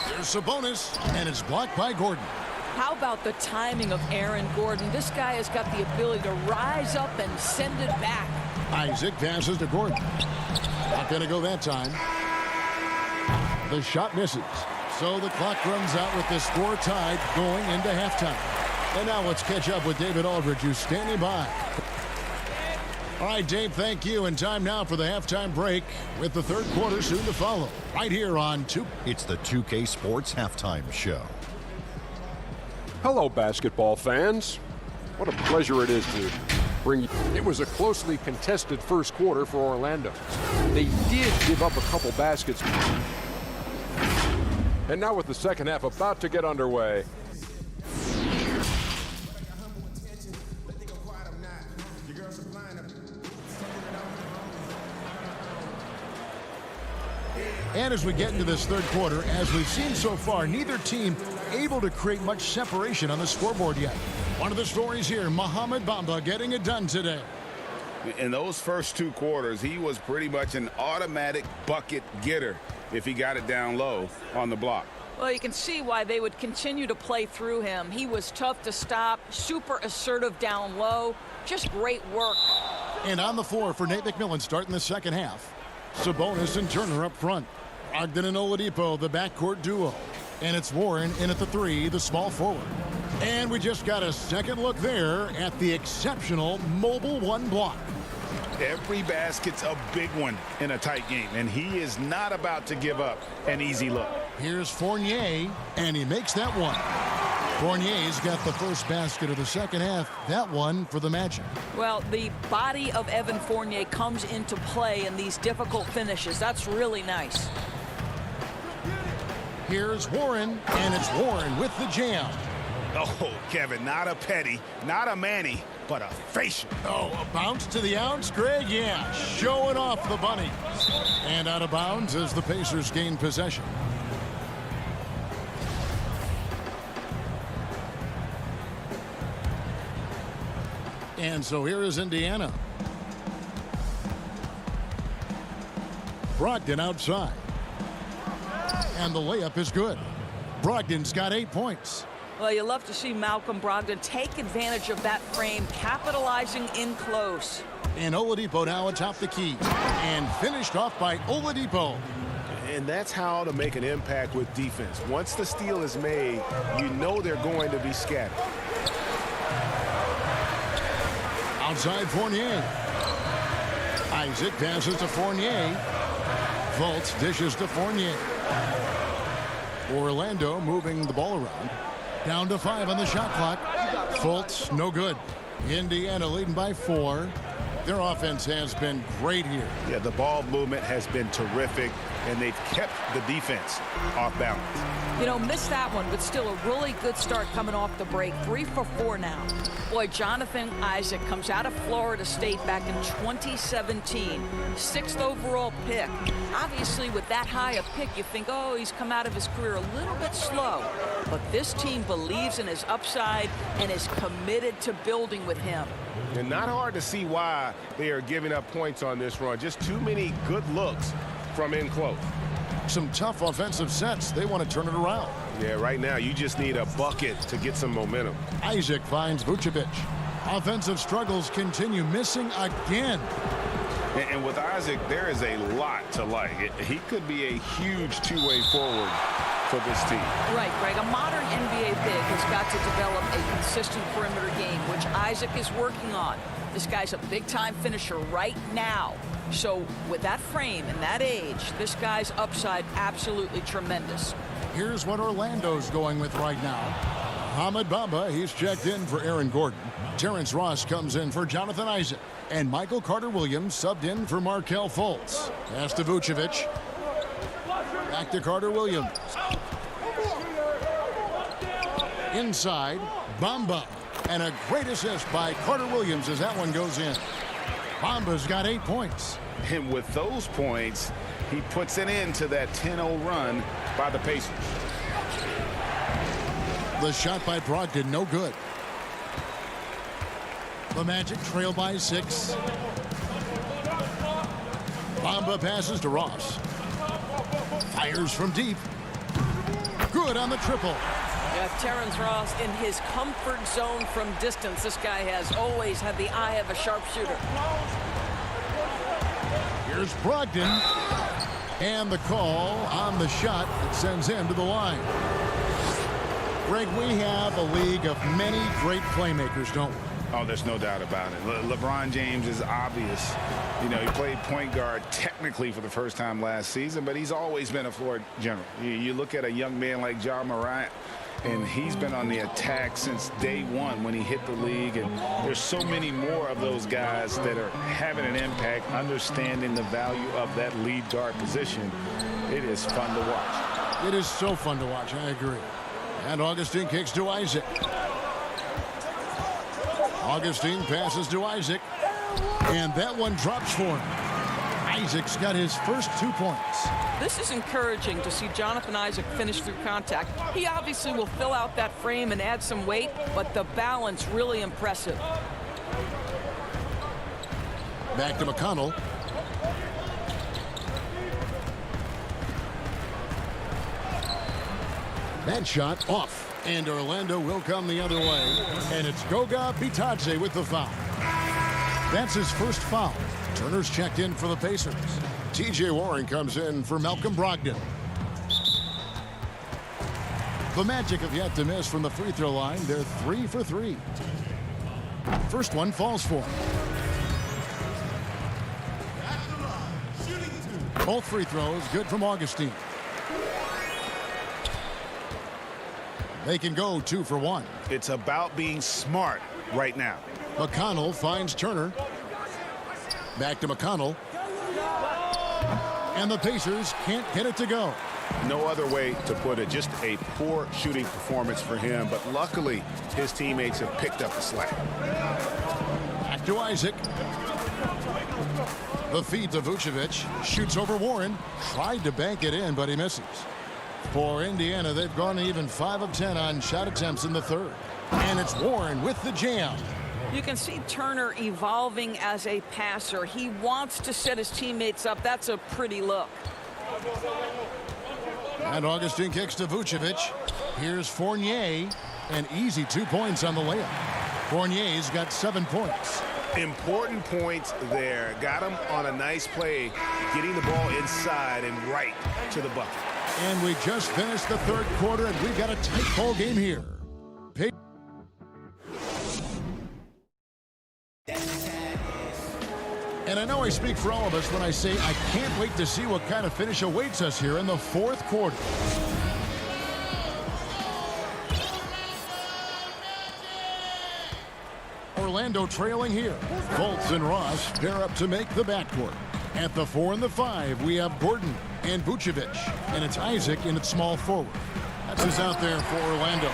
Here's Sabonis, and it's blocked by Gordon. How about the timing of Aaron Gordon? This guy has got the ability to rise up and send it back. Isaac passes to Gordon. Not going to go that time. The shot misses. So the clock runs out with the score tied going into halftime. And now let's catch up with David Aldridge, who's standing by. All right, Dave, thank you. And time now for the halftime break with the third quarter soon to follow. Right here on 2. It's the 2K Sports Halftime Show. Hello, basketball fans. What a pleasure it is to bring you. It was a closely contested first quarter for Orlando. They did give up a couple baskets. And now with the second half about to get underway. And as we get into this third quarter, as we've seen so far, neither team able to create much separation on the scoreboard yet. One of the stories here, Mohamed Bamba getting it done today. In those first 2 quarters, he was pretty much an automatic bucket getter if he got it down low on the block. Well, you can see why they would continue to play through him. He was tough to stop, super assertive down low, just great work. And on the floor for Nate McMillan starting the second half. Sabonis and Turner up front. Brogdon and Oladipo, the backcourt duo. And it's Warren in at the 3, the small forward. And we just got a second look there at the exceptional mobile 1 block. Every basket's a big one in a tight game, and he is not about to give up an easy look. Here's Fournier, and he makes that one. Fournier's got the first basket of the second half. That one for the Magic. Well, the body of Evan Fournier comes into play in these difficult finishes. That's really nice. Here's Warren, and it's Warren with the jam. Oh, Kevin, not a petty, not a Manny, but a facial. Oh, a bounce to the ounce, Greg? Yeah, showing off the bunny. And out of bounds as the Pacers gain possession. And so here is Indiana. Brogdon outside. And the layup is good. Brogdon's got 8 points. Well, you love to see Malcolm Brogdon take advantage of that frame, capitalizing in close. And Oladipo now atop the key. And finished off by Oladipo. And that's how to make an impact with defense. Once the steal is made, you know they're going to be scattered. Outside Fournier. Isaac passes to Fournier. Fultz dishes to Fournier. Orlando moving the ball around. Down to 5 on the shot clock. Fultz, no good. Indiana leading by 4. Their offense has been great here. Yeah, the ball movement has been terrific, and they've kept the defense off balance. You know, missed that one, but still a really good start coming off the break. 3 for 4 now. Boy, Jonathan Isaac comes out of Florida State back in 2017. 6th overall pick. Obviously, with that high a pick, you think, oh, he's come out of his career a little bit slow. But this team believes in his upside and is committed to building with him. And not hard to see why they are giving up points on this run. Just too many good looks from in close. Some tough offensive sets. They want to turn it around. Yeah, right now you just need a bucket to get some momentum. Isaac finds Vucevic. Offensive struggles continue, missing again. And with Isaac, there is a lot to like. He could be a huge two-way forward for this team. Right, Greg. A modern NBA big has got to develop a consistent perimeter game, which Isaac is working on. This guy's a big-time finisher right now. So with that frame and that age, this guy's upside absolutely tremendous. Here's what Orlando's going with right now. Hamid Bamba, he's checked in for Aaron Gordon. Terrence Ross comes in for Jonathan Isaac. And Michael Carter-Williams subbed in for Markelle Fultz. Pass to Vucevic. Back to Carter-Williams. Inside, Bamba. And a great assist by Carter-Williams as that one goes in. Bamba's got 8 points. And with those points, he puts an end to that 10-0 run by the Pacers. The shot by Brogdon, no good. The Magic trail by 6. Bamba passes to Ross. Fires from deep. Good on the triple. Yeah, Terrence Ross in his comfort zone from distance. This guy has always had the eye of a sharpshooter. Here's Brogdon. And the call on the shot that sends him to the line. Greg, we have a league of many great playmakers, don't we? Oh, there's no doubt about it. LeBron James is obvious. You know, he played point guard technically for the first time last season, but he's always been a floor general. You look at a young man like Ja Morant, and he's been on the attack since day one when he hit the league. And there's so many more of those guys that are having an impact, understanding the value of that lead guard position. It is fun to watch. It is so fun to watch, I agree. And Augustine kicks to Isaac. Augustine passes to Isaac. And that one drops for him. Isaac's got his first 2 points. This is encouraging to see Jonathan Isaac finish through contact. He obviously will fill out that frame and add some weight, but the balance really impressive. Back to McConnell. That shot off. And Orlando will come the other way. And it's Goga Bitadze with the foul. That's his first foul. Turner's checked in for the Pacers. T.J. Warren comes in for Malcolm Brogdon. The Magic have yet to miss from the free throw line. They're 3 for 3. First one falls for him. Both free throws good from Augustine. They can go 2 for 1. It's about being smart right now. McConnell finds Turner. Back to McConnell. And the Pacers can't get it to go. No other way to put it. Just a poor shooting performance for him. But luckily, his teammates have picked up the slack. Back to Isaac. The feed to Vucevic. Shoots over Warren. Tried to bank it in, but he misses. For Indiana, they've gone even 5 of 10 on shot attempts in the third. And it's Warren with the jam. You can see Turner evolving as a passer. He wants to set his teammates up. That's a pretty look. And Augustine kicks to Vucevic. Here's Fournier. An easy 2 points on the layup. Fournier's got 7 points. Important points there. Got him on a nice play, getting the ball inside and right to the bucket. And we just finished the third quarter, and we've got a tight ball game here. And I know I speak for all of us when I say I can't wait to see what kind of finish awaits us here in the fourth quarter. Orlando trailing here. Fultz and Ross pair up to make the backcourt. At the 4 and the 5, we have Gordon and Vucevic. And it's Isaac in its small forward. That's who's out there for Orlando.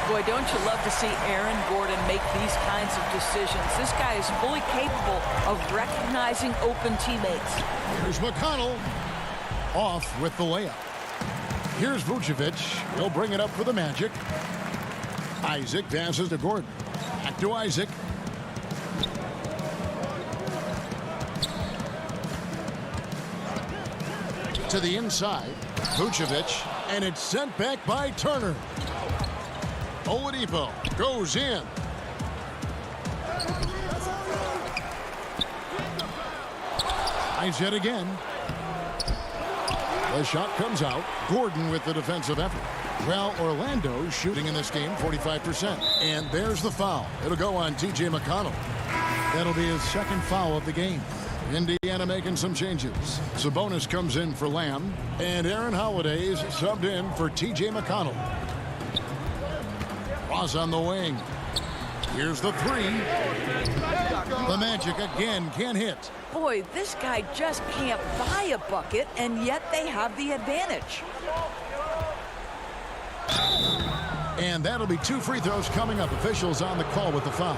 Boy, don't you love to see Aaron Gordon make these kinds of decisions. This guy is fully capable of recognizing open teammates. Here's McConnell. Off with the layup. Here's Vucevic. He'll bring it up for the Magic. Isaac passes to Gordon. Back to Isaac. To the inside. Vucevic. And it's sent back by Turner. Oladipo goes in. Eyes it again. The shot comes out. Gordon with the defensive effort. Well, Orlando shooting in this game 45%. And there's the foul. It'll go on T.J. McConnell. That'll be his second foul of the game. Indiana making some changes. Sabonis comes in for Lamb. And Aaron Holiday's subbed in for T.J. McConnell. Ross on the wing. Here's the 3. The Magic again can't hit. Boy, this guy just can't buy a bucket, and yet they have the advantage. And that'll be 2 free throws coming up. Officials on the call with the foul.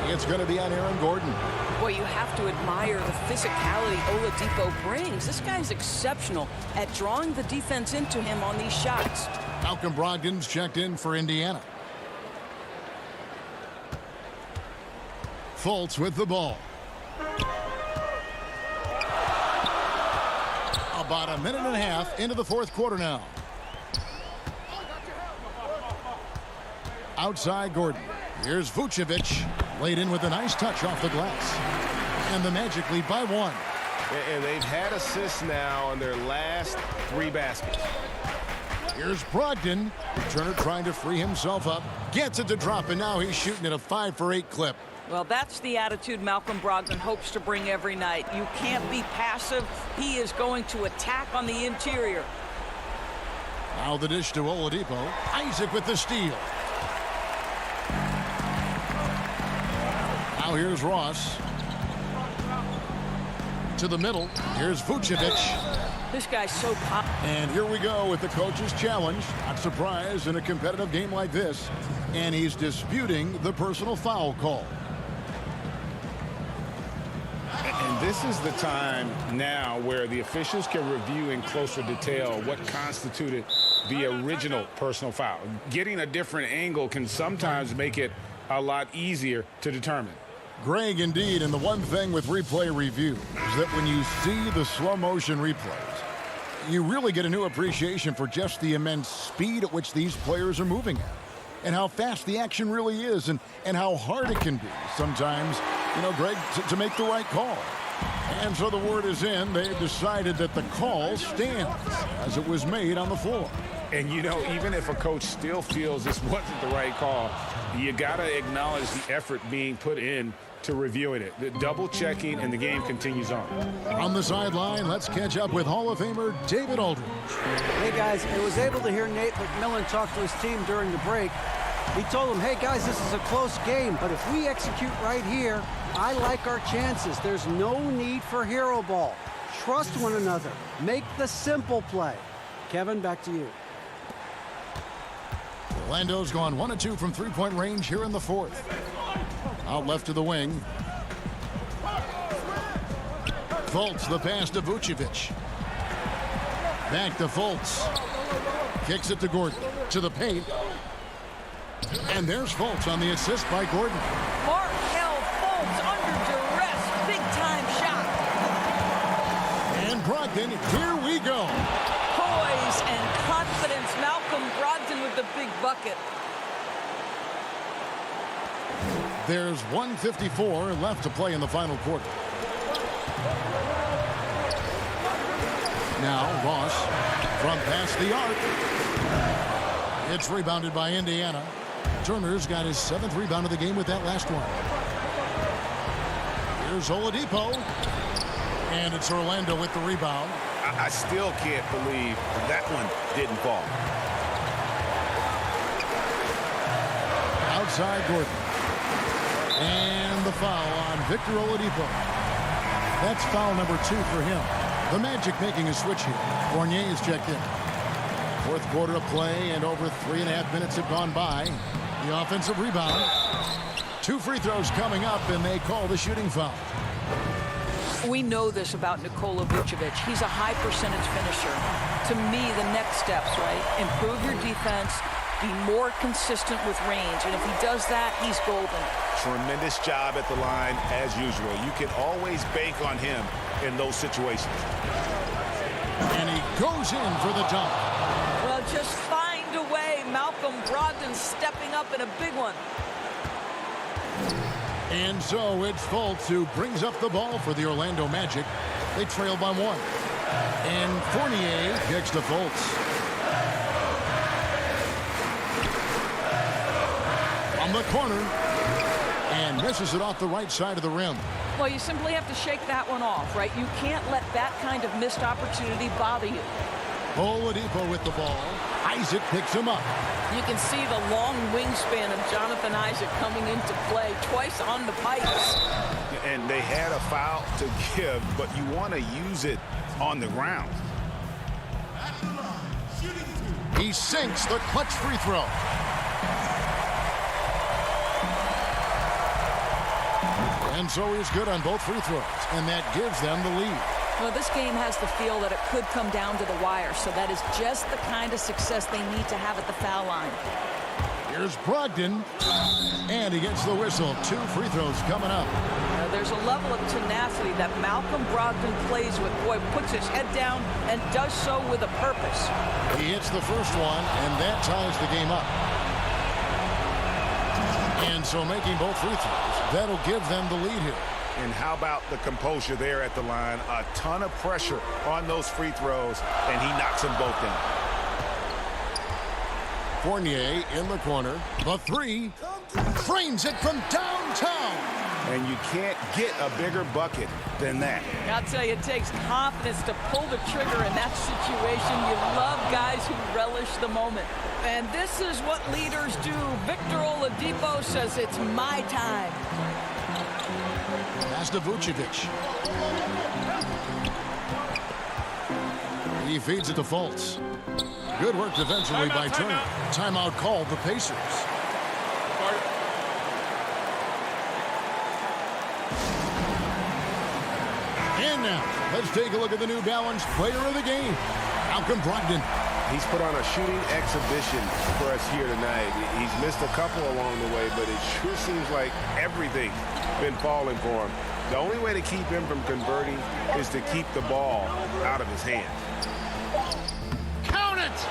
It's going to be on Aaron Gordon. Boy, you have to admire the physicality Oladipo brings. This guy's exceptional at drawing the defense into him on these shots. Malcolm Brogdon's checked in for Indiana. Fultz with the ball. About a minute and a half into the fourth quarter now. Outside Gordon. Here's Vucevic. Laid in with a nice touch off the glass. And the Magic lead by 1. And they've had assists now on their last 3 baskets. Here's Brogdon. Turner trying to free himself up. Gets it to drop, and now he's shooting at a 5 for 8 clip. Well, that's the attitude Malcolm Brogdon hopes to bring every night. You can't be passive. He is going to attack on the interior. Now the dish to Oladipo. Isaac with the steal. Now here's Ross. To the middle. Here's Vucevic. This guy's so pop. And here we go with the coach's challenge. Not surprised in a competitive game like this. And he's disputing the personal foul call. And this is the time now where the officials can review in closer detail what constituted the original personal foul. Getting a different angle can sometimes make it a lot easier to determine. Greg, indeed, and the one thing with replay review is that when you see the slow motion replays, you really get a new appreciation for just the immense speed at which these players are moving at, and how fast the action really is, and how hard it can be sometimes, you know, Greg, to make the right call. And so the word is in. They've decided that the call stands as it was made on the floor. And, you know, even if a coach still feels this wasn't the right call, you got to acknowledge the effort being put in to reviewing it, the double checking, and the game continues on. On the sideline, let's catch up with Hall of Famer David Aldridge. Hey, guys, I was able to hear Nate McMillan talk to his team during the break. He told them, hey, guys, this is a close game, but if we execute right here, I like our chances. There's no need for hero ball. Trust one another. Make the simple play. Kevin, back to you. Orlando's gone 1 of 2 from three-point range here in the fourth. Out left to the wing. Fultz, the pass to Vucevic. Back to Fultz. Kicks it to Gordon. To the paint. And there's Fultz on the assist by Gordon. Markelle Fultz under duress. Big-time shot. And Brogdon, here we go. Poise and confidence. Malcolm Brogdon with the big bucket. There's 1:54 left to play in the final quarter. Now Ross from past the arc. It's rebounded by Indiana. Turner's got his 7th rebound of the game with that last one. Here's Oladipo. And it's Orlando with the rebound. I still can't believe that one didn't fall. Outside Gordon. And the foul on Victor Oladipo. That's foul number 2 for him. The Magic making a switch here. Fournier is checked in. Fourth quarter of play, and over 3.5 minutes have gone by. The offensive rebound. 2 free throws coming up, and they call the shooting foul. We know this about Nikola Vucevic. He's a high percentage finisher. To me, the next steps, right? Improve your defense, be more consistent with range, and if he does that, he's golden. Tremendous job at the line, as usual. You can always bank on him in those situations. And he goes in for the dunk. Well, just find a way. Malcolm Brogdon stepping up in a big one. And so it's Fultz who brings up the ball for the Orlando Magic. They trail by 1. And Fournier kicks to Fultz. On the corner. And misses it off the right side of the rim. Well, you simply have to shake that one off, right? You can't let that kind of missed opportunity bother you. Oladipo with the ball. Isaac picks him up. You can see the long wingspan of Jonathan Isaac coming into play twice on the pipes. And they had a foul to give, but you want to use it on the ground. He sinks the clutch free throw. And so he's good on both free throws, and that gives them the lead. Well, this game has the feel that it could come down to the wire, so that is just the kind of success they need to have at the foul line. Here's Brogdon, and he gets the whistle. 2 free throws coming up. There's a level of tenacity that Malcolm Brogdon plays with. Boy, puts his head down and does so with a purpose. He hits the first one, and that ties the game up. And so making both free throws, that'll give them the lead here. And how about the composure there at the line? A ton of pressure on those free throws, and he knocks them both down. Fournier in the corner. The 3. Frames it from downtown. And you can't get a bigger bucket than that. I'll tell you, it takes confidence to pull the trigger in that situation. You love guys who relish the moment. And this is what leaders do. Victor Oladipo says it's my time. Pass to Vucevic. He feeds it to Fultz. Good work defensively by Turner. Timeout called the Pacers. And now, let's take a look at the New Balance player of the game, Malcolm Brogdon. He's put on a shooting exhibition for us here tonight. He's missed a couple along the way, but it sure seems like everything's been falling for him. The only way to keep him from converting is to keep the ball out of his hands. Count it!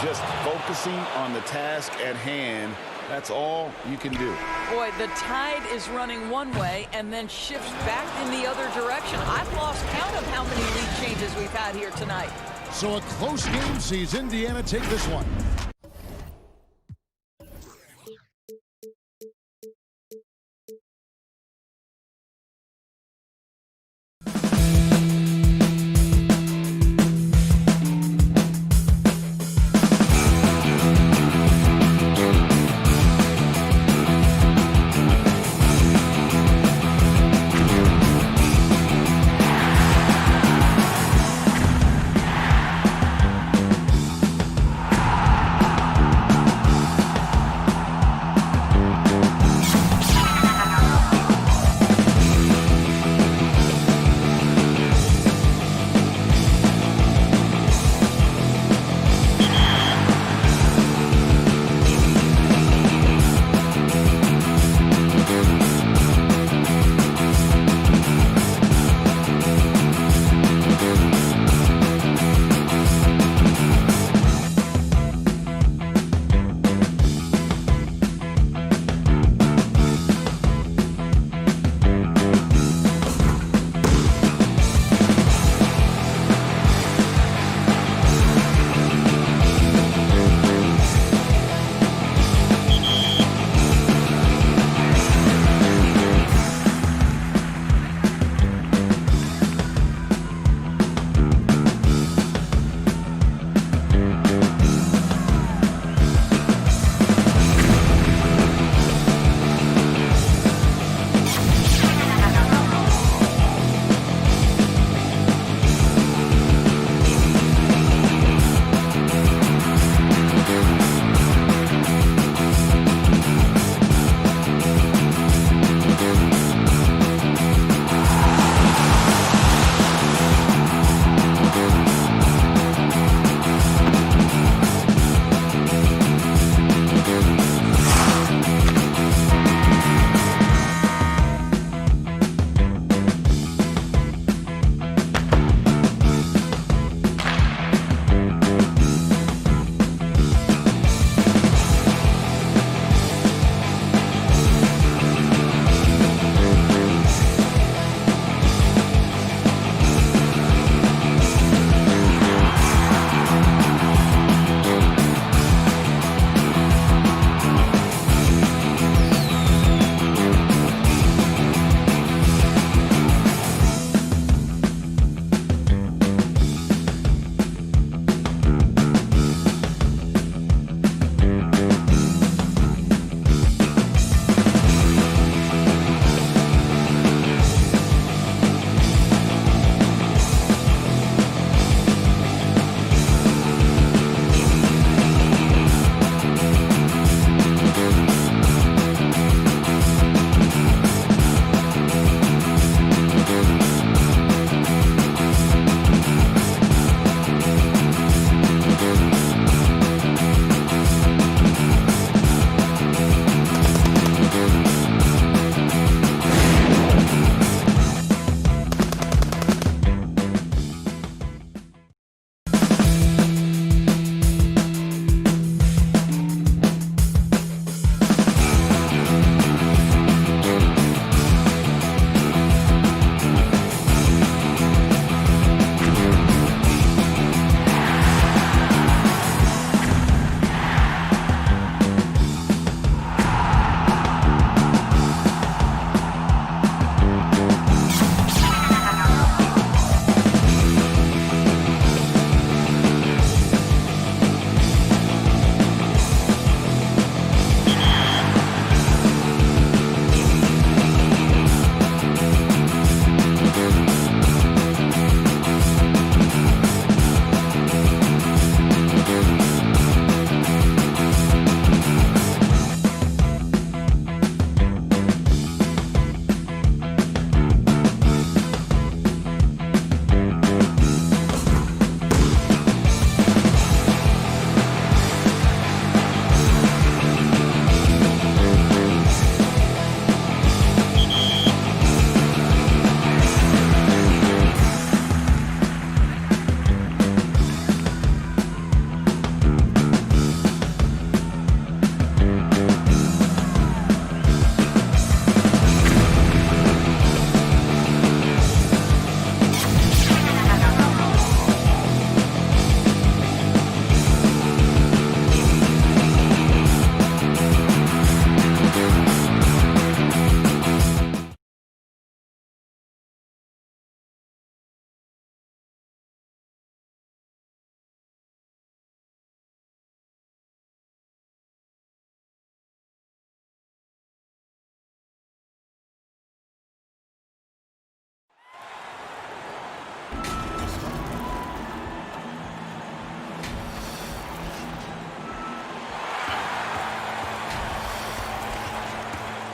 Just focusing on the task at hand, that's all you can do. Boy, the tide is running one way and then shifts back in the other direction. I've lost count of how many lead changes we've had here tonight. So a close game sees Indiana take this one.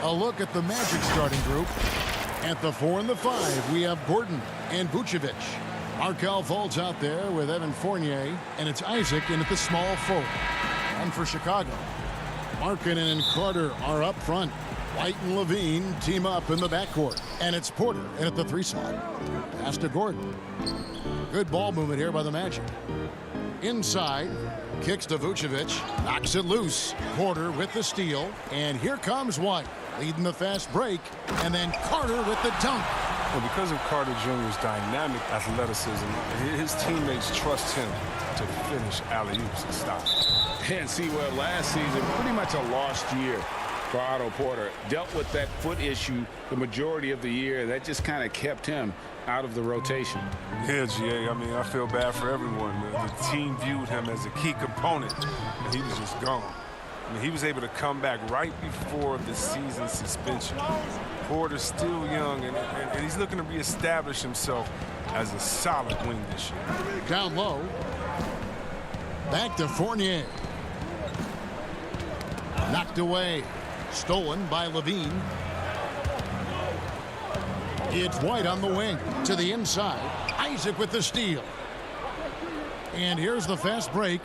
A look at the Magic starting group. At the 4 and the 5, we have Gordon and Vucevic. Markelle Fultz out there with Evan Fournier, and it's Isaac in at the small forward. And for Chicago, Markkanen and Carter are up front. White and Levine team up in the backcourt, and it's Porter in at the 3 slot. Pass to Gordon. Good ball movement here by the Magic. Inside, kicks to Vucevic, knocks it loose. Porter with the steal, and here comes White, leading the fast break, and then Carter with the dunk. Well, because of Carter Jr.'s dynamic athleticism, his teammates trust him to finish alley-oops and stop. And see, well, last season, pretty much a lost year for Otto Porter. Dealt with that foot issue the majority of the year. That just kind of kept him out of the rotation. Yeah, GA, I mean, I feel bad for everyone. The team viewed him as a key component, and he was just gone. I mean, he was able to come back right before the season suspension. Porter's still young, and he's looking to reestablish himself as a solid wing this year. Down low. Back to Fournier. Knocked away. Stolen by Levine. It's White on the wing. To the inside. Isaac with the steal. And here's the fast break.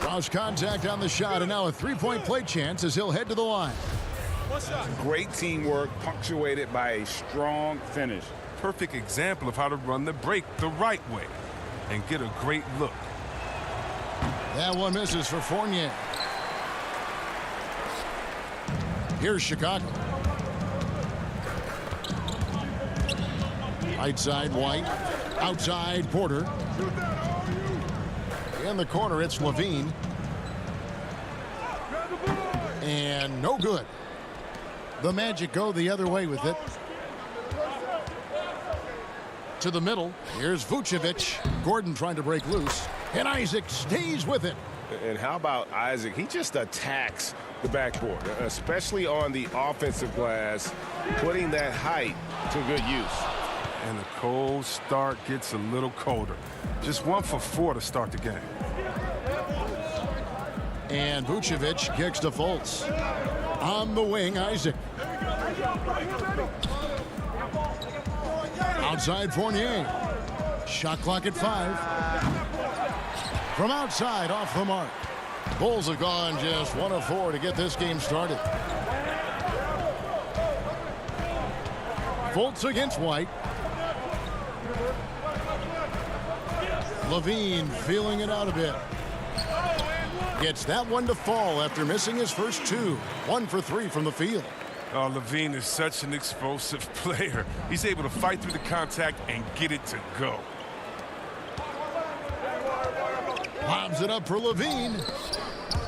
Draws contact on the shot, and now a three-point play chance as he'll head to the line. Great teamwork punctuated by a strong finish. Perfect example of how to run the break the right way and get a great look. That one misses for Fournier. Here's Chicago. Right side, White. Outside, Porter. In the corner, it's Levine. And no good. The Magic go the other way with it. To the middle. Here's Vucevic. Gordon trying to break loose. And Isaac stays with it. And how about Isaac? He just attacks the backboard, especially on the offensive glass, putting that height to good use. And the cold start gets a little colder. Just 1 for 4 to start the game. And Vucevic kicks to Fultz. On the wing, Isaac. Outside, Fournier. Shot clock at 5. From outside, off the mark. Bulls have gone just 1 of 4 to get this game started. Fultz against White. Levine feeling it out a bit. Gets that one to fall after missing his first 2. 1 for 3 from the field. Oh, Levine is such an explosive player. He's able to fight through the contact and get it to go. Lobs it up for Levine.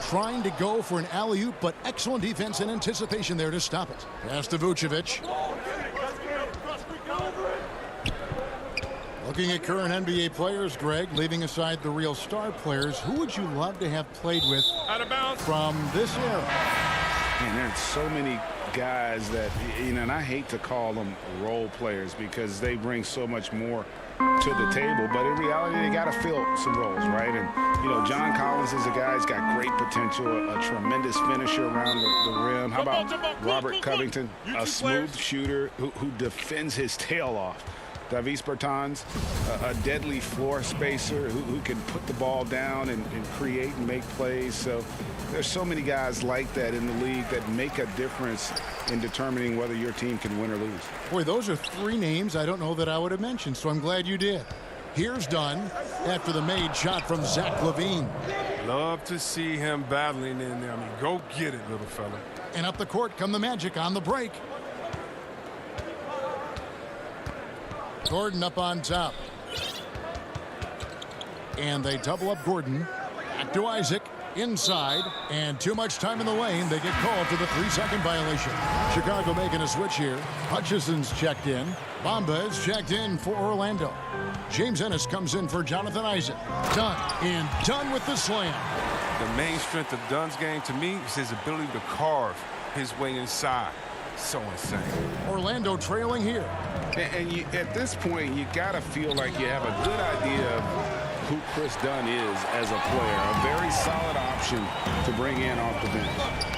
Trying to go for an alley-oop, but excellent defense and anticipation there to stop it. Pass to Vucevic. Looking at current NBA players, Greg, leaving aside the real star players, who would you love to have played with from this era? And there's so many guys that, you know, and I hate to call them role players because they bring so much more to the table, but in reality they got to fill some roles, right? And you know, John Collins is a guy who's got great potential, a tremendous finisher around the rim. How about Robert Covington, a smooth shooter who defends his tail off? Davis Bertans, a deadly floor spacer who can put the ball down and create and make plays. So there's so many guys like that in the league that make a difference in determining whether your team can win or lose. Boy, those are 3 names I don't know that I would have mentioned, so I'm glad you did. Here's Dunn after the made shot from Zach LaVine. Love to see him battling in there. I mean, go get it, little fella. And up the court come the Magic on the break. Gordon up on top. And they double up Gordon. Back to Isaac. Inside. And too much time in the lane. They get called for the 3-second violation. Chicago making a switch here. Hutchison's checked in. Bamba is checked in for Orlando. James Ennis comes in for Jonathan Isaac. Dunn. And Dunn with the slam. The main strength of Dunn's game to me is his ability to carve his way inside. So insane. Orlando trailing here. And you, at this point, you got to feel like you have a good idea of who Chris Dunn is as a player. A very solid option to bring in off the bench.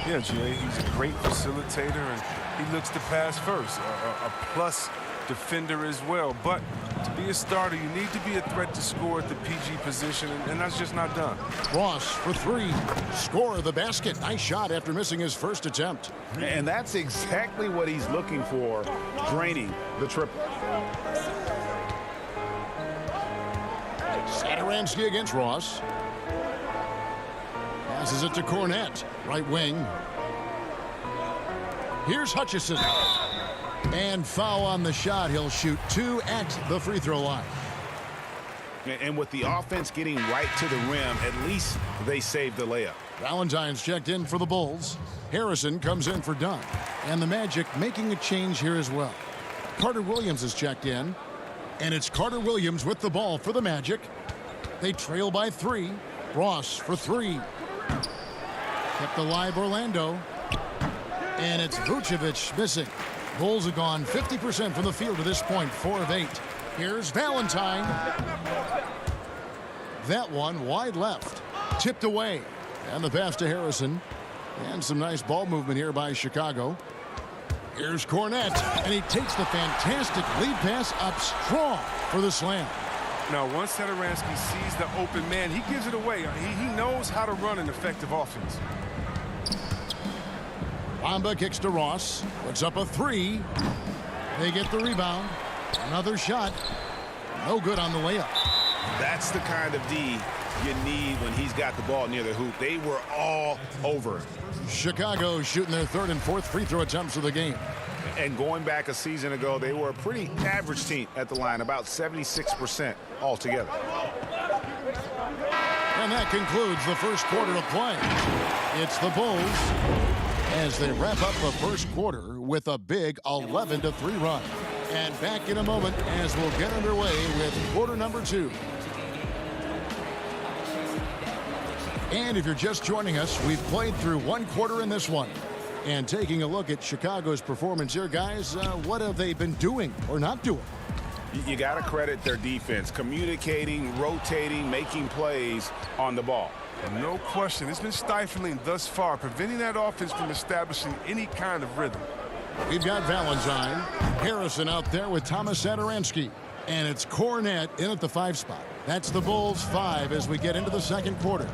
Yeah, Jay, he's a great facilitator, and he looks to pass first. A plus defender as well. But to be a starter, you need to be a threat to score at the PG position, and that's just not done. Ross for three. Score the basket. Nice shot after missing his first attempt. And that's exactly what he's looking for, draining the triple. Satoransky against Ross. Passes it to Cornette. Right wing. Here's Hutchison. And foul on the shot. He'll shoot 2 at the free throw line. And with the offense getting right to the rim, at least they saved the layup. Valentine's checked in for the Bulls. Harrison comes in for Dunn. And the Magic making a change here as well. Carter Williams is checked in. And it's Carter Williams with the ball for the Magic. They trail by 3. Ross for 3. Kept alive Orlando. And it's Vucevic missing. Bulls have gone 50% from the field to this point, 4 of 8. Here's Valentine. That one wide left. Tipped away. And the pass to Harrison. And some nice ball movement here by Chicago. Here's Cornette. And he takes the fantastic lead pass up strong for the slam. Now, once Satoransky sees the open man, he gives it away. He knows how to run an effective offense. Bamba kicks to Ross. Puts up a 3. They get the rebound. Another shot. No good on the layup. That's the kind of D you need when he's got the ball near the hoop. They were all over. Chicago shooting their 3rd and 4th free throw attempts of the game. And going back a season ago, they were a pretty average team at the line, about 76% altogether. And that concludes the first quarter of play. It's the Bulls as they wrap up the first quarter with a big 11-3 run. And back in a moment as we'll get underway with quarter number 2. And if you're just joining us, we've played through 1 quarter in this one. And taking a look at Chicago's performance here, guys, what have they been doing or not doing? You got to credit their defense, communicating, rotating, making plays on the ball. No question. It's been stifling thus far, preventing that offense from establishing any kind of rhythm. We've got Valentine. Harrison out there with Thomas Satoransky. And it's Cornette in at the 5 spot. That's the Bulls 5 as we get into the second quarter.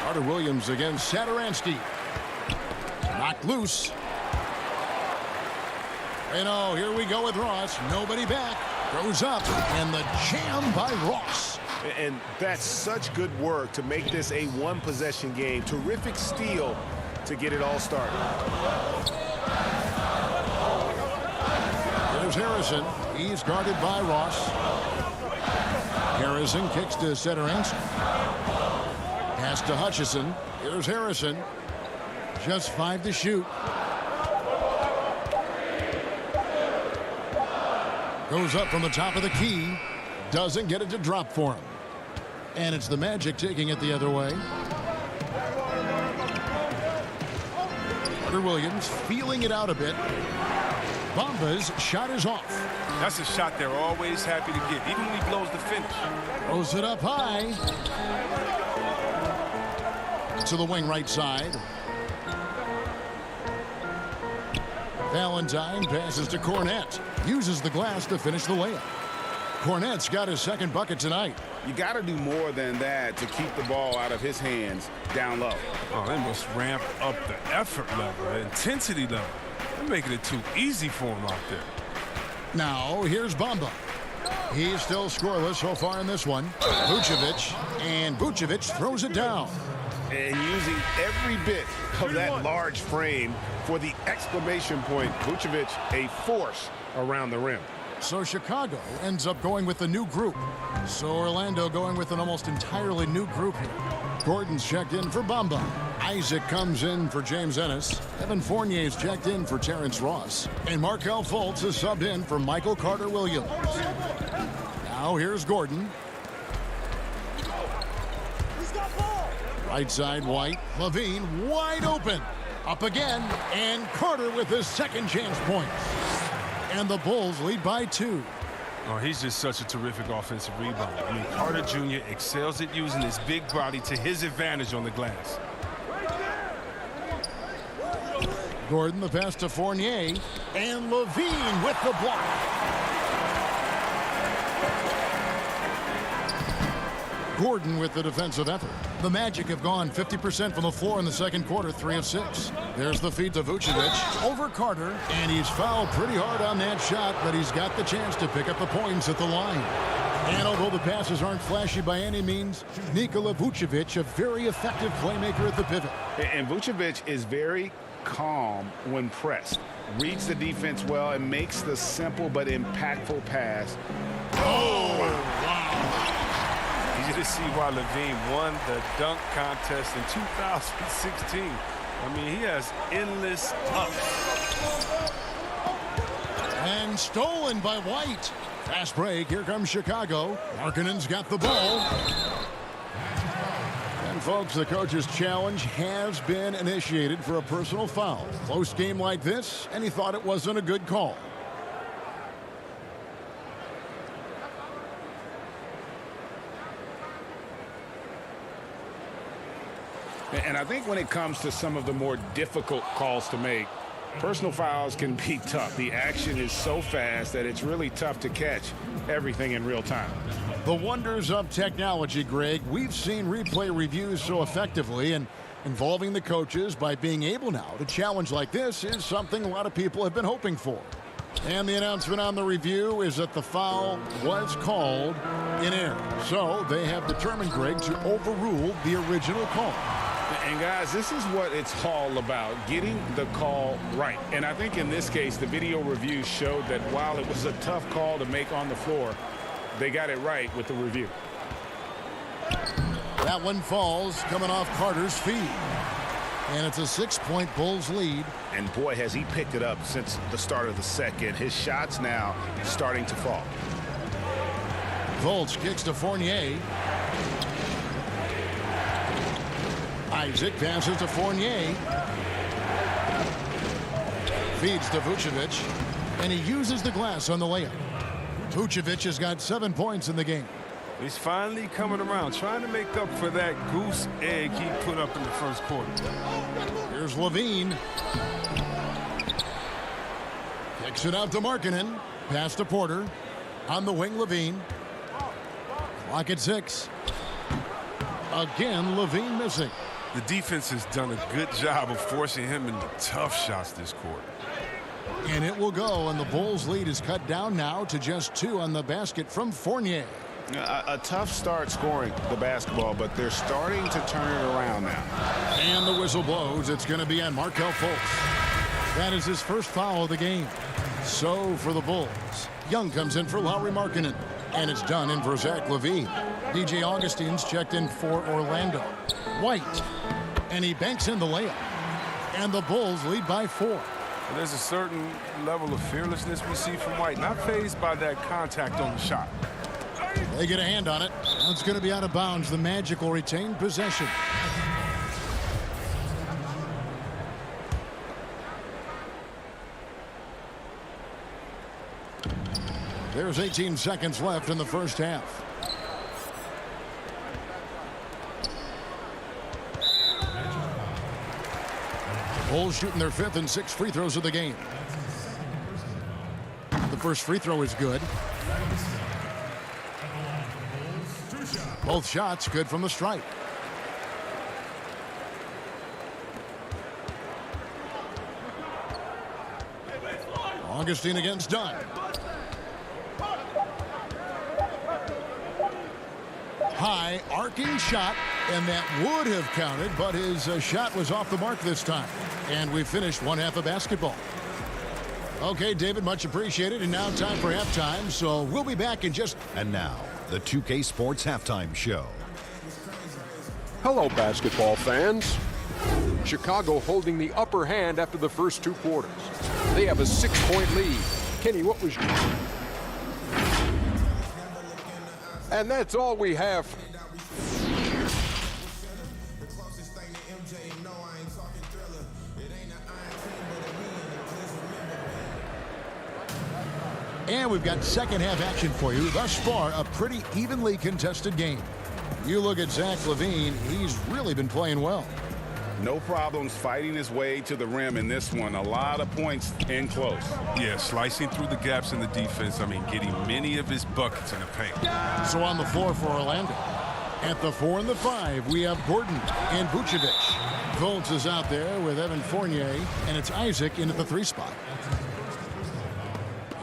Carter Williams against Satoransky. Knocked loose. And oh, here we go with Ross. Nobody back. Goes up. And the jam by Ross. And that's such good work to make this a 1-possession game. Terrific steal to get it all started. There's Harrison. He's guarded by Ross. Harrison kicks to Satoransky. Pass to Hutchison. Here's Harrison. Just 5 to shoot. Goes up from the top of the key. Doesn't get it to drop for him. And it's the Magic taking it the other way. Carter Williams feeling it out a bit. Bamba's shot is off. That's a shot they're always happy to get, even when he blows the finish. Throws it up high. To the wing right side. Valentine passes to Cornette. Uses the glass to finish the layup. Cornette's got his 2nd bucket tonight. You got to do more than that to keep the ball out of his hands down low. Oh, they must ramp up the effort level, the intensity level. They're making it too easy for him out there. Now, here's Bamba. He's still scoreless so far in this one. Vucevic, and Vucevic throws it down. And using every bit of that large frame for the exclamation point. Vucevic, a force around the rim. So Chicago ends up going with a new group. So Orlando going with an almost entirely new group here. Gordon's checked in for Bamba. Isaac comes in for James Ennis. Evan Fournier's checked in for Terrence Ross. And Markelle Fultz is subbed in for Michael Carter Williams. Now here's Gordon. Right side, White. Levine wide open. Up again. And Carter with his 2nd chance point. And the Bulls lead by 2. Oh, he's just such a terrific offensive rebounder. I mean, Carter Jr. excels at using his big body to his advantage on the glass. Gordon, the pass to Fournier, and Levine with the block. Gordon with the defensive effort. The Magic have gone 50% from the floor in the second quarter, 3 of 6. There's the feed to Vucevic over Carter, and he's fouled pretty hard on that shot, but he's got the chance to pick up the points at the line. And although the passes aren't flashy by any means, Nikola Vucevic, a very effective playmaker at the pivot. And Vucevic is very calm when pressed. Reads the defense well and makes the simple but impactful pass. Oh, wow. Easy to see why Levine won the dunk contest in 2016. I mean, he has endless ups. And stolen by White. Fast break. Here comes Chicago. Markkanen's got the ball. And folks, the coach's challenge has been initiated for a personal foul. Close game like this, and he thought it wasn't a good call. And I think when it comes to some of the more difficult calls to make, personal fouls can be tough. The action is so fast that it's really tough to catch everything in real time. The wonders of technology, Greg. We've seen replay reviews so effectively, and involving the coaches by being able now to challenge like this is something a lot of people have been hoping for. And the announcement on the review is that the foul was called in error. So they have determined, Greg, to overrule the original call. And guys, this is what it's all about, getting the call right. And I think in this case, the video review showed that while it was a tough call to make on the floor, they got it right with the review. That one falls coming off Carter's feet. And it's a 6-point Bulls lead. And boy, has he picked it up since the start of the second. His shots now starting to fall. Fultz kicks to Fournier. Isaac passes to Fournier. Feeds to Vucevic. And he uses the glass on the layup. Vucevic has got 7 points in the game. He's finally coming around, trying to make up for that goose egg he put up in the first quarter. Here's Levine. Kicks it out to Markkanen. Pass to Porter. On the wing, Levine. Clock at 6. Again, Levine missing. The defense has done a good job of forcing him into tough shots this quarter. And it will go, and the Bulls' lead is cut down now to just 2 on the basket from Fournier. A tough start scoring the basketball, but they're starting to turn it around now. And the whistle blows. It's going to be on Markelle Fultz. That is his first foul of the game. So for the Bulls, Young comes in for Lauri Markkanen. And it's done in for Zach LaVine. DJ Augustine's checked in for Orlando. White. And he banks in the layup. And the Bulls lead by 4. There's a certain level of fearlessness we see from White. Not fazed by that contact on the shot. They get a hand on it. It's going to be out of bounds. The Magic will retain possession. There's 18 seconds left in the first half. Bulls shooting their 5th and 6th free throws of the game. The first free throw is good. Both shots good from the stripe. Augustine against Dunn. High arcing shot, and that would have counted, but his shot was off the mark this time. And we finished one half of basketball. Okay, David, much appreciated. And now time for halftime, so we'll be back in just... And now, the 2K Sports Halftime Show. Hello, basketball fans. Chicago holding the upper hand after the first 2 quarters. They have a 6-point lead. Kenny, what was... And that's all we have. And we've got second half action for you. Thus far, a pretty evenly contested game. You look at Zach LaVine, he's really been playing well. No problems fighting his way to the rim in this one. A lot of points in close. Yeah, slicing through the gaps in the defense. I mean, getting many of his buckets in the paint. So on the floor for Orlando. At the 4 and the 5, we have Gordon and Vucevic. Fultz is out there with Evan Fournier, and it's Isaac in at the 3 spot.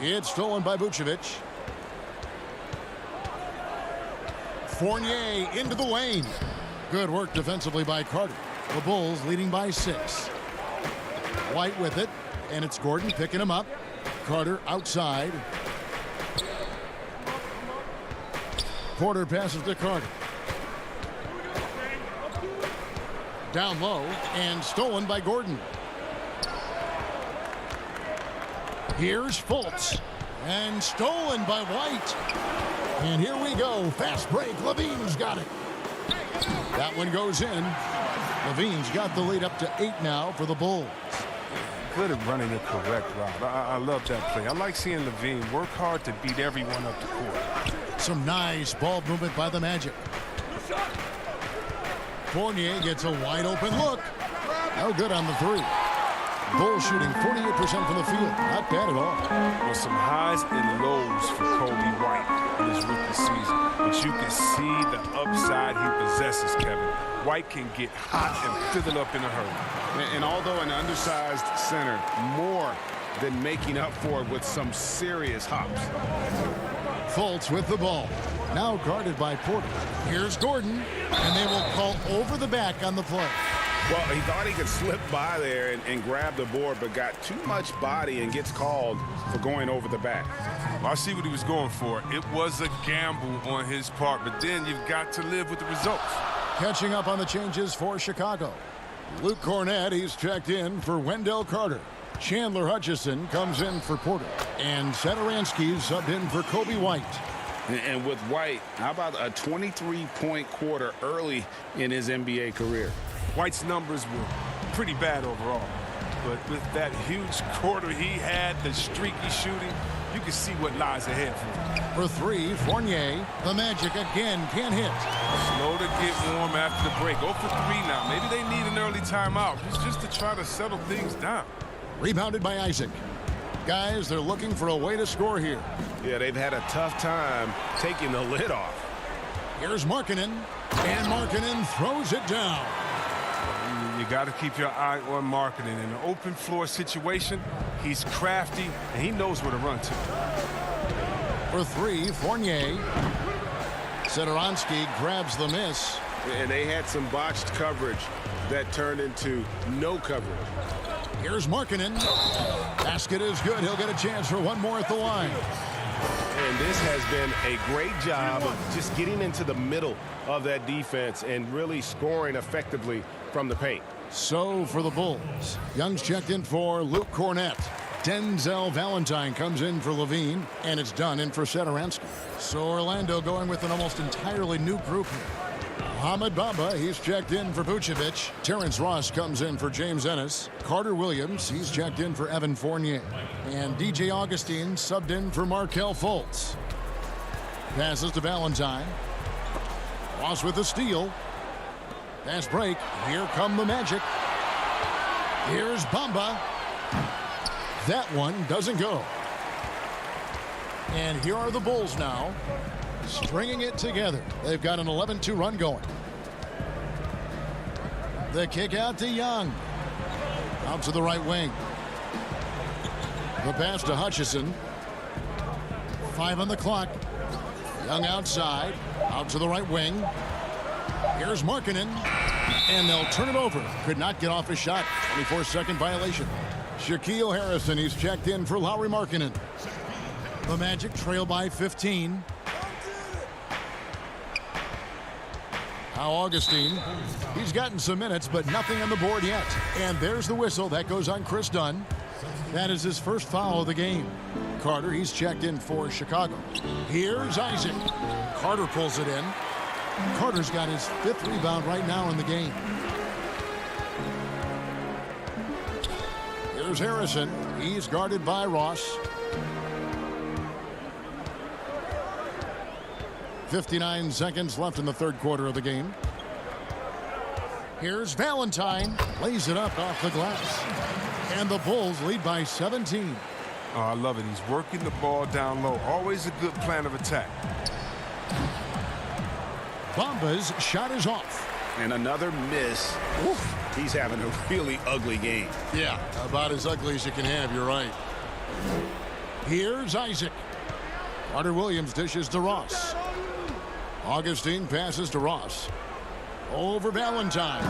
It's stolen by Vucevic. Fournier into the lane. Good work defensively by Carter. The Bulls leading by 6. White with it, and it's Gordon picking him up. Carter outside. Porter passes to Carter. Down low, and stolen by Gordon. Here's Fultz, and stolen by White. And here we go, fast break. LaVine's got it. That one goes in. LaVine's got the lead up to 8 now for the Bulls. Good at running the correct route. I love that play. I like seeing LaVine work hard to beat everyone up the court. Some nice ball movement by the Magic. Fournier gets a wide open look. No good on the 3. Bulls shooting 48% from the field. Not bad at all. With some highs and lows for Kobe White in his rookie season. But you can see the upside he possesses, Kevin. White can get hot and fizzle up in a hurry. And although an undersized center, more than making up for it with some serious hops. Fultz with the ball. Now guarded by Porter. Here's Gordon, and they will call over the back on the play. Well, he thought he could slip by there and grab the board, but got too much body and gets called for going over the back. Well, I see what he was going for. It was a gamble on his part, but then you've got to live with the results. Catching up on the changes for Chicago. Luke Cornett, he's checked in for Wendell Carter. Chandler Hutchison comes in for Porter. And Satoransky subbed in for Kobe White. And with White, how about a 23-point quarter early in his NBA career? White's numbers were pretty bad overall. But with that huge quarter he had, the streaky shooting, you can see what lies ahead for him. For 3, Fournier. The Magic again can't hit. Slow to get warm after the break. 0 for 3 now. Maybe they need an early timeout just to try to settle things down. Rebounded by Isaac. Guys, they're looking for a way to score here. Yeah, they've had a tough time taking the lid off. Here's Markkanen, and Markkanen throws it down. You got to keep your eye on Markkanen. In an open floor situation, he's crafty, and he knows where to run to. For 3, Fournier. Satoransky grabs the miss. And they had some botched coverage that turned into no coverage. Here's Markkanen. Basket is good. He'll get a chance for one more at the line. And this has been a great job of just getting into the middle of that defense and really scoring effectively from the paint. So for the Bulls, Young's checked in for Luke Cornett. Denzel Valentine comes in for LaVine, and it's done in for Satoransky. So Orlando going with an almost entirely new group here. Mohamed Bamba, he's checked in for Vucevic. Terrence Ross comes in for James Ennis. Carter Williams, he's checked in for Evan Fournier. And DJ Augustine subbed in for Markelle Fultz. Passes to Valentine. Ross with the steal. Fast break. Here come the Magic. Here's Bamba. That one doesn't go. And here are the Bulls now, stringing it together. They've got an 11-2 run going. The kick out to Young. Out to the right wing. The pass to Hutchison. 5 on the clock. Young outside. Out to the right wing. Here's Markkanen. And they'll turn it over. Could not get off his shot. 24-second violation. Shaquille Harrison, he's checked in for Lauri Markkanen. The Magic trail by 15. Now Augustine, he's gotten some minutes, but nothing on the board yet. And there's the whistle. That goes on Chris Dunn. That is his first foul of the game. Carter, he's checked in for Chicago. Here's Isaac. Carter pulls it in. Carter's got his 5th rebound right now in the game. Here's Harrison. He's guarded by Ross. 59 seconds left in the third quarter of the game. Here's Valentine. Lays it up off the glass. And the Bulls lead by 17. Oh, I love it. He's working the ball down low. Always a good plan of attack. Bamba's shot is off. And another miss. Oof. He's having a really ugly game. Yeah, about as ugly as you can have. You're right. Here's Isaac. Carter Williams dishes to Ross. Augustine passes to Ross. Over Valentine.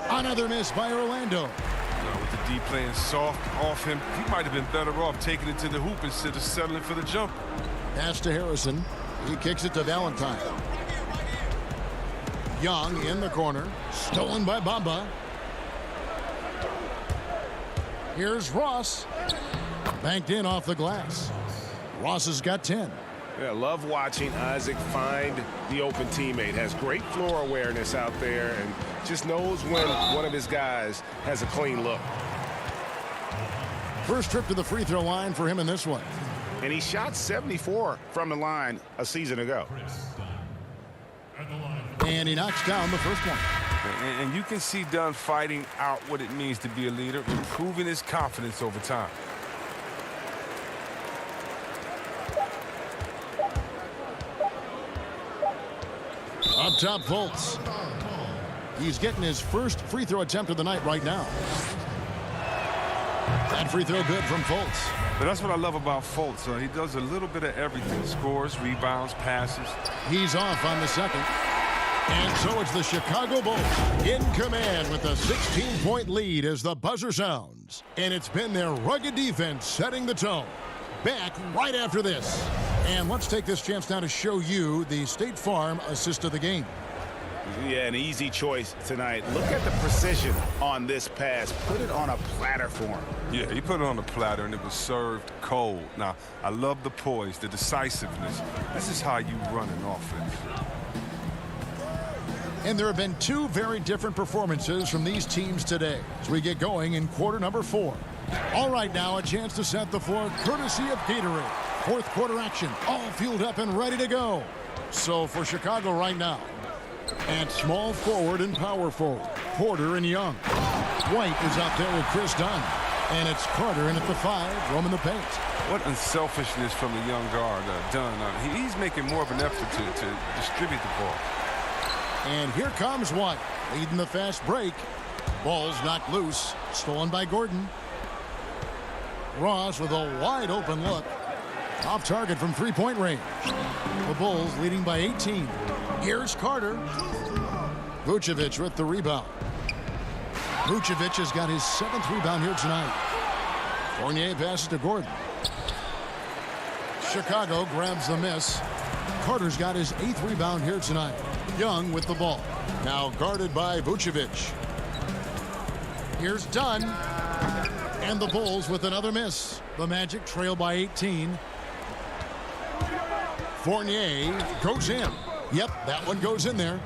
Another miss by Orlando. With the D playing soft off him, he might have been better off taking it to the hoop instead of settling for the jumper. Pass to Harrison. He kicks it to Valentine. Young in the corner. Stolen by Bamba. Here's Ross. Banked in off the glass. Ross has got 10. Yeah, love watching Isaac find the open teammate. Has great floor awareness out there and just knows when one of his guys has a clean look. First trip to the free throw line for him in this one. And he shot 74 from the line a season ago. And he knocks down the first one. And you can see Dunn fighting out what it means to be a leader, improving his confidence over time. Up top, Fultz. He's getting his first free throw attempt of the night right now. That free throw good from Fultz. But that's what I love about Fultz. He does a little bit of everything. Scores, rebounds, passes. He's off on the second. And so it's the Chicago Bulls in command with a 16-point lead as the buzzer sounds. And it's been their rugged defense setting the tone. Back right after this. And let's take this chance now to show you the State Farm assist of the game. Yeah, an easy choice tonight. Look at the precision on this pass. Put it on a platter for him. Yeah, he put it on a platter and it was served cold. Now, I love the poise, the decisiveness. This is how you run an offense. And there have been two very different performances from these teams today as we get going in quarter number 4. All right, now a chance to set the floor courtesy of Gatorade. Fourth quarter action, all fueled up and ready to go. So for Chicago right now, at small forward and power forward, Porter and Young. White is out there with Chris Dunn. And it's Carter in at the 5, roaming the paint. What unselfishness from the young guard, Dunn. He's making more of an effort to distribute the ball. And here comes White, leading the fast break. Ball's knocked loose, stolen by Gordon. Ross with a wide open look. Off target from three-point range. The Bulls leading by 18. Here's Carter. Vucevic with the rebound. Vucevic has got his 7th rebound here tonight. Fournier passes to Gordon. Chicago grabs the miss. Carter's got his 8th rebound here tonight. Young with the ball. Now guarded by Vucevic. Here's Dunn. And the Bulls with another miss. The Magic trail by 18. Fournier goes in. Yep, that one goes in there.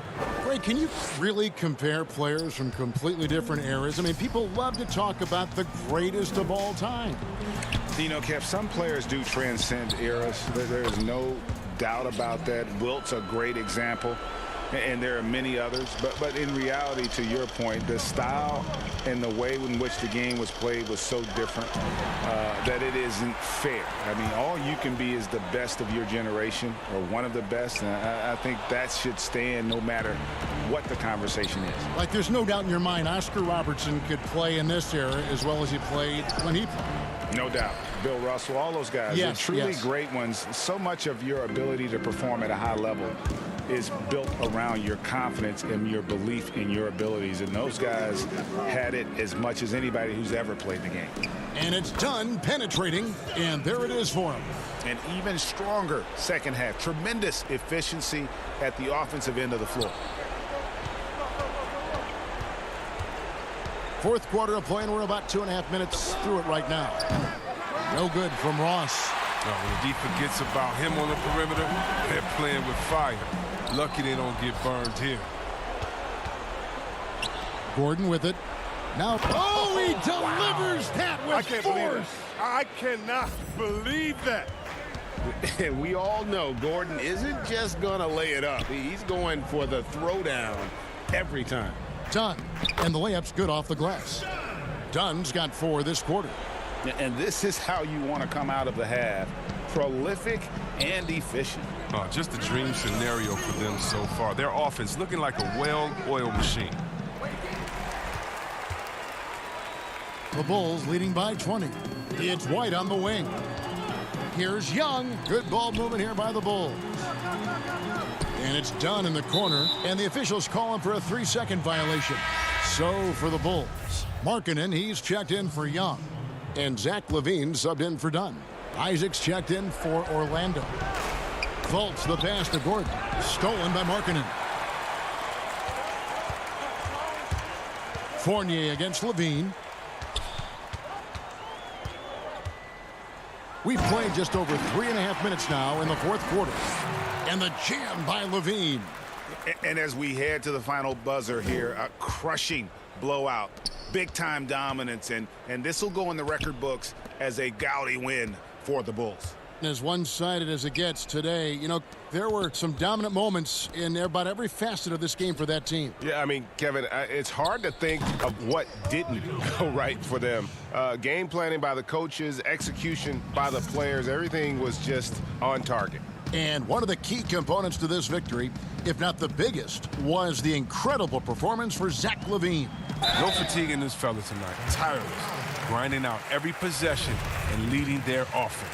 Ray, can you really compare players from completely different eras? I mean, people love to talk about the greatest of all time. You know, Kev, some players do transcend eras. There's no doubt about that. Wilt's a great example. And there are many others, but in reality, to your point, the style and the way in which the game was played was so different that it isn't fair. I mean, all you can be is the best of your generation or one of the best, and I think that should stand no matter what the conversation is. Like, there's no doubt in your mind Oscar Robertson could play in this era as well as he played when he played. No doubt. Bill Russell, all those guys, yes, they're truly yes. great ones. So much of your ability to perform at a high level is built around your confidence and your belief in your abilities. And those guys had it as much as anybody who's ever played the game. And it's done penetrating, and there it is for him. An even stronger second half. Tremendous efficiency at the offensive end of the floor. Fourth quarter of play, and we're about 2.5 minutes through it right now. No good from Ross. When the D forgets about him on the perimeter, they're playing with fire. Lucky they don't get burned here. Gordon with it. Now, oh, he delivers that with I can't force. believe it. I cannot believe that. And we all know Gordon isn't just going to lay it up. He's going for the throwdown every time. Dunn, and the layup's good off the glass. Dunn's got 4 this quarter. And this is how you want to come out of the half. Prolific and efficient. Oh, just a dream scenario for them so far. Their offense looking like a well-oiled machine. The Bulls leading by 20. It's White on the wing. Here's Young. Good ball movement here by the Bulls. And it's Dunn in the corner, and the officials call him for a 3-second violation. So for the Bulls, Markkanen, he's checked in for Young. And Zach LaVine subbed in for Dunn. Isaacs checked in for Orlando. Fultz the pass to Gordon. Stolen by Markkanen. Fournier against LaVine. We've played just over 3.5 minutes now in the fourth quarter. And the jam by LaVine. And as we head to the final buzzer here, a crushing blowout. Big-time dominance, and this will go in the record books as a gaudy win for the Bulls. As one-sided as it gets today, you know, there were some dominant moments in about every facet of this game for that team. Yeah, I mean, Kevin, it's hard to think of what didn't go right for them. Game planning by the coaches, execution by the players, everything was just on target. And one of the key components to this victory, if not the biggest, was the incredible performance for Zach LaVine. No fatigue in this fella tonight. Tireless, grinding out every possession and leading their offense.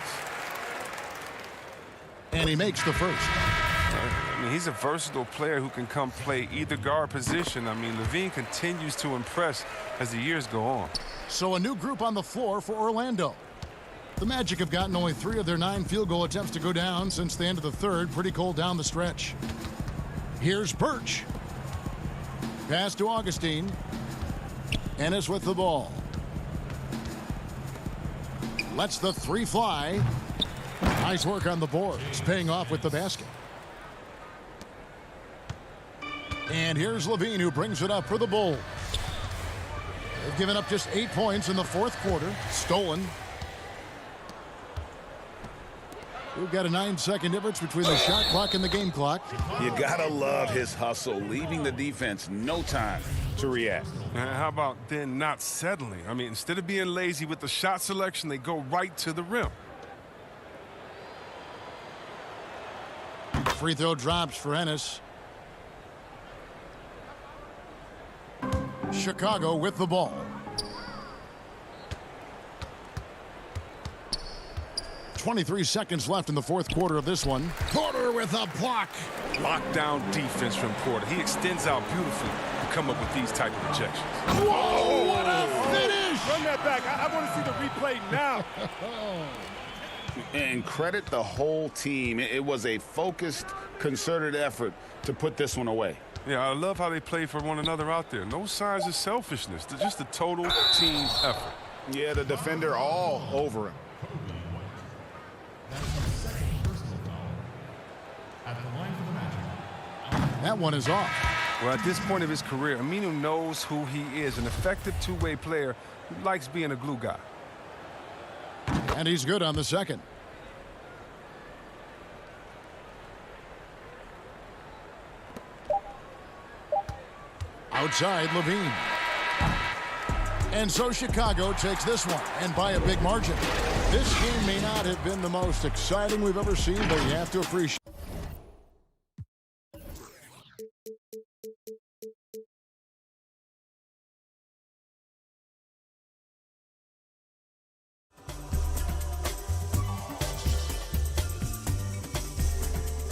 And he makes the first. I mean, he's a versatile player who can come play either guard position. I mean, LaVine continues to impress as the years go on. So a new group on the floor for Orlando. The Magic have gotten only 3 of their 9 field goal attempts to go down since the end of the third. Pretty cold down the stretch. Here's Birch. Pass to Augustine. Ennis with the ball. Lets the 3 fly. Nice work on the boards, paying off with the basket. And here's LaVine, who brings it up for the Bulls. They've given up just 8 points in the fourth quarter. Stolen. We've got a 9-second difference between the shot clock and the game clock. You gotta love his hustle, leaving the defense no time to react. And how about then not settling? I mean, instead of being lazy with the shot selection, they go right to the rim. Free throw drops for Ennis. Chicago with the ball. 23 seconds left in the fourth quarter of this one. Porter with a block. Lockdown defense from Porter. He extends out beautifully to come up with these type of rejections. Whoa, what a finish! Run that back. I want to see the replay now. And credit the whole team. It was a focused, concerted effort to put this one away. Yeah, I love how they play for one another out there. No signs of selfishness. They're just a total team effort. Yeah, the defender all over him. That one is off. Well, at this point of his career, Aminu knows who he is, an effective two-way player who likes being a glue guy. And he's good on the second. Outside, LaVine. And so Chicago takes this one, and by a big margin. This game may not have been the most exciting we've ever seen, but you have to appreciate